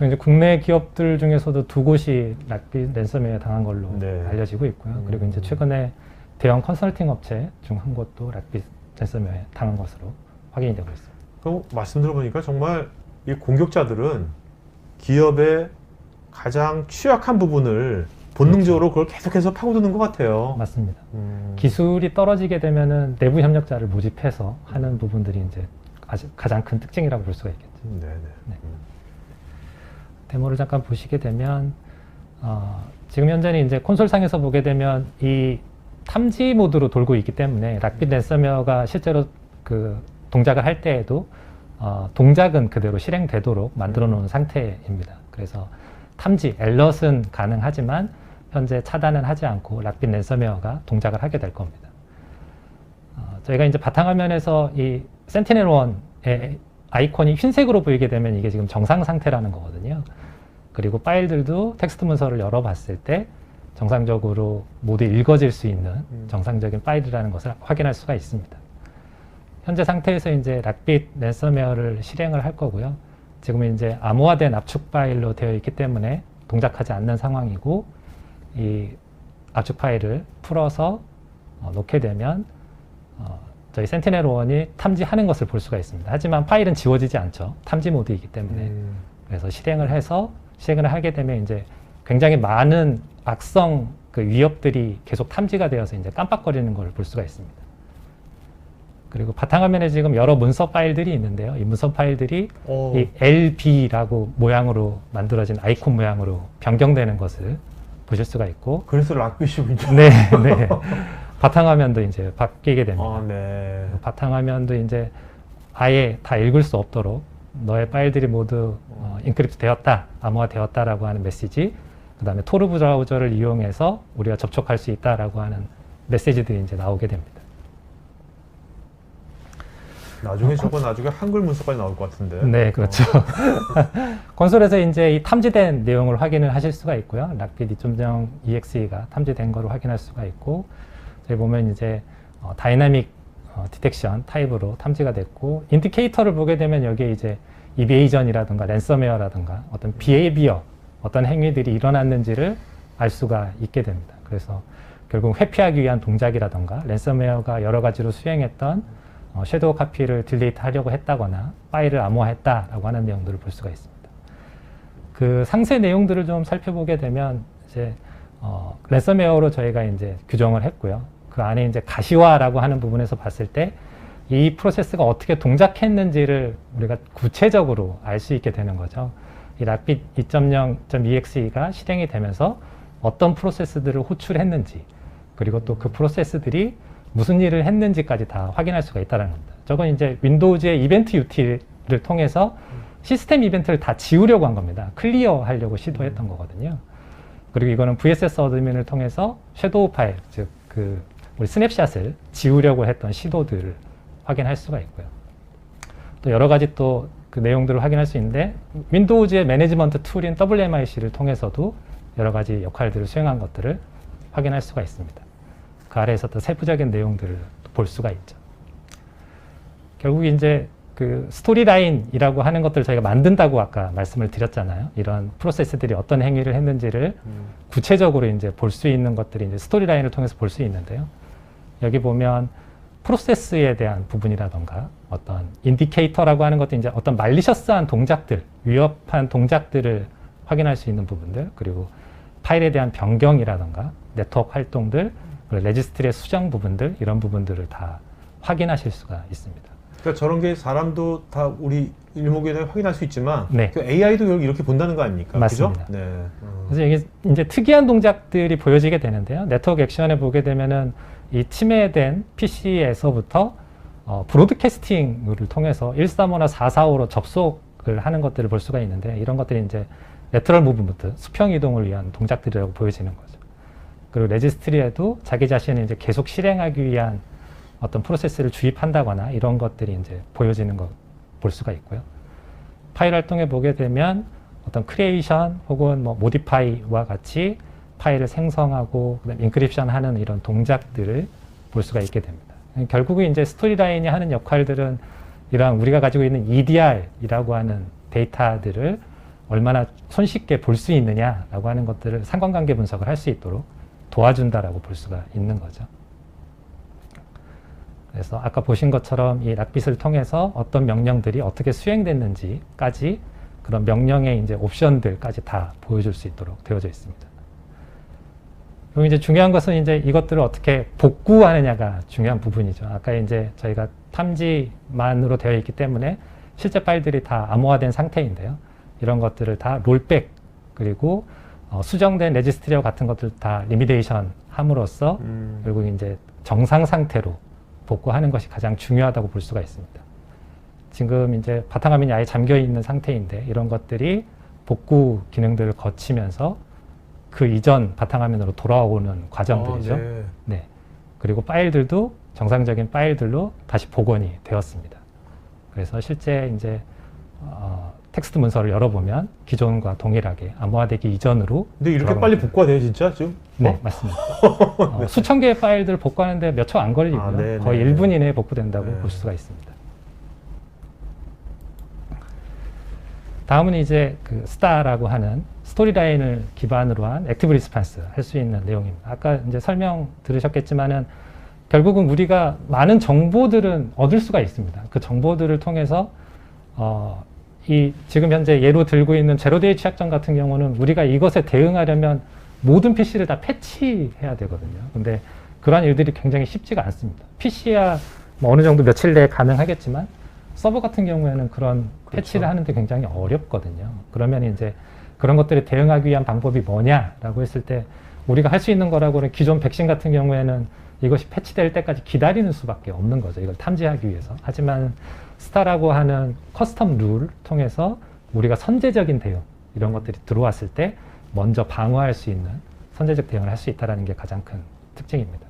이제 국내 기업들 중에서도 두 곳이 락빗 랜섬웨어 당한 걸로 네. 알려지고 있고요. 그리고 이제 최근에 대형 컨설팅 업체 중 한 곳도 락빗 랜섬웨어 당한 것으로 확인이 되고 있습니다. 그럼 말씀 들어보니까 정말 이 공격자들은 기업의 가장 취약한 부분을 본능적으로 그걸 계속해서 파고드는 것 같아요. 맞습니다. 기술이 떨어지게 되면은 내부 협력자를 모집해서 하는 부분들이 이제 가장 큰 특징이라고 볼 수가 있겠죠. 네네. 네. 데모를 잠깐 보시게 되면 지금 현재는 이제 콘솔상에서 보게 되면 이 탐지 모드로 돌고 있기 때문에 락빗 랜섬웨어가 실제로 그 동작을 할 때에도 동작은 그대로 실행되도록 만들어 놓은 상태입니다. 그래서 탐지, 알럿은 가능하지만 현재 차단은 하지 않고 락빗 랜섬웨어가 동작을 하게 될 겁니다. 저희가 이제 바탕화면에서 이 센티넬1의 아이콘이 흰색으로 보이게 되면 이게 지금 정상 상태라는 거거든요. 그리고 파일들도 텍스트 문서를 열어봤을 때 정상적으로 모두 읽어질 수 있는 정상적인 파일이라는 것을 확인할 수가 있습니다. 현재 상태에서 이제 락빗 랜섬웨어를 실행을 할 거고요. 지금은 이제 암호화된 압축 파일로 되어 있기 때문에 동작하지 않는 상황이고, 이 압축 파일을 풀어서 놓게 되면 저희 센티넬1이 탐지하는 것을 볼 수가 있습니다. 하지만 파일은 지워지지 않죠. 탐지 모드이기 때문에. 그래서 실행을 하게 되면 이제 굉장히 많은 악성 그 위협들이 계속 탐지가 되어서 이제 깜빡거리는 걸 볼 수가 있습니다. 그리고 바탕화면에 지금 여러 문서 파일들이 있는데요. 이 문서 파일들이 이 LB라고 모양으로 만들어진 아이콘 모양으로 변경되는 것을 보실 수가 있고. 그래서 락빗이군요. 네, 네. 바탕화면도 이제 바뀌게 됩니다. 네. 바탕화면도 이제 아예 다 읽을 수 없도록 너의 파일들이 모두 인크립트 되었다, 암호화 되었다라고 하는 메시지, 그 다음에 토르 브라우저를 이용해서 우리가 접촉할 수 있다라고 하는 메시지들이 이제 나오게 됩니다. 나중에 나중에 한글 문서까지 나올 것 같은데. 네, 그렇죠. 콘솔에서 이제 이 탐지된 내용을 확인을 하실 수가 있고요. 락빗 2.0 EXE가 탐지된 거를 확인할 수가 있고, 저희 보면 이제 다이나믹 디텍션 타입으로 탐지가 됐고, 인디케이터를 보게 되면 여기에 이제 이베이전이라든가 랜섬웨어라든가 어떤 비헤이비어, 어떤 행위들이 일어났는지를 알 수가 있게 됩니다. 그래서 결국 회피하기 위한 동작이라든가 랜섬웨어가 여러 가지로 수행했던 섀도우 카피를 딜리트 하려고 했다거나 파일을 암호화했다라고 하는 내용들을 볼 수가 있습니다. 그 상세 내용들을 좀 살펴보게 되면 이제 랜섬웨어로 저희가 이제 규정을 했고요. 그 안에 이제 가시화라고 하는 부분에서 봤을 때 이 프로세스가 어떻게 동작했는지를 우리가 구체적으로 알 수 있게 되는 거죠. 이 락빗 2.0.exe가 실행이 되면서 어떤 프로세스들을 호출했는지, 그리고 또 그 프로세스들이 무슨 일을 했는지까지 다 확인할 수가 있다는 겁니다. 저건 이제 윈도우즈의 이벤트 유틸을 통해서 시스템 이벤트를 다 지우려고 한 겁니다. 클리어 하려고 시도했던 거거든요. 그리고 이거는 VSS 어드민을 통해서 섀도우 파일, 즉 우리 스냅샷을 지우려고 했던 시도들을 확인할 수가 있고요. 또 여러 가지 또 그 내용들을 확인할 수 있는데, 윈도우즈의 매니지먼트 툴인 WMIC를 통해서도 여러 가지 역할들을 수행한 것들을 확인할 수가 있습니다. 그 아래에서 또 세부적인 내용들을 볼 수가 있죠. 결국 이제 그 스토리라인이라고 하는 것들을 저희가 만든다고 아까 말씀을 드렸잖아요. 이런 프로세스들이 어떤 행위를 했는지를 구체적으로 이제 볼 수 있는 것들이 이제 스토리라인을 통해서 볼 수 있는데요. 여기 보면 프로세스에 대한 부분이라던가 어떤 인디케이터라고 하는 것도 이제 어떤 말리셔스한 동작들, 위협한 동작들을 확인할 수 있는 부분들, 그리고 파일에 대한 변경이라던가 네트워크 활동들, 레지스트리의 수정 부분들, 이런 부분들을 다 확인하실 수가 있습니다. 그러니까 저런 게 사람도 다 우리 일목요연에 확인할 수 있지만 네. 그 AI도 이렇게 본다는 거 아닙니까? 맞습니다. 그죠? 네. 그래서 이게 이제 특이한 동작들이 보여지게 되는데요. 네트워크 액션에 보게 되면은 이 침해된 PC에서부터 브로드캐스팅을 통해서 135나 445로 접속을 하는 것들을 볼 수가 있는데, 이런 것들이 이제 레터럴 무브먼트, 수평 이동을 위한 동작들이라고 보여지는 거죠. 그리고 레지스트리에도 자기 자신을 이제 계속 실행하기 위한 어떤 프로세스를 주입한다거나 이런 것들이 이제 보여지는 거 볼 수가 있고요. 파일 활동에 보게 되면 어떤 크리에이션 혹은 뭐 모디파이와 같이 파일을 생성하고 그다음에 인크립션 하는 이런 동작들을 볼 수가 있게 됩니다. 결국은 이제 스토리라인이 하는 역할들은 이러한 우리가 가지고 있는 EDR이라고 하는 데이터들을 얼마나 손쉽게 볼 수 있느냐라고 하는 것들을 상관관계 분석을 할 수 있도록 도와준다라고 볼 수가 있는 거죠. 그래서 아까 보신 것처럼 이 락빗을 통해서 어떤 명령들이 어떻게 수행됐는지까지 그런 명령의 이제 옵션들까지 다 보여줄 수 있도록 되어져 있습니다. 그리고 이제 중요한 것은 이제 이것들을 어떻게 복구하느냐가 중요한 부분이죠. 아까 이제 저희가 탐지만으로 되어 있기 때문에 실제 파일들이 다 암호화된 상태인데요. 이런 것들을 다 롤백 그리고 수정된 레지스트리와 같은 것들 다 리미데이션 함으로써 결국 이제 정상 상태로 복구하는 것이 가장 중요하다고 볼 수가 있습니다. 지금 이제 바탕화면이 아예 잠겨 있는 상태인데 이런 것들이 복구 기능들을 거치면서 그 이전 바탕화면으로 돌아오는 과정들이죠. 네. 네. 그리고 파일들도 정상적인 파일들로 다시 복원이 되었습니다. 그래서 실제 이제 텍스트 문서를 열어보면 기존과 동일하게 암호화되기 이전으로. 근데 이렇게 돌아가는 빨리 거죠. 복구가 돼요, 진짜 지금? 네, 맞습니다. 수천 개의 파일들을 복구하는데 몇 초 안 걸리고요. 아, 네, 거의 네, 1분 이내에 복구된다고 네. 볼 수가 있습니다. 다음은 이제 그 스타라고 하는 스토리라인을 기반으로 한 액티브 리스판스 할 수 있는 내용입니다. 아까 이제 설명 들으셨겠지만은 결국은 우리가 많은 정보들은 얻을 수가 있습니다. 그 정보들을 통해서 이 지금 현재 예로 들고 있는 제로데이 취약점 같은 경우는 우리가 이것에 대응하려면 모든 PC를 다 패치해야 되거든요. 근데 그러한 일들이 굉장히 쉽지가 않습니다. PC야 뭐 어느 정도 며칠 내에 가능하겠지만 서버 같은 경우에는 그런 패치를 하는데 굉장히 어렵거든요. 그러면 이제 그런 것들에 대응하기 위한 방법이 뭐냐라고 했을 때 우리가 할 수 있는 거라고는 기존 백신 같은 경우에는 이것이 패치될 때까지 기다리는 수밖에 없는 거죠. 이걸 탐지하기 위해서. 하지만 스타라고 하는 커스텀 룰을 통해서 우리가 선제적인 대응 이런 것들이 들어왔을 때 먼저 방어할 수 있는 선제적 대응을 할 수 있다는 게 가장 큰 특징입니다.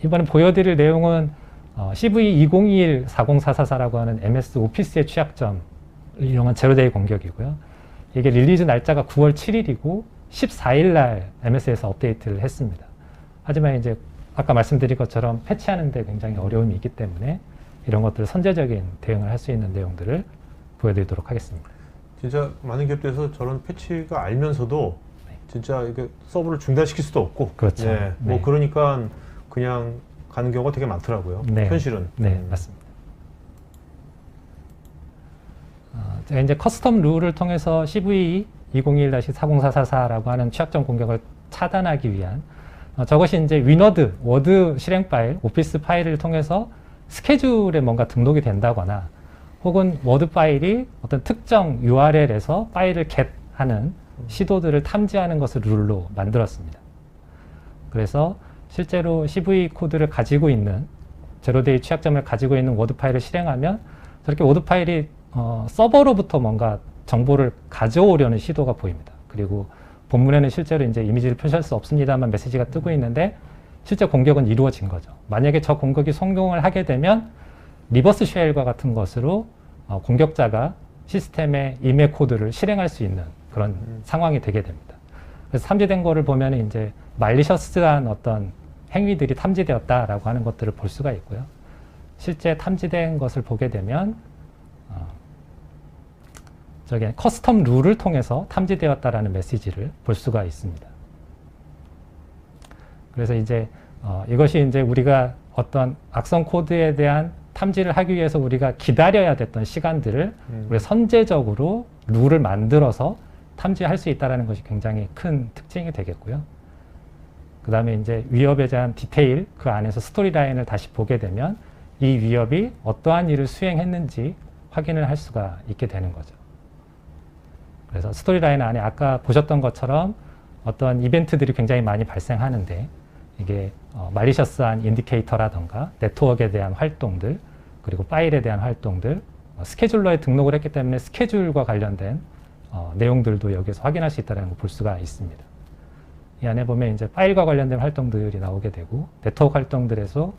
이번에 보여드릴 내용은 CV2021-40444라고 하는 MS 오피스의 취약점을 이용한 제로데이 공격이고요. 이게 릴리즈 날짜가 9월 7일이고 14일 날 MS에서 업데이트를 했습니다. 하지만 이제 아까 말씀드린 것처럼 패치하는데 굉장히 어려움이 있기 때문에 이런 것들을 선제적인 대응을 할 수 있는 내용들을 보여드리도록 하겠습니다. 진짜 많은 기업들에서 저런 패치가 알면서도 네. 진짜 이게 서버를 중단시킬 수도 없고. 그렇죠. 네. 뭐 네. 그러니까 그냥 가는 경우가 되게 많더라고요. 네. 현실은. 네, 맞습니다. 제가 이제 커스텀 룰을 통해서 CV2021-40444라고 하는 취약점 공격을 차단하기 위한 저것이 이제 위너드, 워드 실행 파일, 오피스 파일을 통해서 스케줄에 뭔가 등록이 된다거나 혹은 워드 파일이 어떤 특정 URL에서 파일을 get하는 시도들을 탐지하는 것을 룰로 만들었습니다. 그래서 실제로 CV 코드를 가지고 있는 제로데이 취약점을 가지고 있는 워드 파일을 실행하면 저렇게 워드 파일이 서버로부터 뭔가 정보를 가져오려는 시도가 보입니다. 그리고 본문에는 실제로 이제 이미지를 표시할 수 없습니다만 메시지가 뜨고 있는데 실제 공격은 이루어진 거죠. 만약에 저 공격이 성공을 하게 되면 리버스 쉘과 같은 것으로 공격자가 시스템의 임의 코드를 실행할 수 있는 그런 상황이 되게 됩니다. 그래서 탐지된 거를 보면 이제 말리셔스한 어떤 행위들이 탐지되었다라고 하는 것들을 볼 수가 있고요. 실제 탐지된 것을 보게 되면 저기 커스텀 룰을 통해서 탐지되었다라는 메시지를 볼 수가 있습니다. 그래서 이제 이것이 이제 우리가 어떤 악성 코드에 대한 탐지를 하기 위해서 우리가 기다려야 됐던 시간들을 우리가 선제적으로 룰을 만들어서 탐지할 수 있다는 것이 굉장히 큰 특징이 되겠고요. 그 다음에 이제 위협에 대한 디테일, 그 안에서 스토리 라인을 다시 보게 되면 이 위협이 어떠한 일을 수행했는지 확인을 할 수가 있게 되는 거죠. 그래서 스토리 라인 안에 아까 보셨던 것처럼 어떤 이벤트들이 굉장히 많이 발생하는데 이게 말리셔스한 인디케이터라던가 네트워크에 대한 활동들 그리고 파일에 대한 활동들 스케줄러에 등록을 했기 때문에 스케줄과 관련된 내용들도 여기서 확인할 수 있다는 걸 볼 수가 있습니다. 이 안에 보면 이제 파일과 관련된 활동들이 나오게 되고 네트워크 활동들에서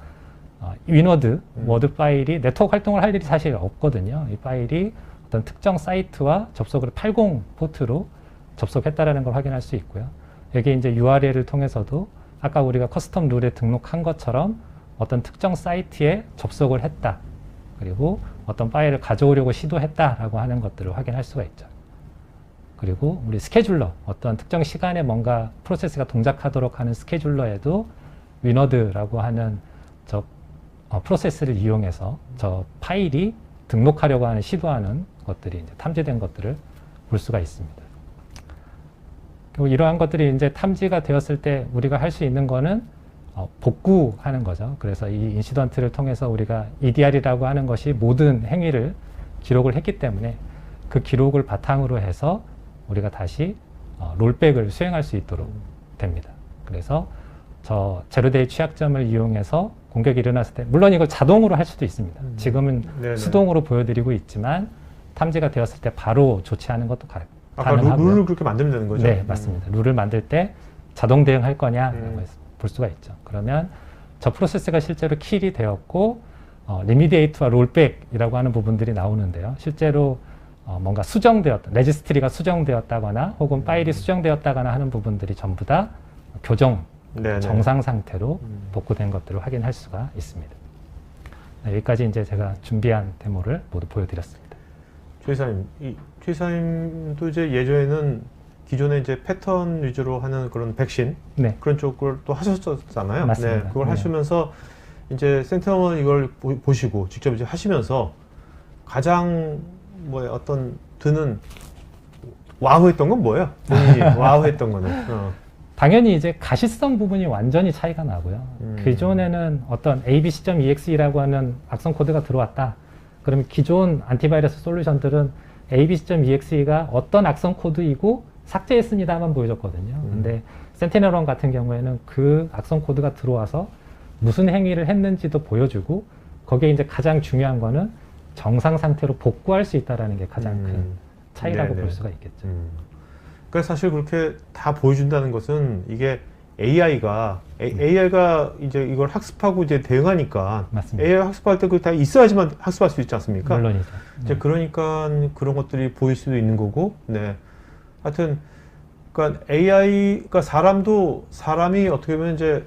위너드, 워드 파일이 네트워크 활동을 할 일이 사실 없거든요. 이 파일이 어떤 특정 사이트와 접속을 80 포트로 접속했다라는 걸 확인할 수 있고요. 여기 이제 URL을 통해서도 아까 우리가 커스텀 룰에 등록한 것처럼 어떤 특정 사이트에 접속을 했다. 그리고 어떤 파일을 가져오려고 시도했다라고 하는 것들을 확인할 수가 있죠. 그리고 우리 스케줄러, 어떤 특정 시간에 뭔가 프로세스가 동작하도록 하는 스케줄러에도 위너드라고 하는 저 프로세스를 이용해서 저 파일이 등록하려고 하는 시도하는 것들이 이제 탐지된 것들을 볼 수가 있습니다. 그리고 이러한 것들이 이제 탐지가 되었을 때 우리가 할 수 있는 거는 복구하는 거죠. 그래서 이 인시던트를 통해서 우리가 EDR이라고 하는 것이 모든 행위를 기록을 했기 때문에 그 기록을 바탕으로 해서 우리가 다시 롤백을 수행할 수 있도록 됩니다. 그래서 저 제로데이 취약점을 이용해서 공격이 일어났을 때, 물론 이걸 자동으로 할 수도 있습니다. 지금은 네네. 수동으로 보여드리고 있지만 탐지가 되었을 때 바로 조치하는 것도 아까 가능하고요. 룰을 그렇게 만들면 되는 거죠? 네, 맞습니다. 룰을 만들 때 자동 대응할 거냐 볼 수가 있죠. 그러면 저 프로세스가 실제로 킬이 되었고 리미디에이트와 롤백이라고 하는 부분들이 나오는데요. 실제로 뭔가 수정되었다, 레지스트리가 수정되었다거나 혹은 파일이 수정되었다거나 하는 부분들이 전부 다 교정 네네. 정상 상태로 복구된 것들을 확인할 수가 있습니다. 네, 여기까지 이제 제가 준비한 데모를 모두 보여드렸습니다. 최 이사님, 최 이사님도 이제 예전에는 기존에 이제 패턴 위주로 하는 그런 백신 네, 그런 쪽을 또 하셨잖아요. 맞습니다. 네, 그걸 네. 하시면서 이제 센터원 이걸 보시고 직접 이제 하시면서 가장 뭐 어떤 드는 와우했던 건 뭐예요? 본인이 와우했던 거는. 당연히 이제 가시성 부분이 완전히 차이가 나고요. 기존에는 어떤 abc.exe라고 하는 악성 코드가 들어왔다. 그러면 기존 안티바이러스 솔루션들은 abc.exe가 어떤 악성 코드이고 삭제했습니다만 보여줬거든요. 근데 센티넬1 같은 경우에는 그 악성 코드가 들어와서 무슨 행위를 했는지도 보여주고 거기에 이제 가장 중요한 거는 정상 상태로 복구할 수 있다는 게 가장 큰 차이라고 네네. 볼 수가 있겠죠. 그러니까 사실 그렇게 다 보여준다는 것은 이게 AI가 이제 이걸 학습하고 이제 대응하니까 맞습니다. AI 학습할 때 그 다 있어야지만 학습할 수 있지 않습니까? 물론이죠. 이제 네. 그러니까 그런 것들이 보일 수도 있는 거고, 네. 하여튼, 그러니까 AI가 사람이 어떻게 보면 이제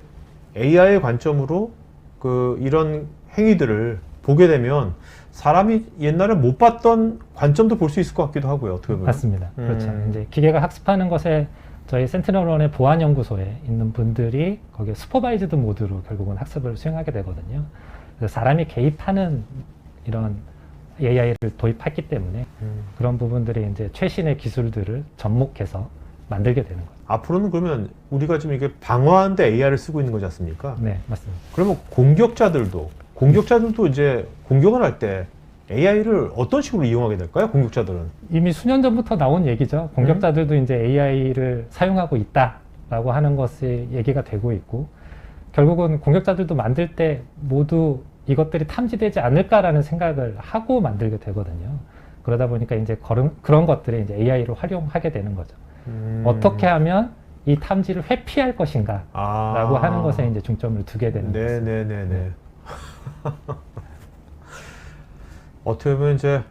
AI의 관점으로 그 이런 행위들을 보게 되면 사람이 옛날에 못 봤던 관점도 볼 수 있을 것 같기도 하고요. 어떻게 보면. 맞습니다. 그렇죠. 이제 기계가 학습하는 것에 저희 센티넬1의 보안연구소에 있는 분들이 거기에 슈퍼바이즈드 모드로 결국은 학습을 수행하게 되거든요. 그래서 사람이 개입하는 이런 AI를 도입했기 때문에 그런 부분들이 이제 최신의 기술들을 접목해서 만들게 되는 거예요. 앞으로는 그러면 우리가 지금 이게 방어하는데 AI를 쓰고 있는 거지 않습니까? 네, 맞습니다. 그러면 공격자들도 이제 공격을 할 때 AI를 어떤 식으로 이용하게 될까요? 공격자들은. 이미 수년 전부터 나온 얘기죠. 공격자들도 이제 AI를 사용하고 있다라고 하는 것이 얘기가 되고 있고, 결국은 공격자들도 만들 때 모두 이것들이 탐지되지 않을까라는 생각을 하고 만들게 되거든요. 그러다 보니까 이제 그런 것들을 이제 AI로 활용하게 되는 거죠. 어떻게 하면 이 탐지를 회피할 것인가 라고 하는 것에 이제 중점을 두게 되는 거죠. 네네네네. 어떻게 보면 이제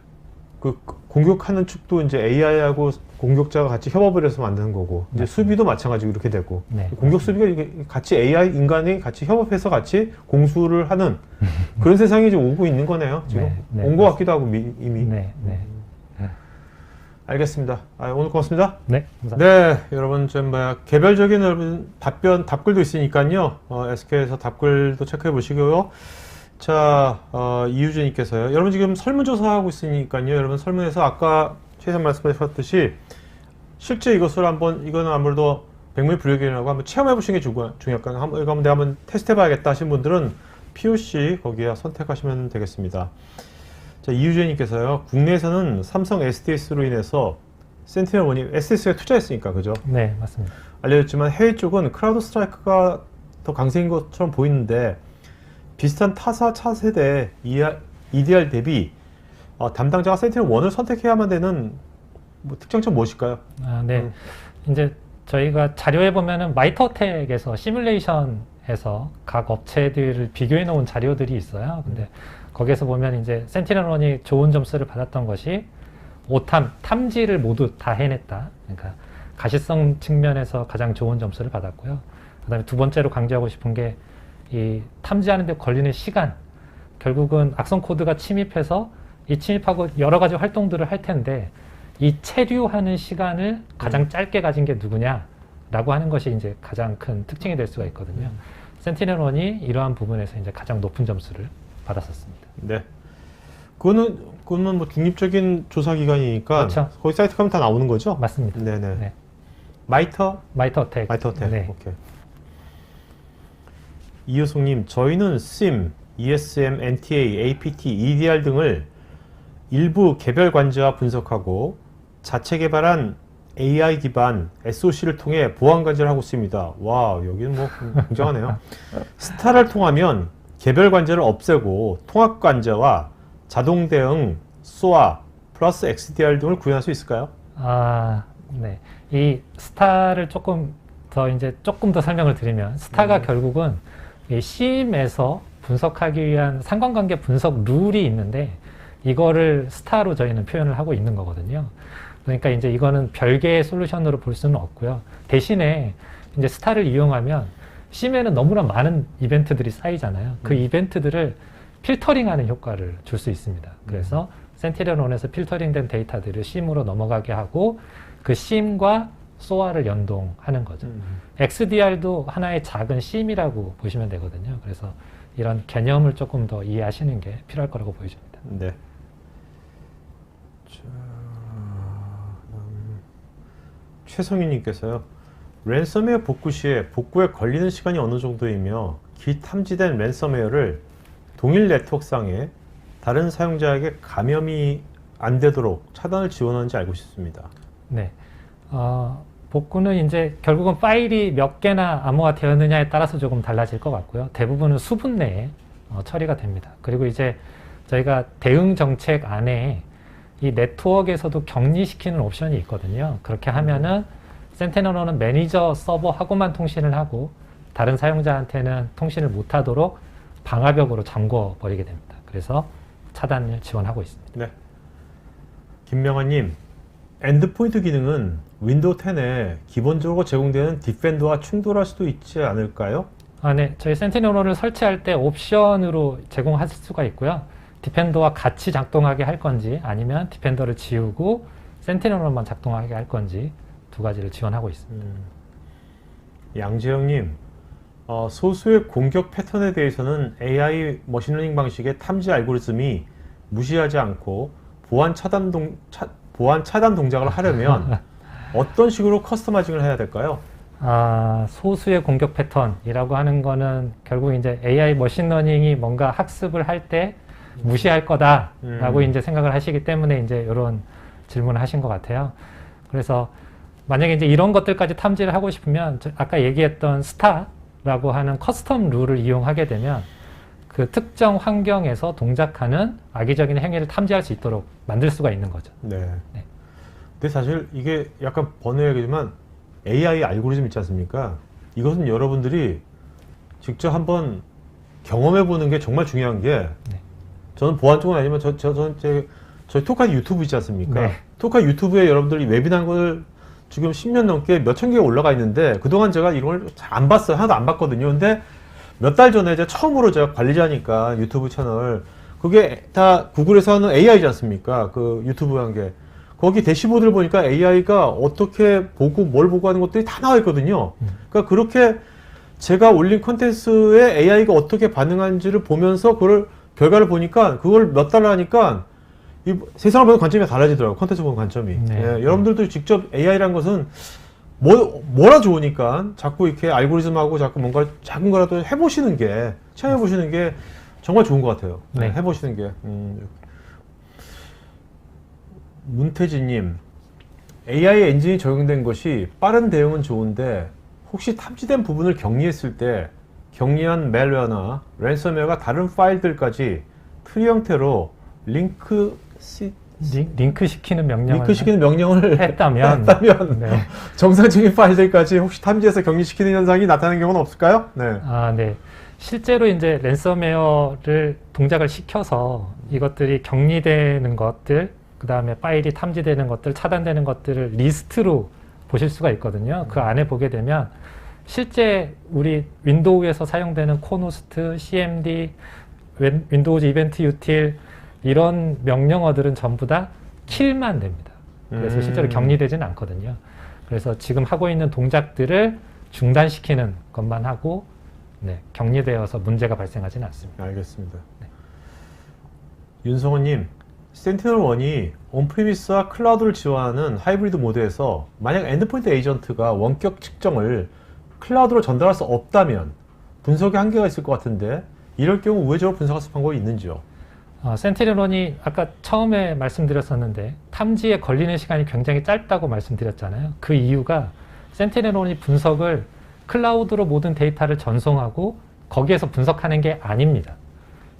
그 공격하는 측도 이제 AI하고 공격자가 같이 협업을 해서 만드는 거고, 이제 수비도 마찬가지로 이렇게 되고, 네, 공격 수비가 이게 같이 AI 인간이 같이 협업해서 같이 공수를 하는 그런 세상이 이제 오고 있는 거네요. 지금 네, 온 것 같기도 하고 이미. 네, 네. 알겠습니다. 오늘 고맙습니다. 네, 감사합니다. 네, 여러분 좀 개별적인 여러분 답글도 있으니까요. SK에서 답글도 체크해 보시고요. 자, 이유진님께서요. 여러분 지금 설문조사 하고 있으니까요. 여러분 설문에서 아까 최선 말씀하셨듯이 실제 이거는 아무래도 백미불여경이라고 한번 체험해 보시는 게 중요할 것 같아요. 이거 내가 한번 테스트 해봐야겠다 하신 분들은 POC 거기에 선택하시면 되겠습니다. 자, 이유진님께서요. 국내에서는 삼성 SDS로 인해서 센티넬1이 SDS에 투자했으니까, 그죠? 네, 맞습니다. 알려졌지만 해외 쪽은 크라우드 스트라이크가 더 강세인 것처럼 보이는데 비슷한 타사 차세대 EDR 대비 담당자가 센티넬1을 선택해야만 되는 특장점 무엇일까요? 네. 이제 저희가 자료에 보면은 마이터텍에서 시뮬레이션에서 각 업체들을 비교해 놓은 자료들이 있어요. 근데 거기에서 보면 이제 센티넬1이 좋은 점수를 받았던 것이 탐지를 모두 다 해냈다. 그러니까 가시성 측면에서 가장 좋은 점수를 받았고요. 그다음에 두 번째로 강조하고 싶은 게 이 탐지하는 데 걸리는 시간. 결국은 악성 코드가 침입해서 이 침입하고 여러 가지 활동들을 할 텐데 이 체류하는 시간을 가장 짧게 가진 게 누구냐라고 하는 것이 이제 가장 큰 특징이 될 수가 있거든요. 센티넬-1이 이러한 부분에서 이제 가장 높은 점수를 받았었습니다. 네. 그거는 뭐 중립적인 조사 기관이니까 그렇죠. 거기 사이트 가면 다 나오는 거죠? 맞습니다. 네네. 네. 마이터 마이터텍. 어택. 네. 오케이. 이효숙님, 저희는 SIM, ESM, NTA, APT, EDR 등을 일부 개별 관제와 분석하고 자체 개발한 AI 기반 SOC를 통해 보안 관제를 하고 있습니다. 와, 여기는 뭐 굉장하네요. 스타를 통하면 개별 관제를 없애고 통합 관제와 자동 대응, SOA, 플러스 XDR 등을 구현할 수 있을까요? 아, 네. 이 스타를 조금 더 설명을 드리면, 스타가 결국은 이 CIEM에서 분석하기 위한 상관관계 분석 룰이 있는데, 이거를 스타로 저희는 표현을 하고 있는 거거든요. 그러니까 이제 이거는 별개의 솔루션으로 볼 수는 없고요. 대신에 이제 스타를 이용하면 CIEM에는 너무나 많은 이벤트들이 쌓이잖아요. 그 이벤트들을 필터링하는 효과를 줄 수 있습니다. 그래서 센티넬-1에서 필터링된 데이터들을 CIEM으로 넘어가게 하고 그 CIEM과 SOA를 연동하는 거죠. XDR도 하나의 작은 CIEM이라고 보시면 되거든요. 그래서 이런 개념을 조금 더 이해하시는 게 필요할 거라고 보여집니다. 네. 최성윤님께서요. 랜섬웨어 복구 시에 복구에 걸리는 시간이 어느 정도이며 탐지된 랜섬웨어를 동일 네트워크상에 다른 사용자에게 감염이 안 되도록 차단을 지원하는지 알고 싶습니다. 네. 복구는 이제 결국은 파일이 몇 개나 암호화 되었느냐에 따라서 조금 달라질 것 같고요. 대부분은 수분 내에 처리가 됩니다. 그리고 이제 저희가 대응 정책 안에 이 네트워크에서도 격리시키는 옵션이 있거든요. 그렇게 하면은 센티넬-1은 매니저 서버하고만 통신을 하고 다른 사용자한테는 통신을 못하도록 방화벽으로 잠궈 버리게 됩니다. 그래서 차단을 지원하고 있습니다. 네. 김명환님, 엔드포인트 기능은 윈도우 10에 기본적으로 제공되는 디펜더와 충돌할 수도 있지 않을까요? 네. 저희 센티넬-1을 설치할 때 옵션으로 제공할 수가 있고요. 디펜더와 같이 작동하게 할 건지 아니면 디펜더를 지우고 센티넬-1만 작동하게 할 건지 두 가지를 지원하고 있습니다. 양재영님, 소수의 공격 패턴에 대해서는 AI 머신러닝 방식의 탐지 알고리즘이 무시하지 않고 보안 차단 동작을 하려면 어떤 식으로 커스터마이징을 해야 될까요? 소수의 공격 패턴이라고 하는 거는 결국 이제 AI 머신러닝이 뭔가 학습을 할 때 무시할 거다라고 이제 생각을 하시기 때문에 이제 이런 질문을 하신 것 같아요. 그래서 만약에 이제 이런 것들까지 탐지를 하고 싶으면 아까 얘기했던 스타라고 하는 커스텀 룰을 이용하게 되면 그 특정 환경에서 동작하는 악의적인 행위를 탐지할 수 있도록 만들 수가 있는 거죠. 네. 네. 근데 사실 이게 약간 번외이지만 AI 알고리즘 있지 않습니까? 이것은 여러분들이 직접 한번 경험해 보는 게 정말 중요한 게 네. 저는 보안 쪽은 아니면 저희 토카 유튜브 있지 않습니까? 네. 토카 유튜브에 여러분들이 웨비나한 걸 지금 10년 넘게 몇천 개가 올라가 있는데 그동안 제가 이걸 잘 안 봤어요. 하나도 안 봤거든요. 근데 몇 달 전에 제가 처음으로 제가 관리자니까 유튜브 채널 그게 다 구글에서 하는 AI지 않습니까? 그 유튜브 한 게. 거기 대시보드를 보니까 AI가 어떻게 보고 뭘 보고 하는 것들이 다 나와 있거든요. 그러니까 그렇게 제가 올린 컨텐츠에 AI가 어떻게 반응하는지를 보면서 그걸 결과를 보니까 그걸 몇 달 하니까 이 세상을 보는 관점이 달라지더라고요. 컨텐츠 보는 관점이. 네. 예, 여러분들도 직접 AI라는 것은 뭐라 좋으니까 자꾸 이렇게 알고리즘하고 자꾸 뭔가 작은 거라도 해보시는 게, 체험해보시는 게 정말 좋은 것 같아요. 네. 해보시는 게. 문태진님, AI 엔진이 적용된 것이 빠른 대응은 좋은데 혹시 탐지된 부분을 격리했을 때 격리한 멜웨어나 랜섬웨어가 다른 파일들까지 트리 형태로 링크 시키는 명령을 했다면 네. 정상적인 파일들까지 혹시 탐지해서 격리시키는 현상이 나타나는 경우는 없을까요? 네. 네. 실제로 이제 랜섬웨어를 동작을 시켜서 이것들이 격리되는 것들, 그 다음에 파일이 탐지되는 것들, 차단되는 것들을 리스트로 보실 수가 있거든요. 그 안에 보게 되면 실제 우리 윈도우에서 사용되는 코노스트, CMD, 윈도우즈 이벤트 유틸 이런 명령어들은 전부 다 킬만 됩니다. 그래서 실제로 격리되지는 않거든요. 그래서 지금 하고 있는 동작들을 중단시키는 것만 하고 네, 격리되어서 문제가 발생하지는 않습니다. 알겠습니다. 윤성호님, 센티널1이 온프리미스와 클라우드를 지원하는 하이브리드 모드에서 만약 엔드포인트 에이전트가 원격 측정을 클라우드로 전달할 수 없다면 분석에 한계가 있을 것 같은데 이럴 경우 우회적으로 분석할 수 있는 방법이 있는지요? 센티널1이 아까 처음에 말씀드렸었는데 탐지에 걸리는 시간이 굉장히 짧다고 말씀드렸잖아요. 그 이유가 센티널1이 분석을 클라우드로 모든 데이터를 전송하고 거기에서 분석하는 게 아닙니다.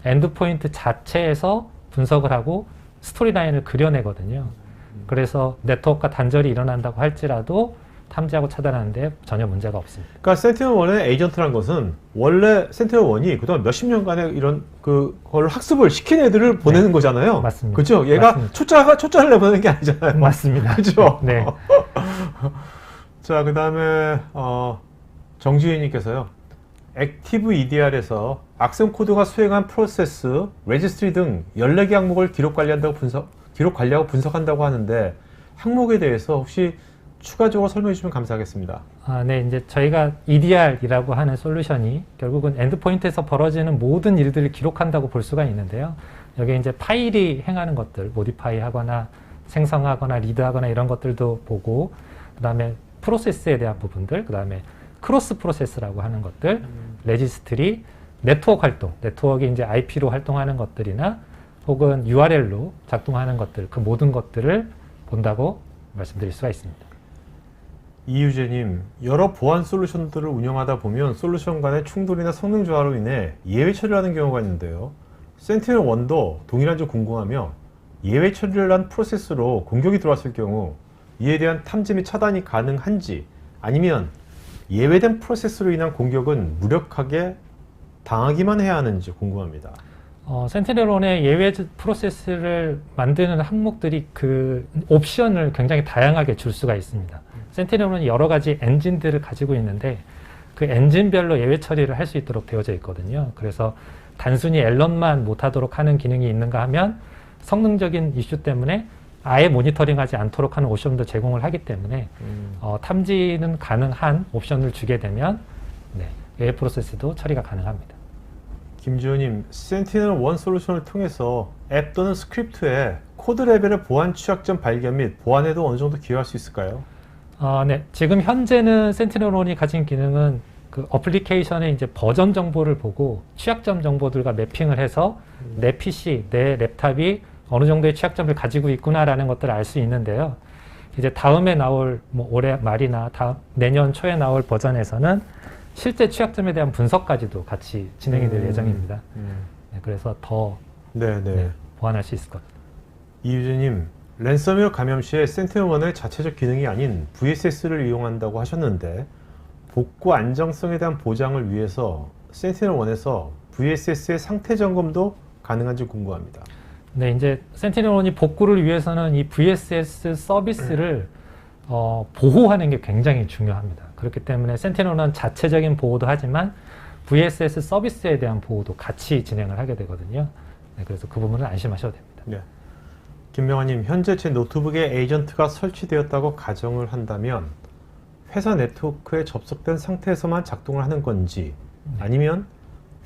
엔드포인트 자체에서 분석을 하고 스토리라인을 그려내거든요. 그래서 네트워크가 단절이 일어난다고 할지라도 탐지하고 차단하는데 전혀 문제가 없습니다. 그러니까 센티널1의 에이전트란 것은 원래 센티널1이 그동안 몇십 년간의 이런 그걸 학습을 시킨 애들을 보내는 거잖아요. 맞습니다. 그렇죠? 얘가 맞습니다. 초짜를 내보내는 게 아니잖아요. 맞습니다. 그렇죠? 네. 자, 그 다음에 정지윤님께서요. 액티브 EDR에서 악성 코드가 수행한 프로세스, 레지스트리 등 14개 항목을 기록 관리하고 분석한다고 하는데 항목에 대해서 혹시 추가적으로 설명해 주시면 감사하겠습니다. 네, 이제 저희가 EDR이라고 하는 솔루션이 결국은 엔드포인트에서 벌어지는 모든 일들을 기록한다고 볼 수가 있는데요. 여기 이제 파일이 행하는 것들, 모디파이 하거나 생성하거나 리드하거나 이런 것들도 보고, 그 다음에 프로세스에 대한 부분들, 그 다음에 크로스 프로세스라고 하는 것들, 레지스트리, 네트워크 활동, 네트워크이 이제 IP로 활동하는 것들이나 혹은 URL로 작동하는 것들, 그 모든 것들을 본다고 말씀드릴 수가 있습니다. 이유재님, 여러 보안 솔루션들을 운영하다 보면 솔루션 간의 충돌이나 성능 저하로 인해 예외 처리를 하는 경우가 있는데요. 센티널1도 동일한지 궁금하며 예외 처리를 한 프로세스로 공격이 들어왔을 경우 이에 대한 탐지 및 차단이 가능한지, 아니면 예외된 프로세스로 인한 공격은 무력하게 당하기만 해야 하는지 궁금합니다. 센티널1의 예외 프로세스를 만드는 항목들이 그 옵션을 굉장히 다양하게 줄 수가 있습니다. 센티널은 여러 가지 엔진들을 가지고 있는데 그 엔진별로 예외 처리를 할 수 있도록 되어져 있거든요. 그래서 단순히 앨런만 못하도록 하는 기능이 있는가 하면 성능적인 이슈 때문에 아예 모니터링하지 않도록 하는 옵션도 제공을 하기 때문에 탐지는 가능한 옵션을 주게 되면 네, 예외 프로세스도 처리가 가능합니다. 김지호님, 센티널1 솔루션을 통해서 앱 또는 스크립트에 코드 레벨의 보안 취약점 발견 및 보완에도 어느 정도 기여할 수 있을까요? 네. 지금 현재는 센티널1이 가진 기능은 그 어플리케이션의 이제 버전 정보를 보고 취약점 정보들과 매핑을 해서 내 PC, 내 랩탑이 어느 정도의 취약점을 가지고 있구나라는 것들을 알 수 있는데요. 이제 다음에 나올 올해 말이나 내년 초에 나올 버전에서는 실제 취약점에 대한 분석까지도 같이 진행이 될 예정입니다. 네, 그래서 더 보완할 수 있을 것 같아요. 이유재님, 랜섬웨어 감염 시에 센티널1의 자체적 기능이 아닌 VSS를 이용한다고 하셨는데 복구 안정성에 대한 보장을 위해서 센티널1에서 VSS의 상태 점검도 가능한지 궁금합니다. 네, 이제 센티널1이 복구를 위해서는 이 VSS 서비스를 보호하는 게 굉장히 중요합니다. 그렇기 때문에 센티널은 자체적인 보호도 하지만 VSS 서비스에 대한 보호도 같이 진행을 하게 되거든요. 네, 그래서 그 부분은 안심하셔도 됩니다. 네. 김명환님, 현재 제 노트북에 에이전트가 설치되었다고 가정을 한다면 회사 네트워크에 접속된 상태에서만 작동을 하는 건지, 아니면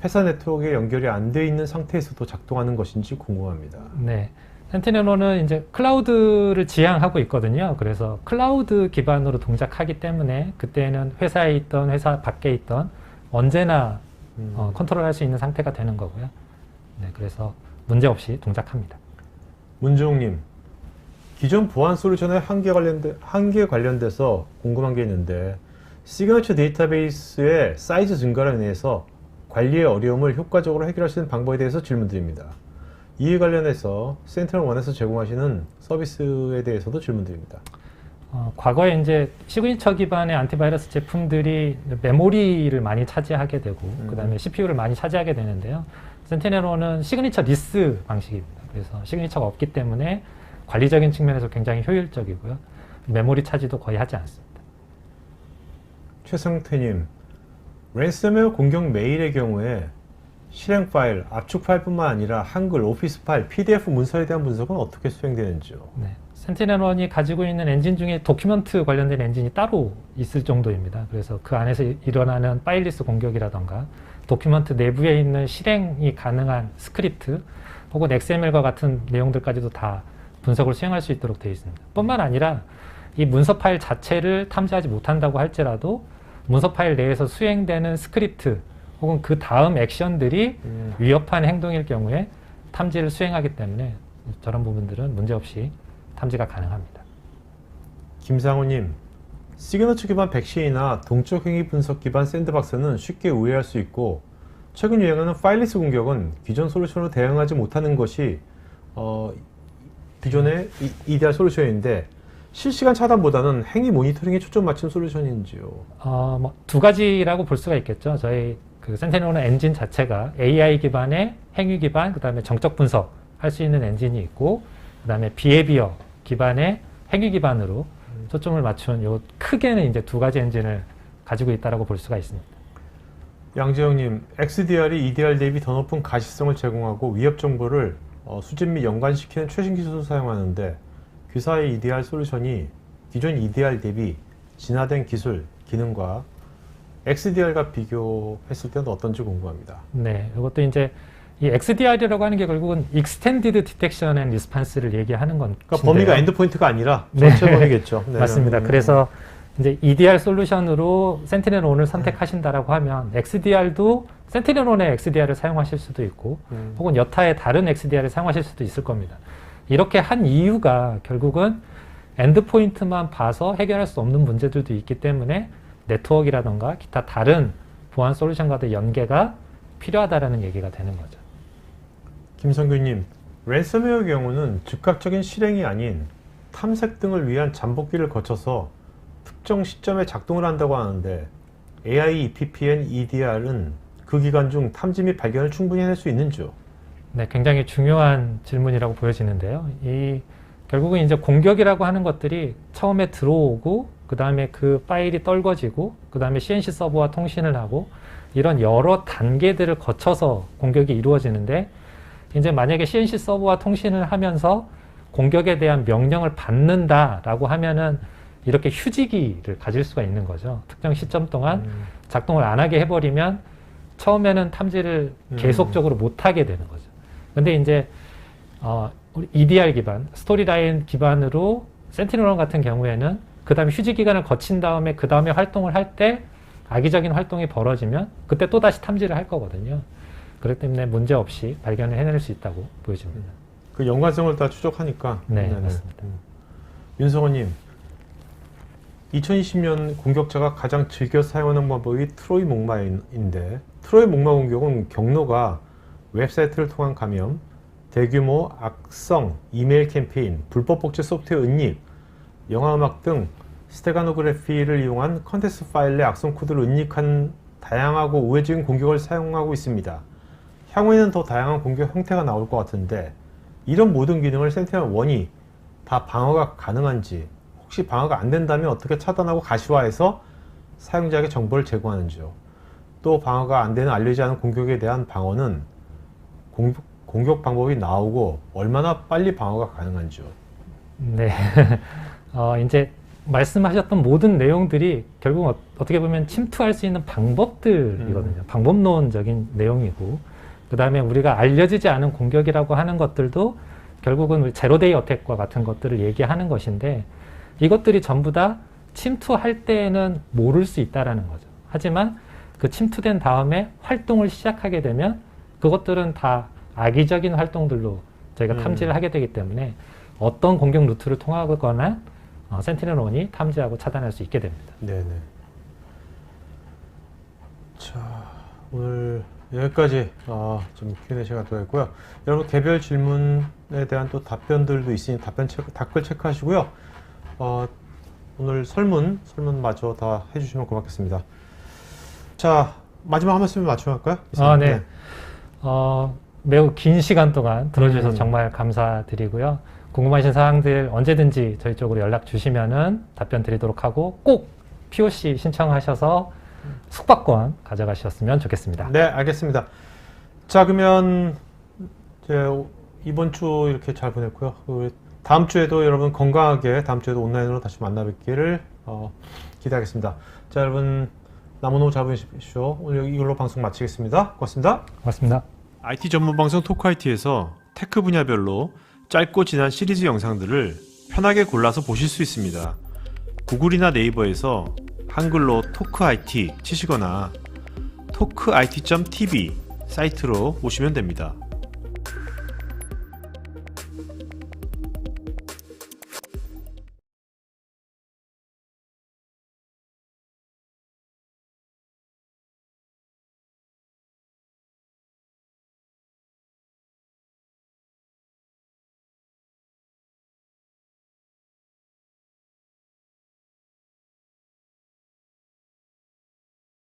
회사 네트워크에 연결이 안 돼 있는 상태에서도 작동하는 것인지 궁금합니다. 네. 센티널1은 이제 클라우드를 지향하고 있거든요. 그래서 클라우드 기반으로 동작하기 때문에 그때는 회사에 있던 회사 밖에 있던 언제나 컨트롤할 수 있는 상태가 되는 거고요. 네, 그래서 문제없이 동작합니다. 문종님, 기존 보안 솔루션의 한계 관련돼서 궁금한 게 있는데 시그너처 데이터베이스의 사이즈 증가로 인해서 관리의 어려움을 효과적으로 해결할 수 있는 방법에 대해서 질문드립니다. 이에 관련해서 센티널1에서 제공하시는 서비스에 대해서도 질문드립니다. 과거에 이제 시그니처 기반의 안티바이러스 제품들이 메모리를 많이 차지하게 되고 그 다음에 CPU를 많이 차지하게 되는데요. 센티널1은 시그니처 리스 방식입니다. 그래서 시그니처가 없기 때문에 관리적인 측면에서 굉장히 효율적이고요. 메모리 차지도 거의 하지 않습니다. 최성태님, 랜섬웨어 공격 메일의 경우에 실행 파일, 압축 파일뿐만 아니라 한글, 오피스 파일, PDF 문서에 대한 분석은 어떻게 수행되는지요? 네. 센티넬-1이 가지고 있는 엔진 중에 도큐먼트 관련된 엔진이 따로 있을 정도입니다. 그래서 그 안에서 일어나는 파일리스 공격이라던가 도큐먼트 내부에 있는 실행이 가능한 스크립트 혹은 XML과 같은 내용들까지도 다 분석을 수행할 수 있도록 되어 있습니다. 뿐만 아니라 이 문서 파일 자체를 탐지하지 못한다고 할지라도 문서 파일 내에서 수행되는 스크립트 혹은 그 다음 액션들이 위협한 행동일 경우에 탐지를 수행하기 때문에 저런 부분들은 문제없이 탐지가 가능합니다. 김상우님, 시그너처 기반 백신이나 동적 행위 분석 기반 샌드박스는 쉽게 오해할 수 있고 최근 유행하는 파일리스 공격은 기존 솔루션으로 대응하지 못하는 것이 기존의 EDR 솔루션인데 실시간 차단보다는 행위 모니터링에 초점 맞춘 솔루션인지요? 뭐 두 가지라고 볼 수가 있겠죠. 저희 그 센티넬 엔진 자체가 AI 기반의 행위 기반, 그 다음에 정적 분석 할 수 있는 엔진이 있고, 그 다음에 비헤비어 기반의 행위 기반으로 초점을 맞춘 요 크게는 이제 두 가지 엔진을 가지고 있다라고 볼 수가 있습니다. 양재영님, XDR이 EDR 대비 더 높은 가시성을 제공하고 위협 정보를 수집 및 연관시키는 최신 기술을 사용하는데 귀사의 EDR 솔루션이 기존 EDR 대비 진화된 기술, 기능과 XDR과 비교했을 때는 어떤지 궁금합니다. 네, 이것도 이제 이 XDR이라고 하는 게 결국은 Extended Detection and Response를 얘기하는 건데요. 그러니까 범위가 엔드포인트가 아니라 네. 전체 범위겠죠. 네. 맞습니다. 그래서 이제 EDR 솔루션으로 센티넬-1을 선택하신다라고 하면 XDR도 센티넬-1의 XDR을 사용하실 수도 있고 혹은 여타의 다른 XDR을 사용하실 수도 있을 겁니다. 이렇게 한 이유가 결국은 엔드포인트만 봐서 해결할 수 없는 문제들도 있기 때문에 네트워크라던가 기타 다른 보안 솔루션과의 연계가 필요하다라는 얘기가 되는 거죠. 김성규님, 랜섬웨어의 경우는 즉각적인 실행이 아닌 탐색 등을 위한 잠복기를 거쳐서 특정 시점에 작동을 한다고 하는데 AI, EPPN, EDR은 그 기간 중 탐지 및 발견을 충분히 해낼 수 있는지요? 네, 굉장히 중요한 질문이라고 보여지는데요. 결국은 이제 공격이라고 하는 것들이 처음에 들어오고 그 다음에 그 파일이 떨궈지고 그 다음에 CNC 서버와 통신을 하고 이런 여러 단계들을 거쳐서 공격이 이루어지는데 이제 만약에 CNC 서버와 통신을 하면서 공격에 대한 명령을 받는다라고 하면은 이렇게 휴지기를 가질 수가 있는 거죠. 특정 시점 동안 작동을 안 하게 해버리면 처음에는 탐지를 계속적으로 못 하게 되는 거죠. 근데 이제 우리 EDR 기반, 스토리라인 기반으로 센티넬-1 같은 경우에는 그 다음에 휴지 기간을 거친 다음에 그 다음에 활동을 할 때 악의적인 활동이 벌어지면 그때 또 다시 탐지를 할 거거든요. 그렇기 때문에 문제 없이 발견을 해낼 수 있다고 보여집니다. 그 연관성을 다 추적하니까. 네, 맞습니다. 윤성호님, 2020년 공격자가 가장 즐겨 사용하는 방법이 트로이 목마인데 트로이 목마 공격은 경로가 웹사이트를 통한 감염, 대규모 악성 이메일 캠페인, 불법 복제 소프트웨어 은입, 영화음악 등 스테가노그래피를 이용한 컨텍스트 파일에 악성 코드를 은닉한 다양하고 우회적인 공격을 사용하고 있습니다. 향후에는 더 다양한 공격 형태가 나올 것 같은데 이런 모든 기능을 센티넬-1이 다 방어가 가능한지, 혹시 방어가 안 된다면 어떻게 차단하고 가시화해서 사용자에게 정보를 제공하는지요. 또 방어가 안 되는 알려지지 않은 공격에 대한 방어는 공격 방법이 나오고 얼마나 빨리 방어가 가능한지요. 네. 이제 말씀하셨던 모든 내용들이 결국 어떻게 보면 침투할 수 있는 방법들이거든요. 방법론적인 내용이고, 그 다음에 우리가 알려지지 않은 공격이라고 하는 것들도 결국은 제로데이 어택과 같은 것들을 얘기하는 것인데, 이것들이 전부 다 침투할 때에는 모를 수 있다라는 거죠. 하지만 그 침투된 다음에 활동을 시작하게 되면 그것들은 다 악의적인 활동들로 저희가 탐지를 하게 되기 때문에 어떤 공격 루트를 통하거나 센티넬-1이 탐지하고 차단할 수 있게 됩니다. 네네. 자, 오늘 여기까지 좀 Q&A 시간 되었고요. 여러분 개별 질문에 대한 또 답변들도 있으니 댓글 체크하시고요. 오늘 설문마저 다 해주시면 고맙겠습니다. 자, 마지막 한 말씀 맞춰갈까요? 네. 매우 긴 시간 동안 들어주셔서 정말 감사드리고요. 궁금하신 사항들 언제든지 저희 쪽으로 연락 주시면은 답변 드리도록 하고, 꼭 POC 신청하셔서 숙박권 가져가셨으면 좋겠습니다. 네, 알겠습니다. 자, 그러면 이제 이번 주 이렇게 잘 보냈고요. 다음 주에도 여러분 건강하게 다음 주에도 온라인으로 다시 만나 뵙기를 기대하겠습니다. 자, 여러분 남은 오후 잘 보내십시오. 오늘 이걸로 방송 마치겠습니다. 고맙습니다. 고맙습니다. IT 전문 방송 토크IT에서 테크 분야별로 짧고 진한 시리즈 영상들을 편하게 골라서 보실 수 있습니다. 구글이나 네이버에서 한글로 토크IT 치시거나 토크IT.tv 사이트로 오시면 됩니다.